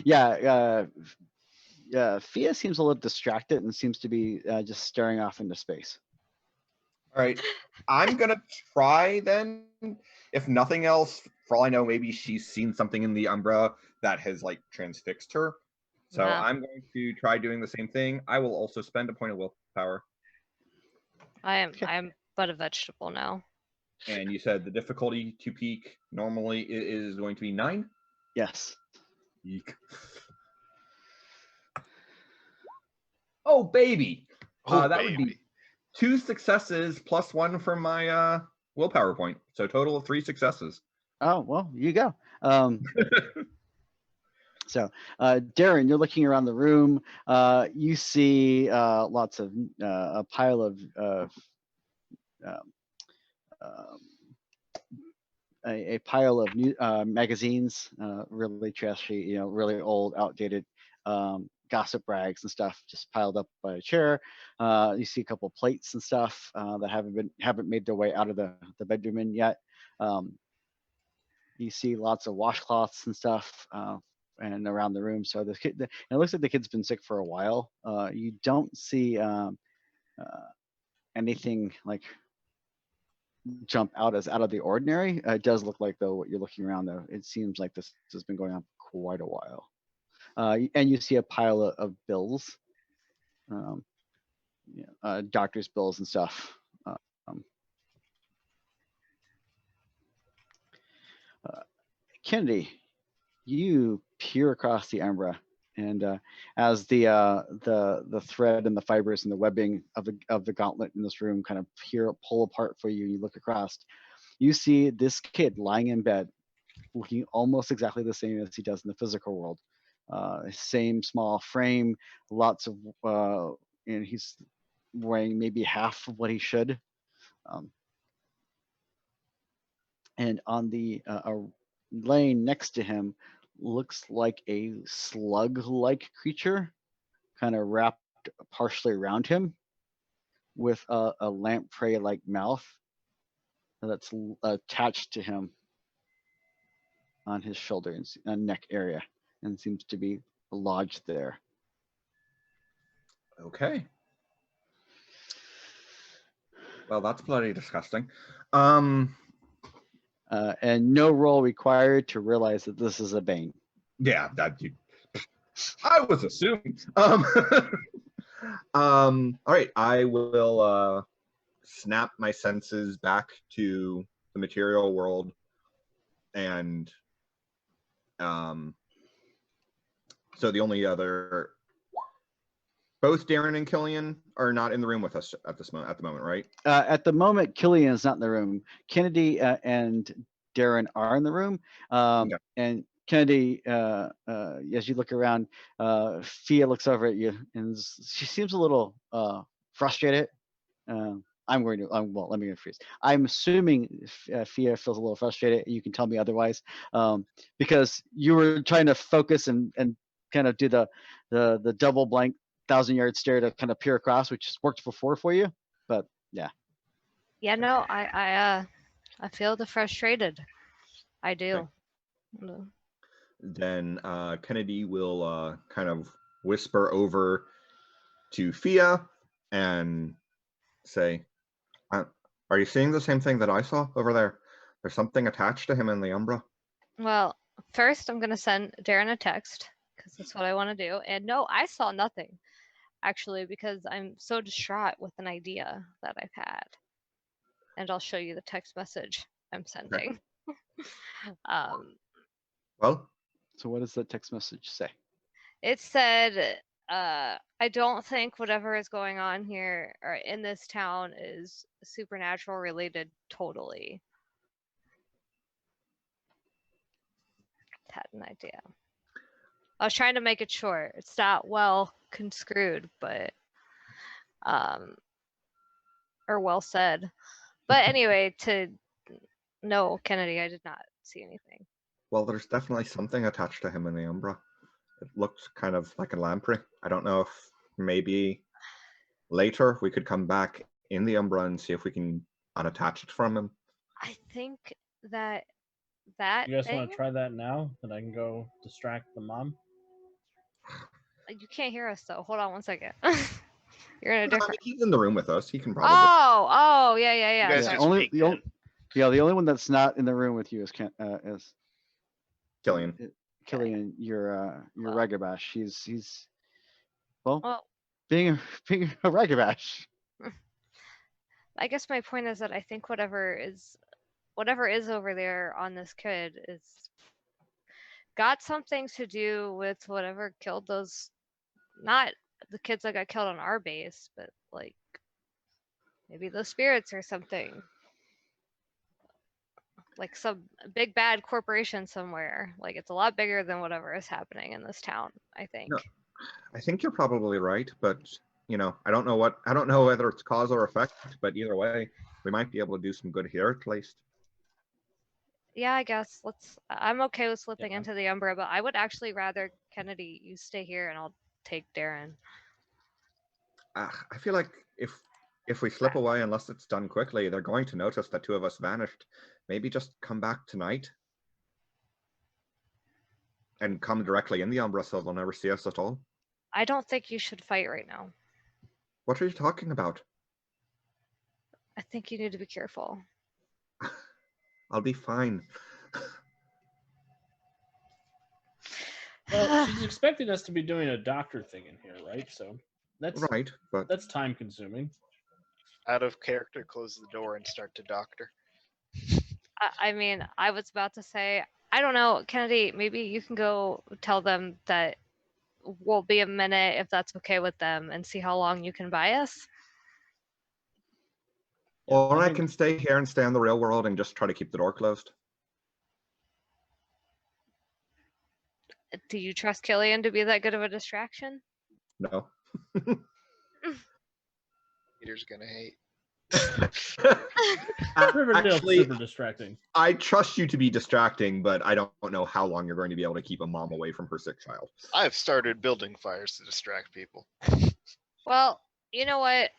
Yeah, Fia seems a little distracted and seems to be just staring off into space. All right, I'm gonna try then. If nothing else, for all I know, maybe she's seen something in the Umbra that has like transfixed her. So Yeah. I'm going to try doing the same thing. I will also spend a point of willpower. I am but a vegetable now. And you said the difficulty to peak normally is going to be 9? Yes. Eek. Oh, baby. Oh, that would be baby. 2 successes plus 1 from my willpower point. So total of 3 successes. Oh, well, you go. So, Darren, you're looking around the room. You see lots of a pile of a pile of new magazines, really trashy, really old, outdated gossip rags and stuff, just piled up by a chair. You see a couple plates and stuff that haven't made their way out of the bedroom in yet. You see lots of washcloths and stuff and around the room. So and it looks like the kid's been sick for a while. You don't see anything like jump out of the ordinary. It does look like, though, what you're looking around, though, it seems like this has been going on quite a while. And you see a pile of bills, doctor's bills and stuff. Kennedy, you peer across the Umbra, and as the thread and the fibers and the webbing of the gauntlet in this room kind of pull apart for you, you look across. You see this kid lying in bed, looking almost exactly the same as he does in the physical world. Same small frame, lots of, and he's weighing maybe half of what he should. And on the laying next to him looks like a slug-like creature, kind of wrapped partially around him with a lamprey-like mouth that's attached to him on his shoulder and neck area, and seems to be lodged there. Okay. Well, that's bloody disgusting. And no roll required to realize that this is a Bane. Yeah, I was assuming. All right, I will snap my senses back to the material world, and so the only other, both Darren and Killian are not in the room with us at the moment, right? At the moment, Killian is not in the room. Kennedy and Darren are in the room. Okay. And Kennedy, as you look around, Fia looks over at you, and she seems a little frustrated. Let me rephrase. I'm assuming Fia feels a little frustrated. You can tell me otherwise, because you were trying to focus and kind of do the double blank 1,000-yard stare to kind of peer across, which has worked before for you. But yeah. Yeah, no, I feel the frustrated. I do. Okay. Then Kennedy will kind of whisper over to Fia and say, are you seeing the same thing that I saw over there? There's something attached to him in the Umbra. Well, First, I'm gonna send Darren a text because that's what I want to do. And no, I saw nothing actually because I'm so distraught with an idea that I've had. And I'll show you the text message I'm sending. Well, So what does that text message say? It said, I don't think whatever is going on here or in this town is supernatural related totally. Had an idea. I was trying to make it short. It's not well construed, but or well said. But anyway, no, Kennedy, I did not see anything. well, there's definitely something attached to him in the Umbra. It looked kind of like a lamprey. I don't know if maybe later we could come back in the Umbra and see if we can unattach it from him. I think that You guys thing, want to try that now? That I can go distract the mom? you can't hear us though. Hold on one second. You're in a I mean, different. he's in the room with us. He can probably. Oh, yeah, You yeah. guys Yeah, just only peeked the only, in. yeah, the only one that's not in the room with you is Killian. Killian, your Well. Ragabash. He's Well, being a Ragabash. I guess my point is that I think whatever is over there on this kid is got something to do with whatever killed those, not the kids that got killed on our base, but like maybe those spirits or something. Like some big bad corporation somewhere. Like it's a lot bigger than whatever is happening in this town, I think. No. I think you're probably right, but I don't know whether it's cause or effect, but either way, we might be able to do some good here at least. Yeah, I guess I'm okay with slipping Yeah. into the Umbra, but I would actually rather, Kennedy, you stay here and I'll take Darren. I feel like if we slip away, unless it's done quickly, they're going to notice that two of us vanished. Maybe just come back tonight and come directly in the Umbra so they'll never see us at all. I don't think you should fight right now. What are you talking about? I think you need to be careful. I'll be fine. Well, she's expecting us to be doing a doctor thing in here, right? So that's Right, but that's time consuming. Out of character, close the door and start to doctor. I mean, I was about to say, I don't know, Kennedy, maybe you can go tell them that we'll be a minute if that's okay with them and see how long you can buy us. or I think- can stay here and stay in the real world and just try to keep the door closed. Do you trust Killian to be that good of a distraction? No. Peter's gonna hate. Riverdale's Actually, super distracting. I trust you to be distracting, but I don't know how long you're going to be able to keep a mom away from her sick child. I've started building fires to distract people. Well, you know what?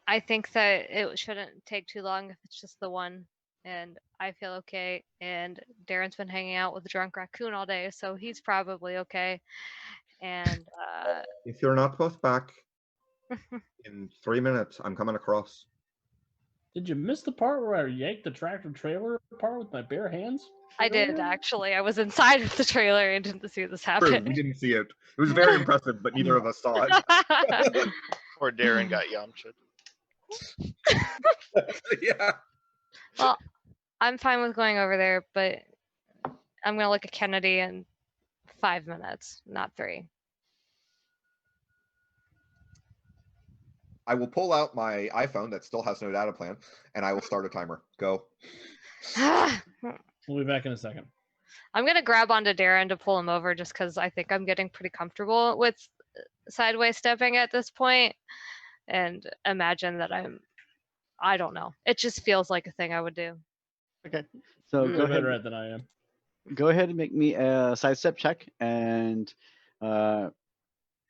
I think that it shouldn't take too long if it's just the one, and I feel okay. And Darren's been hanging out with the drunk raccoon all day, so he's probably okay. And If you're not both back in 3 minutes, I'm coming across. Did you miss the part where I yanked the tractor trailer apart with my bare hands? I did actually. I was inside of the trailer and didn't see this True, happen. we didn't see it. It was very impressive, but neither of us saw it. Or Darren got Yamcha'd. Yeah. Well, I'm fine with going over there, but I'm gonna look at Kennedy in 5 minutes, not 3. I will pull out my iPhone that still has no data plan, and I will start a timer. Go. We'll be back in a second. I'm gonna grab onto Darren to pull him over just because I think I'm getting pretty comfortable with sideways stepping at this point, and imagine that I don't know. It just feels like a thing I would do. Okay, so You're go better ahead. at than I am. Go ahead and make me a sidestep check, and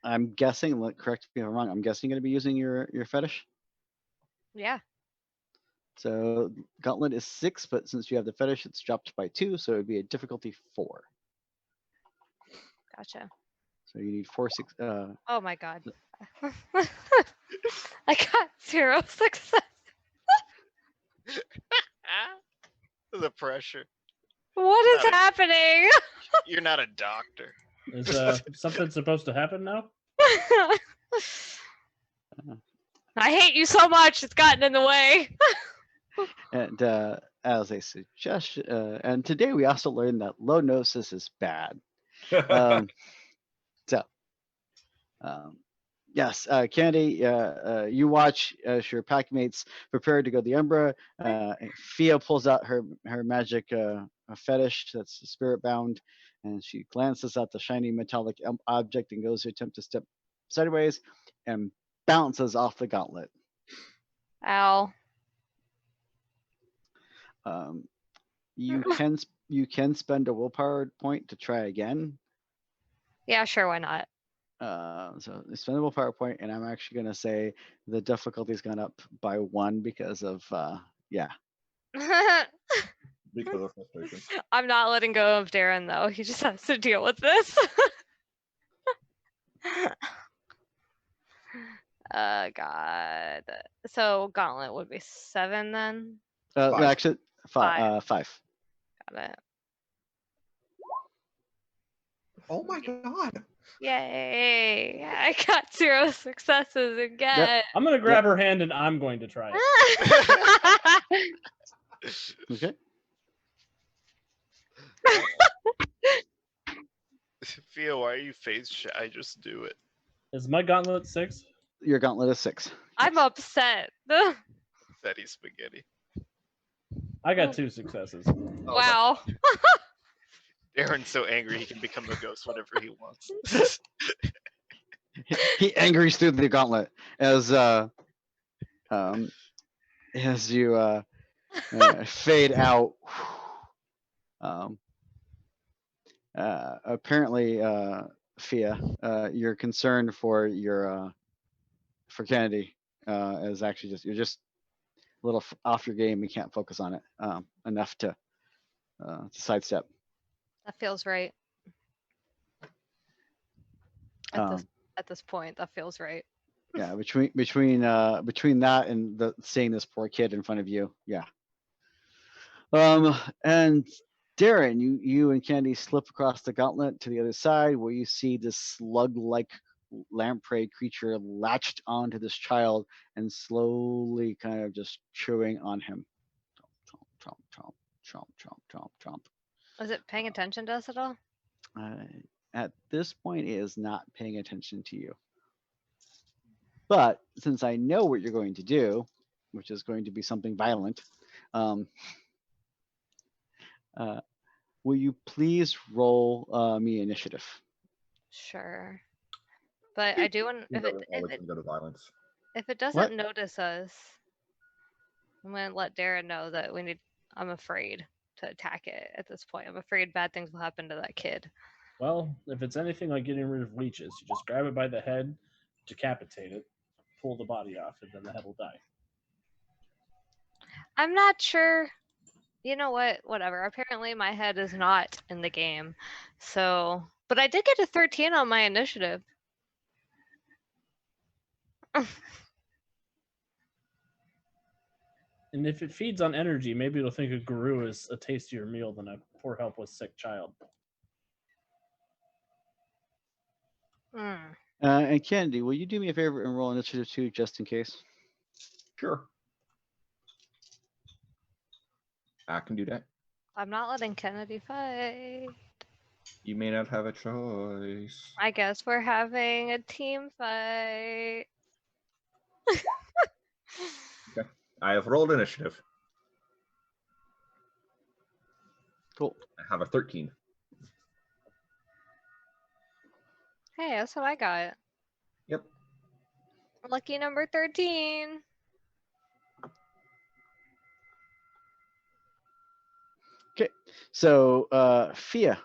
I'm guessing. Correct me if I'm wrong. I'm guessing you're gonna be using your fetish. Yeah. So gauntlet is 6, but since you have the fetish, it's dropped by 2, so it would be a difficulty 4. Gotcha. So you need 4, 6. Oh my god. I got 0 success. The pressure. What is Not a- happening? You're not a doctor. Is something supposed to happen now? I hate you so much. It's gotten in the way. And as a suggestion, and today we also learned that low gnosis is bad. So, yes, Candy, you watch as your pack mates prepare to go to the Umbra. Fia pulls out her magic fetish that's spirit bound, and she glances at the shiny metallic object and goes to attempt to step sideways and bounces off the gauntlet. Ow. You can spend a willpower point to try again. Yeah, sure. Why not? So spend a willpower point, and I'm actually gonna say the difficulty's gone up by 1 because of yeah. Because of frustration. I'm not letting go of Darren though. He just has to deal with this. God. So gauntlet would be 7 then. Five. Actually, 5. Got it. Oh my god. Yay! I got 0 successes again. I'm gonna grab her hand and I'm going to try it. Okay. Fia, why are you face shy? Just do it. Is my gauntlet 6? Your gauntlet is 6. I'm upset. Fatty spaghetti. I got 2 successes. Oh, Wow. Darren's so angry he can become a ghost whenever he wants. He angries through the gauntlet as you fade out. Apparently, Fia, your concern for your for Kennedy is actually you're just a little off your game. You can't focus on it enough to sidestep. That feels right. At this point, that feels right. Yeah, between that and seeing this poor kid in front of you, yeah. And Darren, you and Candy slip across the gauntlet to the other side, where you see this slug-like lamprey creature latched onto this child and slowly kind of just chewing on him. Chomp, chomp, chomp, chomp, chomp, chomp. Is it paying attention to us at all? At this point, it is not paying attention to you. But since I know what you're going to do, which is going to be something violent, will you please roll me initiative? Sure. But I do want Always can go to violence. if it doesn't notice us, I'm gonna let Darren know that I'm afraid to attack it at this point. I'm afraid bad things will happen to that kid. Well, if it's anything like getting rid of leeches, you just grab it by the head, decapitate it, pull the body off, and then the head will die. I'm not sure. You know what? Whatever. Apparently my head is not in the game. So, but I did get a 13 on my initiative. And if it feeds on energy, maybe it'll think a guru is a tastier meal than a poor, helpless, sick child. And Kennedy, will you do me a favor and roll initiative 2 just in case? Sure. I can do that. I'm not letting Kennedy fight. You may not have a choice. I guess we're having a team fight. I have rolled initiative. Cool. I have a 13. Hey, that's what I got. Yep. Lucky number 13. Okay. So, Fia.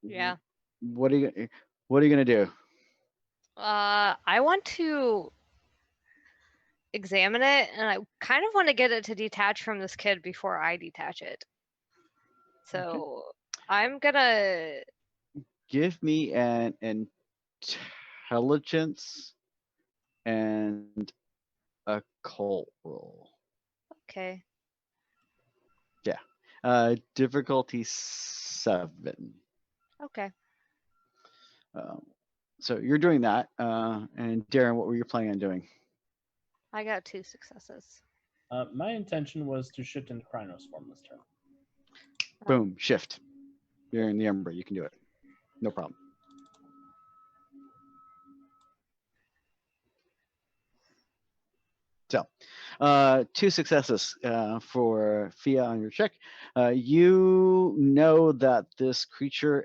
Yeah. What are you gonna do? I want to examine it, and I kind of want to get it to detach from this kid before I detach it. So I'm gonna Give me an intelligence and a occult roll. okay. Difficulty 7. Okay. So you're doing that. And Darren, what were you planning on doing? I got 2 successes. My intention was to shift into Krynos form this turn. Boom, shift. You're in the Umbra. You can do it. No problem. So, 2 successes for Fia on your check. You know that this creature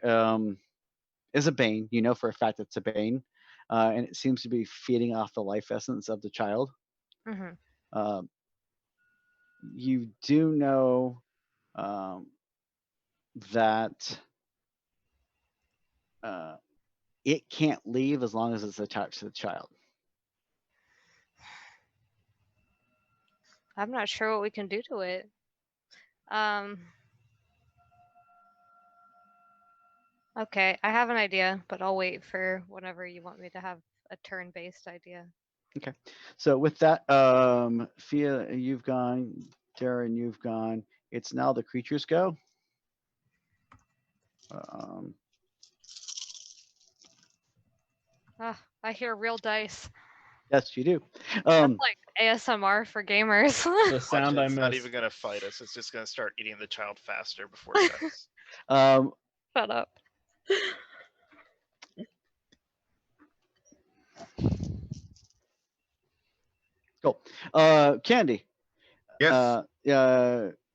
is a Bane. You know for a fact it's a Bane, and it seems to be feeding off the life essence of the child. Mm-hmm. You do know that it can't leave as long as it's attached to the child. I'm not sure what we can do to it. Okay, I have an idea, but I'll wait for whenever you want me to have a turn-based idea. Okay. So with that, Fia, you've gone. Darren, you've gone. It's now the creatures go. I hear real dice. Yes, you do. That's like ASMR for gamers. The Watch sound it, I it's not missed. even gonna fight us. It's just gonna start eating the child faster before it dies. Shut up. Cool. Candy. Yes.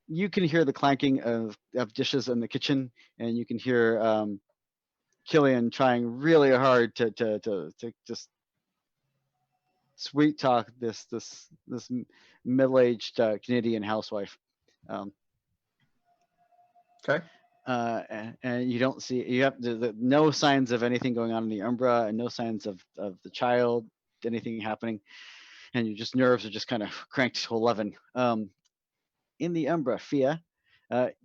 You can hear the clanking of dishes in the kitchen, and you can hear Killian trying really hard to just sweet talk this middle-aged Canadian housewife. Okay. And you don't see no signs of anything going on in the Umbra, and no signs of the child, anything happening, and your nerves are just kind of cranked to 11. In the Umbra, Fia,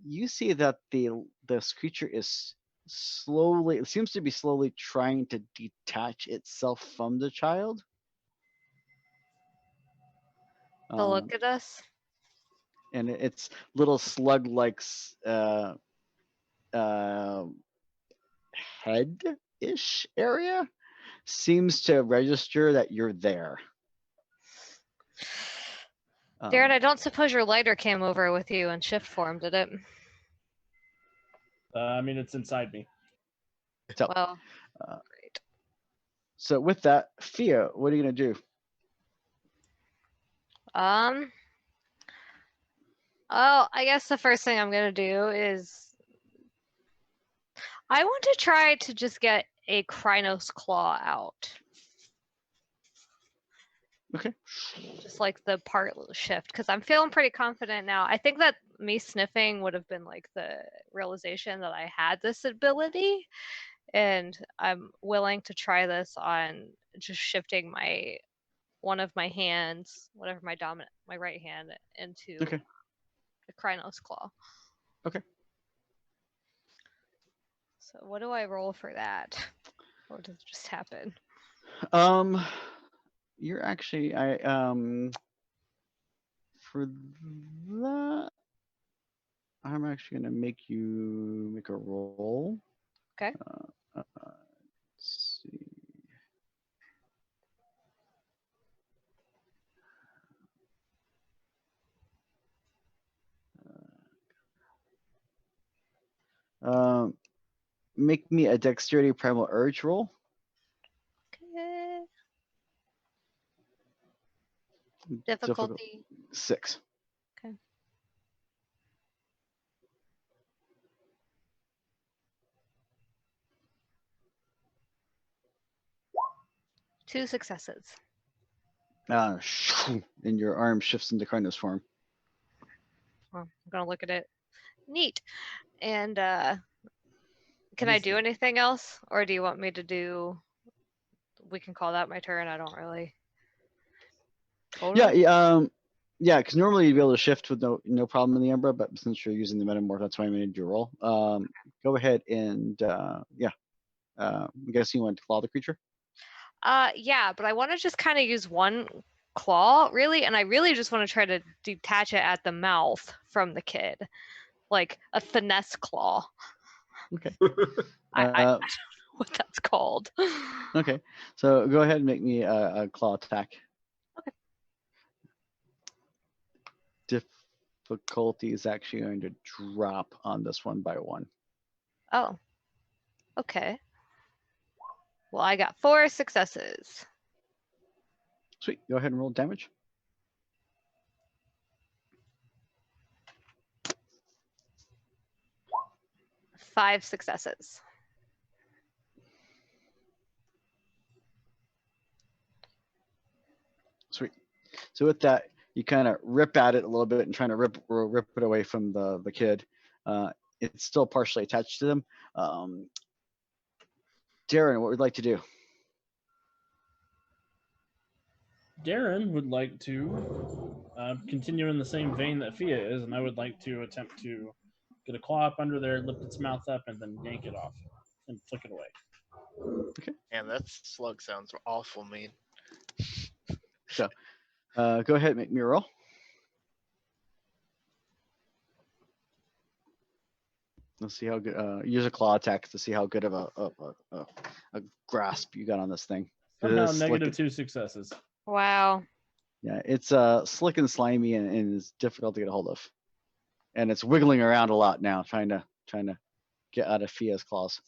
you see that this creature is it seems to be slowly trying to detach itself from the child. To look at us. And its little slug-like head-ish area seems to register that you're there. Darren, I don't suppose your lighter came over with you in shift form, did it? I mean, it's inside me. So, well, great. So with that, Fia, what are you gonna do? Oh, I guess the first thing I'm gonna do is I want to try to just get a Krynos claw out. Okay. Just like the part shift, because I'm feeling pretty confident now. I think that me sniffing would have been like the realization that I had this ability, and I'm willing to try this on just shifting one of my hands, whatever my right hand, into Okay. the Krynos claw. Okay. So what do I roll for that? Or does it just happen? You're actually for that, I'm actually gonna make you make a roll. Okay. Let's see. Make me a dexterity primal urge roll. Okay. Difficulty 6. Okay. Two successes. And your arm shifts into Krynos form. Well, I'm gonna look at it. Neat. And can I do anything else, or do you want me to do? We can call that my turn. I don't really. Yeah, because normally you'd be able to shift with no problem in the Umbra, but since you're using the Metamorph, that's why I made you roll. Go ahead and I'm guessing you want to claw the creature. Yeah, but I want to just kind of use one claw, really, and I really just want to try to detach it at the mouth from the kid. like a finesse claw. Okay. I don't know what that's called. Okay. So go ahead and make me a claw attack. Okay. Difficulty is actually going to drop on this one by 1. Oh. Okay. Well, I got 4 successes. Sweet. Go ahead and roll damage. Five successes. Sweet. So with that, you kind of rip at it a little bit and trying to rip it away from the kid. It's still partially attached to them. Darren, what would you like to do? Darren would like to continue in the same vein that Fia is, and I would like to attempt to get a claw up under there, lift its mouth up, and then yank it off and flick it away. And that slug sounds awful mean. So go ahead and make me a roll. Let's see how good. Use a claw attack to see how good of a grasp you got on this thing. Somehow It's slick- -2 successes. Wow. Yeah, it's slick and slimy and is difficult to get a hold of, and it's wiggling around a lot now, trying to get out of Fia's claws.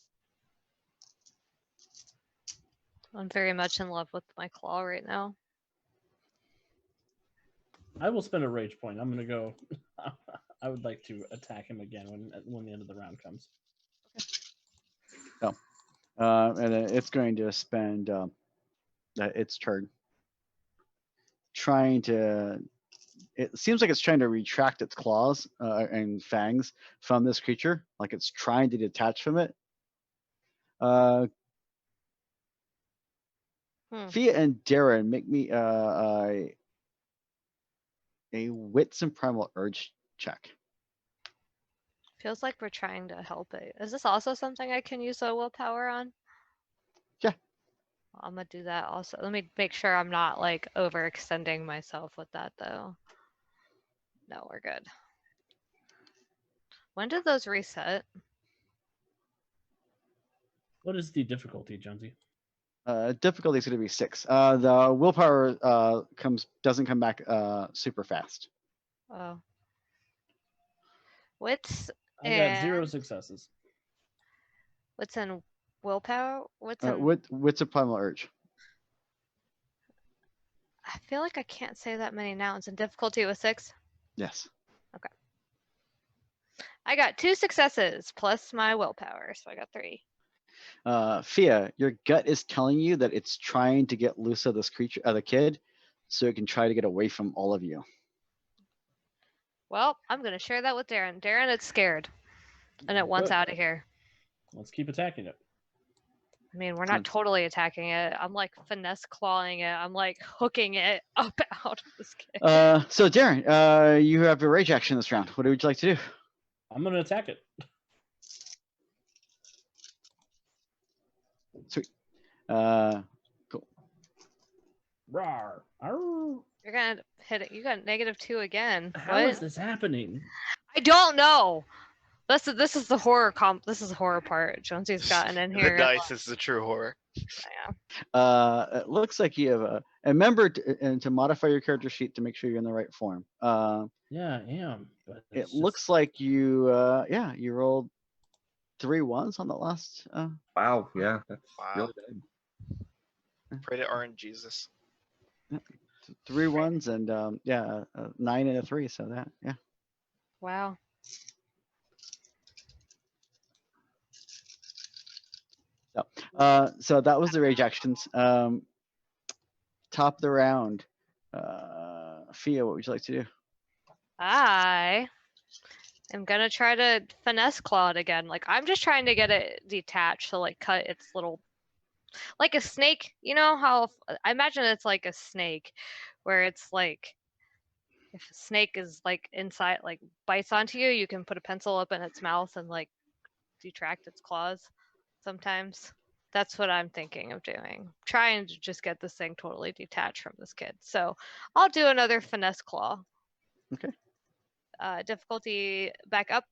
I'm very much in love with my claw right now. I will spend a rage point. I'm going to go. I would like to attack him again when the end of the round comes. And then it's going to spend its turn trying to. It seems like it's trying to retract its claws and fangs from this creature, like it's trying to detach from it. Fia and Darren, make me a wits and primal urge check. Feels like we're trying to help it. Is this also something I can use a willpower on? Yeah. I'm gonna do that also. Let me make sure I'm not like overextending myself with that though. No, we're good. When did those reset? What is the difficulty, Jonesy? Difficulty is going to be 6. The willpower doesn't come back super fast. Oh. Wits I got 0 and successes. what's in willpower? What's in Wits and primal urge. I feel like I can't say that many nouns. And difficulty was 6. Yes. I got 2 successes plus my willpower, so I got 3. Fia, your gut is telling you that it's trying to get loose of this creature, the kid, so it can try to get away from all of you. Well, I'm gonna share that with Darren. Darren, it's scared, and it wants Good. out of here. Let's keep attacking it. I mean, we're not totally attacking it. I'm like finesse clawing it. I'm like hooking it up out of this kid. So Darren, you have your rage action this round. What would you like to do? I'm going to attack it. Sweet. Cool. Rawr. Arr. You're gonna hit it. You got -2 again. How What? is this happening? I don't know. This is the horror This is the horror part. Jonesy's gotten in here. The dice is the true horror. Yeah. It looks like you have remember to modify your character sheet to make sure you're in the right form. Yeah, I am. But It it's looks like you you rolled 3 1s on the last. Wow, yeah, that's Wow. really good. Pray to RNGesus. 3 1s and 9 and a 3. So that Wow. So that was the rage actions. Top of the round. Fia, what would you like to do? I am gonna try to finesse claw it again. Like I'm just trying to get it detached to like cut its little, like a snake. You know how I imagine it's like a snake, where it's like if a snake is like inside, like bites onto you, you can put a pencil up in its mouth and like detract its claws. Sometimes that's what I'm thinking of doing. Trying to just get this thing totally detached from this kid. So I'll do another finesse claw. Okay. Difficulty back up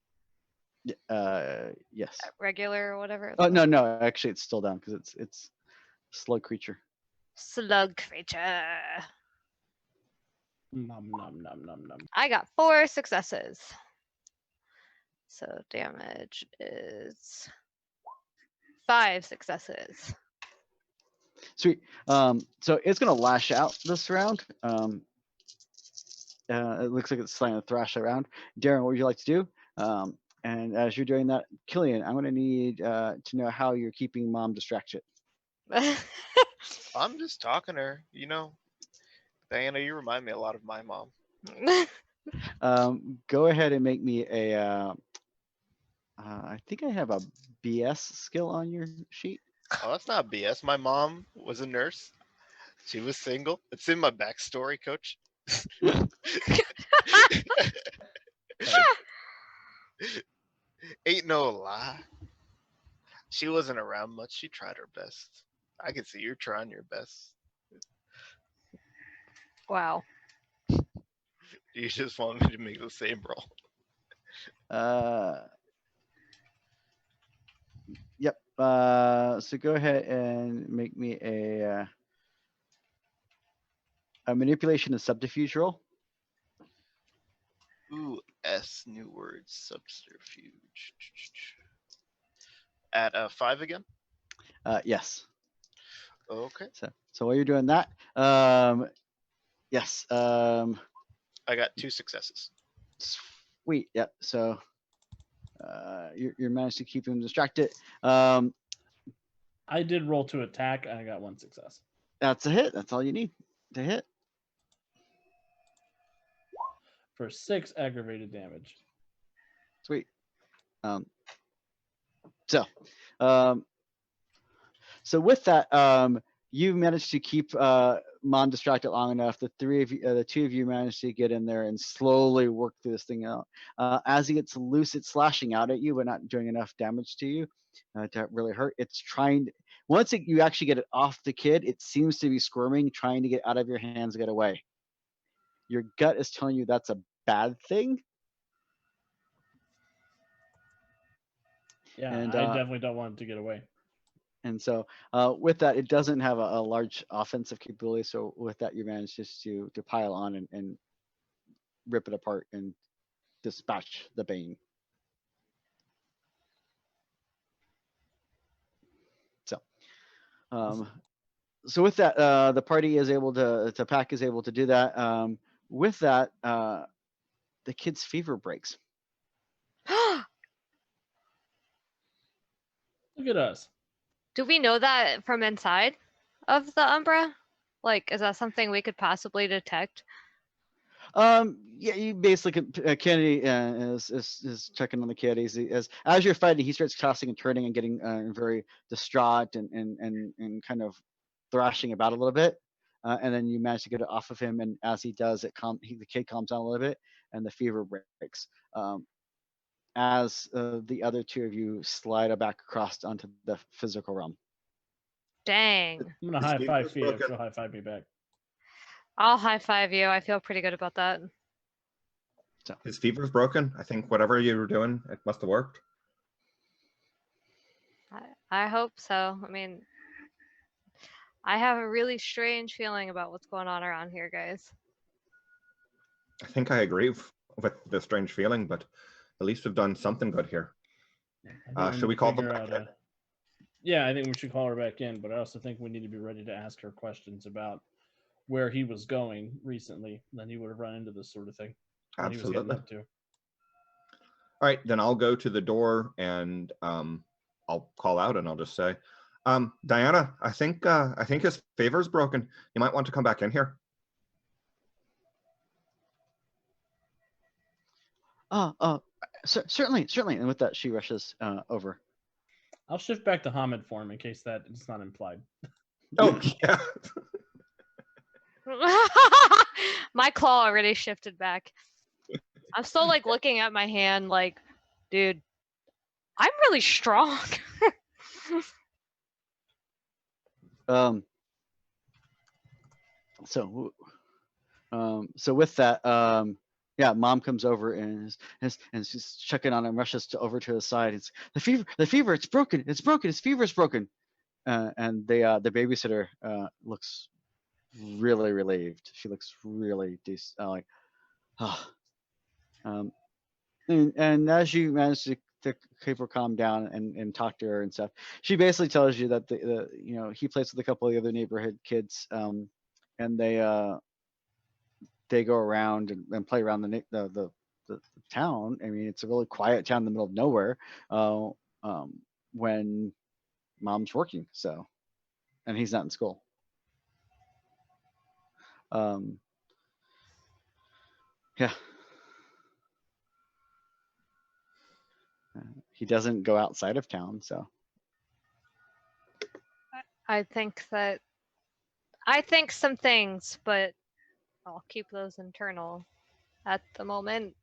Yes. Regular or whatever. Oh no, no. Actually, it's still down because it's slug creature. Slug creature. Nom nom nom nom nom. I got 4 successes. So damage is 5 successes. Sweet. So it's gonna lash out this round. It looks like it's trying to thrash around. Darren, what would you like to do? And as you're doing that, Killian, I'm gonna need to know how you're keeping Mom distracted. I'm just talking to her, you know. Diana, you remind me a lot of my mom. Go ahead and make me a. I think I have a BS skill on your sheet. Oh, that's not BS. My mom was a nurse. She was single. It's in my backstory, coach. Ain't no lie. She wasn't around much. She tried her best. I can see you're trying your best. Wow. You just want me to make the same roll. Yep. So go ahead and make me a manipulation and subterfuge roll. Ooh, S, new word, subterfuge. At 5 again? Yes. Okay. So while you're doing that, yes. I got 2 successes. Sweet. Yep. So you managed to keep him distracted. I did roll to attack, and I got 1 success. That's a hit. That's all you need to hit. For 6 aggravated damage. Sweet. So with that, you managed to keep Mon distracted long enough. The 2 of you managed to get in there and slowly work through this thing out. As he gets loose, it's slashing out at you, but not doing enough damage to you to really hurt. It's trying. Once you actually get it off the kid, it seems to be squirming, trying to get out of your hands, get away. Your gut is telling you that's a bad thing. Yeah, And, I definitely don't want it to get away. And so with that, it doesn't have a large offensive capability. So with that, you manage just to pile on and rip it apart and dispatch the Bane. So with that, the party is able to pack is able to do that. With that, the kid's fever breaks. Look at us. Do we know that from inside of the Umbra? Like, is that something we could possibly detect? Yeah, you basically Kennedy is checking on the kid. As you're fighting, he starts tossing and turning and getting very distraught and kind of thrashing about a little bit. And then you manage to get it off of him, and as he does, the kid calms down a little bit, and the fever breaks. As the other 2 of you slide back across onto the physical realm. Dang. I'm gonna high five Fia if she'll high five me back. I'll high five you. I feel pretty good about that. So his fever's broken. I think whatever you were doing, it must have worked. I hope so. I mean, I have a really strange feeling about what's going on around here, guys. I think I agree with the strange feeling, but at least we've done something good here. Should we call them back in? Yeah, I think we should call her back in, but I also think we need to be ready to ask her questions about where he was going recently. Then he would have run into this sort of thing. Absolutely. All right, then I'll go to the door and I'll call out and I'll just say, Diana, I think his favor's broken. You might want to come back in here. Certainly. And with that, she rushes over. I'll shift back to Hamid form in case that it's not implied. Oh, yeah. My claw already shifted back. I'm still like looking at my hand like, dude, I'm really strong. So with that, yeah, mom comes over and she's checking on him, rushes over to his side. It's the fever, it's broken, his fever is broken. And the babysitter looks really relieved. She looks really like, oh. And as you manage to keep her calm down and talk to her and stuff, she basically tells you that he plays with a couple of the other neighborhood kids, and they go around and play around the town. I mean, it's a really quiet town in the middle of nowhere when mom's working. So, and he's not in school. Yeah. He doesn't go outside of town, so. I think some things, but I'll keep those internal at the moment.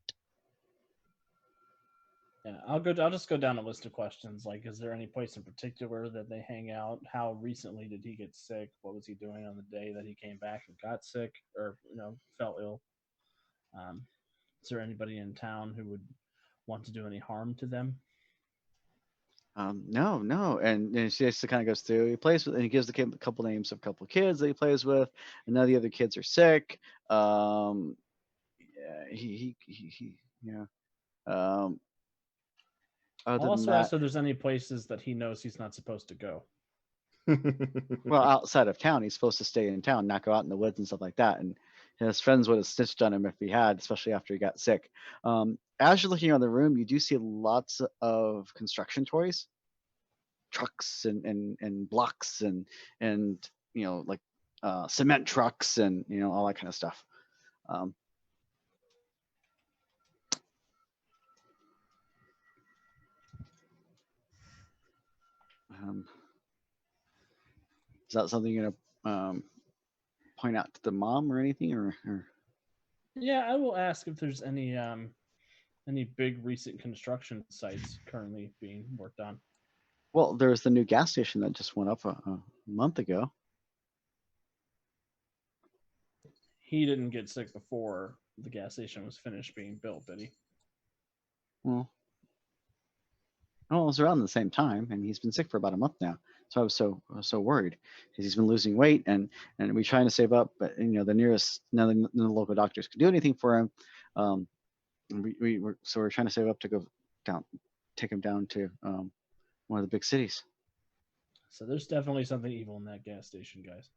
Yeah, I'll just go down a list of questions. Like, is there any place in particular that they hang out? How recently did he get sick? What was he doing on the day that he came back and got sick, or felt ill? Is there anybody in town who would want to do any harm to them? No, and she just kind of goes through. He plays with, and he gives the kid a couple names of a couple of kids that he plays with, and none of the other kids are sick. Yeah, he I'll other than also ask that, if there's any places that he knows he's not supposed to go. well, outside of town, he's supposed to stay in town, not go out in the woods and stuff like that. And his friends would have snitched on him if he had, especially after he got sick. As you're looking around the room, you do see lots of construction toys, trucks and blocks and like cement trucks and all that kind of stuff. Is that something you're gonna point out to the mom or anything, or? Yeah, I will ask if there's any big recent construction sites currently being worked on. Well, there's the new gas station that just went up a month ago. He didn't get sick before the gas station was finished being built, did he? Well, it was around the same time, and he's been sick for about a month now. So I was so worried because he's been losing weight, and we're trying to save up, but the nearest none of the local doctors could do anything for him. We're trying to save up to go down, take him down to one of the big cities. So there's definitely something evil in that gas station, guys.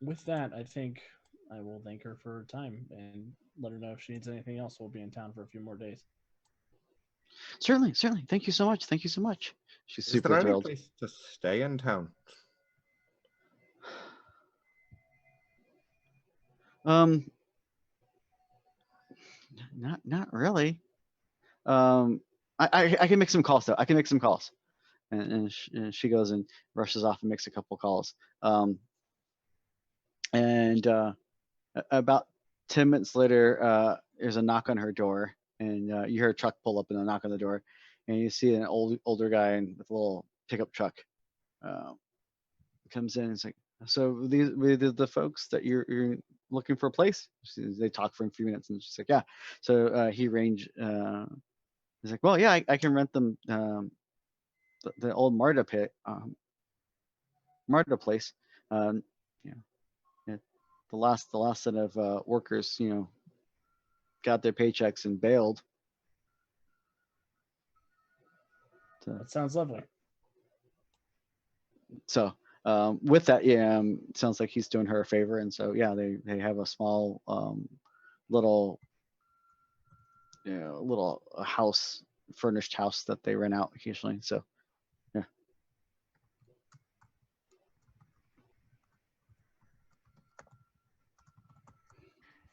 With that, I think I will thank her for her time and let her know if she needs anything else. We'll be in town for a few more days. Certainly. Thank you so much. She's super there thrilled. Any place to stay in town? Not really. I can make some calls though. And she goes and rushes off and makes a couple calls. And about 10 minutes later, there's a knock on her door, and you hear a truck pull up and a knock on the door, and you see an older guy with a little pickup truck comes in and it's like, so these the folks that you're looking for a place? They talk for a few minutes and she's like, yeah. So he's like, well, yeah, I can rent them the old Marta place. The last set of workers, got their paychecks and bailed. That sounds lovely. So with that, yeah, it sounds like he's doing her a favor, and so yeah, they have a small little house, furnished house that they rent out occasionally. So yeah.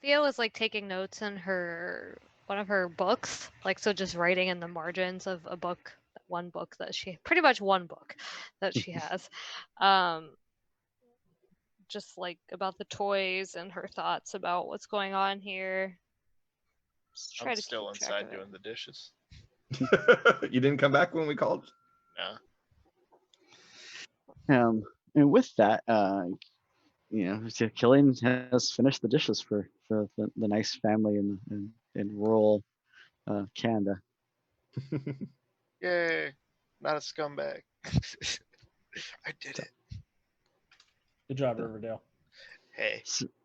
Thea was like taking notes in one of her books, like so just writing in the margins of a book, one book that she has. Just like about the toys and her thoughts about what's going on here. Just try I'm to still keep track inside of it. doing the dishes. You didn't come back when we called? No. And with that, Killian has finished the dishes for the nice family in rural Canada. Yay! Not a scumbag. I did it. Good job, Riverdale. Hey.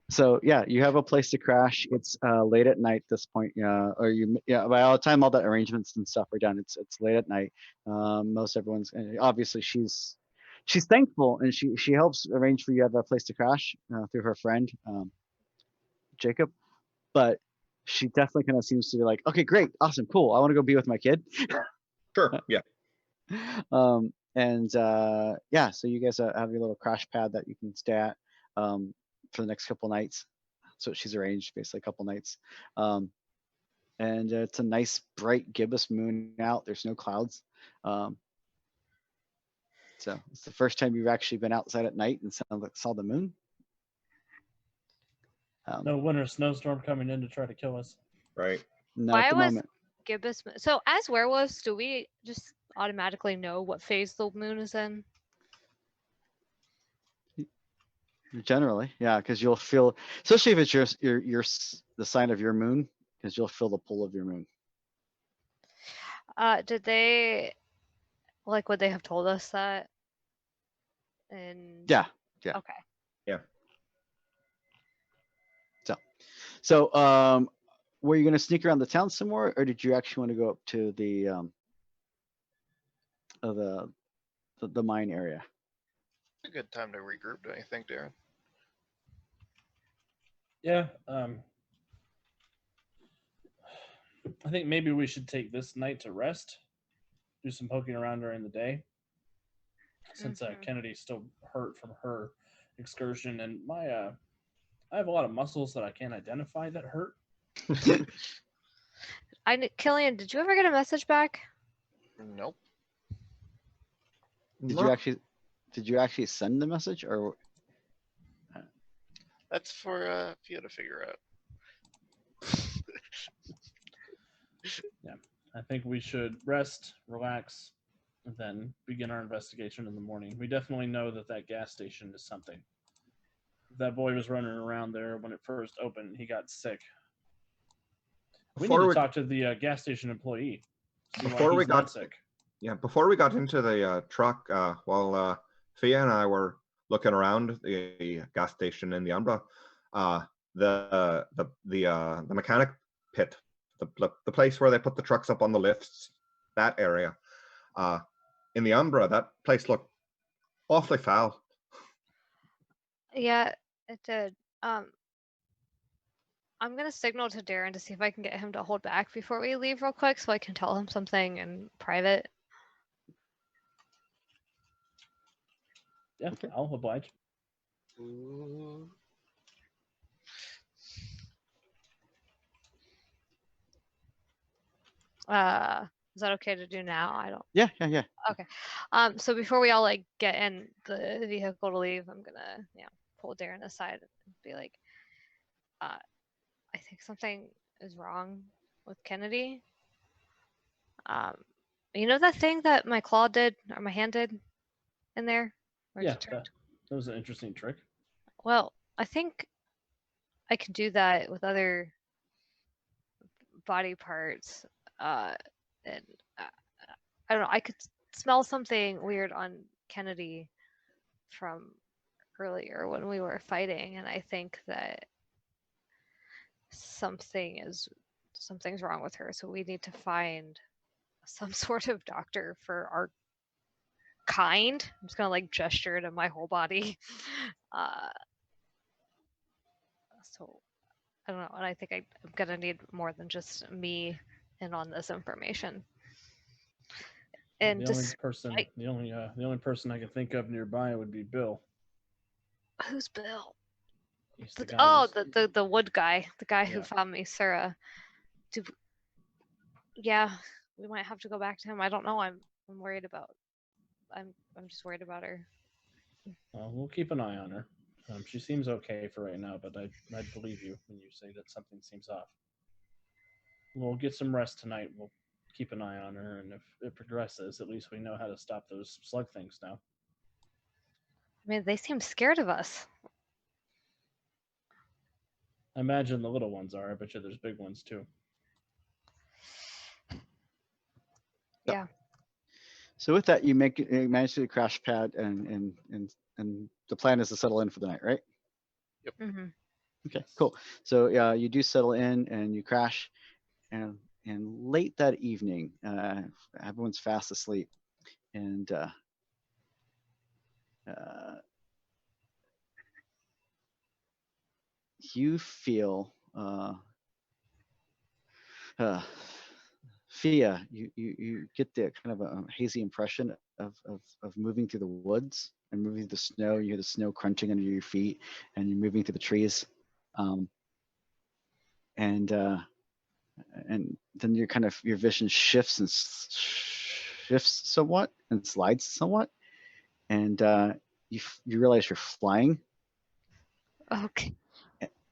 So yeah, you have a place to crash. It's late at night at this point. By all the time all the arrangements and stuff are done, it's late at night. Most everyone's obviously she's thankful, and she helps arrange for you to have a place to crash through her friend Jacob, but she definitely kind of seems to be like, okay, great, awesome, cool, I want to go be with my kid. Sure. Yeah. Yeah, so you guys have your little crash pad that you can stay at for the next couple nights. So she's arranged basically a couple nights. And it's a nice bright gibbous moon out. There's no clouds. So it's the first time you've actually been outside at night and saw the moon. No winter snowstorm coming in to try to kill us. Right. Not at the moment. Gibbous? So as werewolves, do we just automatically know what phase the moon is in? Generally, yeah, because you'll feel, especially if it's the sign of your moon, because you'll feel the pull of your moon. Did they, like, would they have told us that? And Yeah. Okay. Yeah. So, were you going to sneak around the town some more, or did you actually want to go up to the mine area? A good time to regroup, don't you think, Darren? Yeah. I think maybe we should take this night to rest, do some poking around during the day, since Kennedy's still hurt from her excursion, and I have a lot of muscles that I can't identify that hurt. Killian, did you ever get a message back? Nope. Did you actually send the message, or? That's for Fia to figure out. Yeah, I think we should rest, relax, and then begin our investigation in the morning. We definitely know that gas station is something. That boy was running around there when it first opened. He got sick. We need to talk to the gas station employee. Before we got sick. Yeah, before we got into the truck, while Fia and I were looking around the gas station in the Umbra, the mechanic pit, the place where they put the trucks up on the lifts, that area, in the Umbra, that place looked awfully foul. Yeah, it did. I'm gonna signal to Darren to see if I can get him to hold back before we leave real quick, so I can tell him something in private. Yeah, okay. I'll oblige. Ooh. Is that okay to do now? I don't. Yeah. Okay. So before we all get in the vehicle to leave, I'm gonna pull Darren aside and be like, I think something is wrong with Kennedy. You know that thing that my claw did or my hand did in there? Yeah, that was an interesting trick. Well, I think I can do that with other body parts. And I don't know. I could smell something weird on Kennedy from earlier when we were fighting, and I think that something's wrong with her. So we need to find some sort of doctor for our kind. I'm just gonna gesture to my whole body. So I don't know, and I think I'm gonna need more than just me in on this information. And the only person I can think of nearby would be Bill. Who's Bill? He's the guy the wood guy, the guy who found me, Sarah. Yeah, we might have to go back to him. I don't know. I'm worried about. I'm just worried about her. Well, we'll keep an eye on her. She seems okay for right now, but I'd believe you when you say that something seems off. We'll get some rest tonight. We'll keep an eye on her, and if it progresses, at least we know how to stop those slug things now. I mean, they seem scared of us. I imagine the little ones are. I bet you there's big ones too. Yeah. So with that, you manage to crash pad, and the plan is to settle in for the night, right? Hmm. Okay, Yes. cool. So yeah, you do settle in and you crash, and late that evening, everyone's fast asleep, and you feel Fia, you get the kind of a hazy impression of moving through the woods and moving through the snow. You hear the snow crunching under your feet, and you're moving through the trees, um, and then your vision shifts and shifts somewhat and slides somewhat, and you realize you're flying, Okay.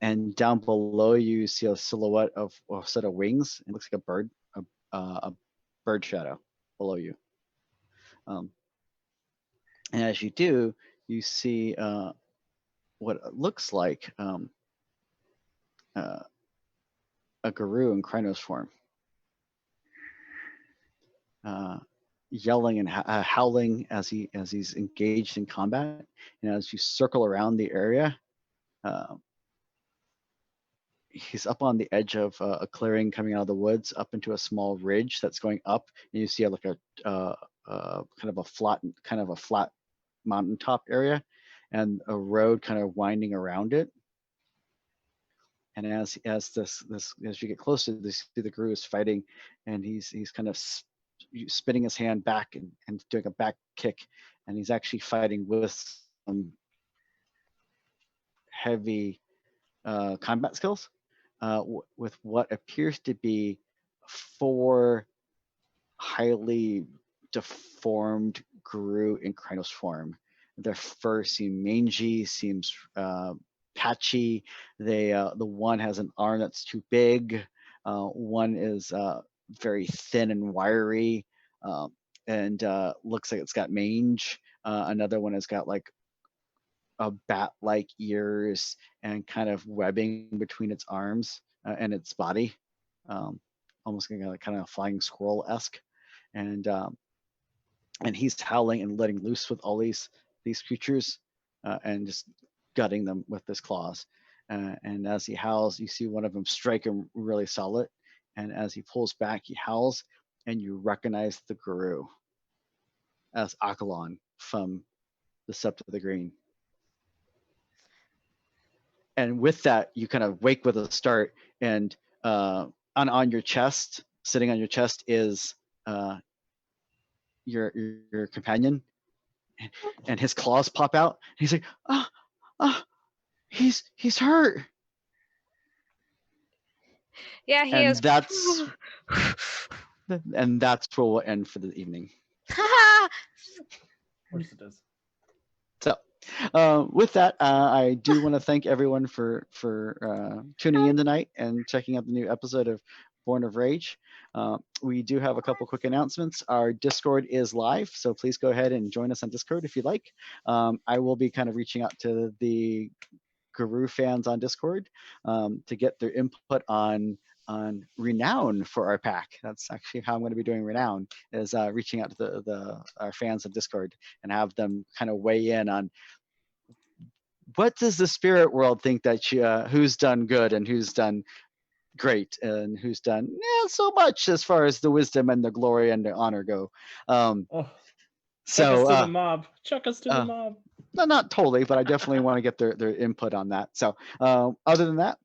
and down below you see a silhouette of a set of wings. It looks like a bird, a bird shadow below you. And as you do, you see what looks like a Garou in Krynos form, yelling and howling as he's engaged in combat. And as you circle around the area, he's up on the edge of a clearing coming out of the woods up into a small ridge that's going up, and you see like a kind of a flat mountaintop area, and a road kind of winding around it. And as you get closer, you see the Garou is fighting, and he's kind of spinning his hand back and doing a back kick, and he's actually fighting with some heavy combat skills, with what appears to be 4 highly deformed Garou in Krynos form. Their fur seems mangy, seems patchy. The one has an arm that's too big. One is very thin and wiry, and looks like it's got mange. Another one has got like a bat-like ears and kind of webbing between its arms and its body, almost kind of flying squirrel-esque. And he's howling and letting loose with all these creatures, and just gutting them with his claws. And as he howls, you see one of them strike him really solid. And as he pulls back, he howls, and you recognize the Garou as Akalon from the Sept of the Green. And with that, you kind of wake with a start, and on your chest, sitting on your chest, is your companion, and his claws pop out. He's like, he's hurt. Yeah, he And is. that's where we'll end for the evening. Of course it is. So with that, I do want to thank everyone for tuning in tonight and checking out the new episode of Born of Rage. We do have a couple quick announcements. Our Discord is live, so please go ahead and join us on Discord if you'd like. I will be kind of reaching out to the Garou fans on Discord to get their input on renown for our pack. That's actually how I'm going to be doing renown, is reaching out to our fans of Discord and have them kind of weigh in on what does the spirit world think that who's done good and who's done great and who's done so much as far as the wisdom and the glory and the honor go. Chuck us to the mob. Chuck us to the mob. No, not totally, but I definitely want to get their input on that. So other than that,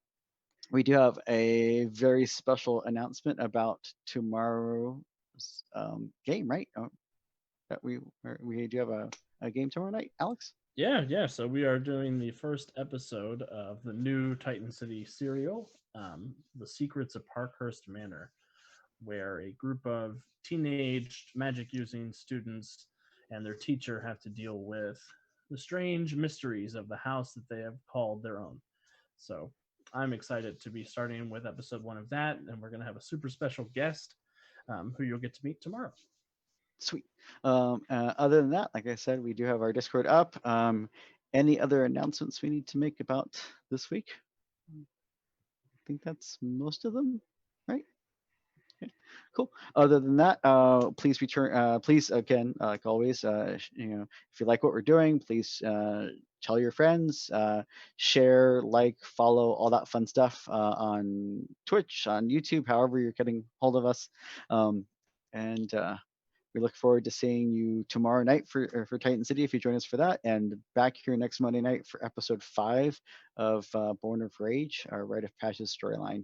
we do have a very special announcement about tomorrow's game, right? That we do have a game tomorrow night, Alex? Yeah. So we are doing the first episode of the new Titan City serial, The Secrets of Parkhurst Manor, where a group of teenage magic-using students and their teacher have to deal with the strange mysteries of the house that they have called their own. So I'm excited to be starting with episode 1 of that, and we're going to have a super special guest who you'll get to meet tomorrow. Sweet. Other than that, like I said, we do have our Discord up. Any other announcements we need to make about this week? think that's most of them, right? Okay, cool. Other than that, please return. Please again, like always, if you like what we're doing, please tell your friends, share, like, follow, all that fun stuff on Twitch, on YouTube, however you're getting hold of us, and we look forward to seeing you tomorrow night for Titan City if you join us for that, and back here next Monday night for episode 5 of Born of Rage, our Rite of Passage storyline.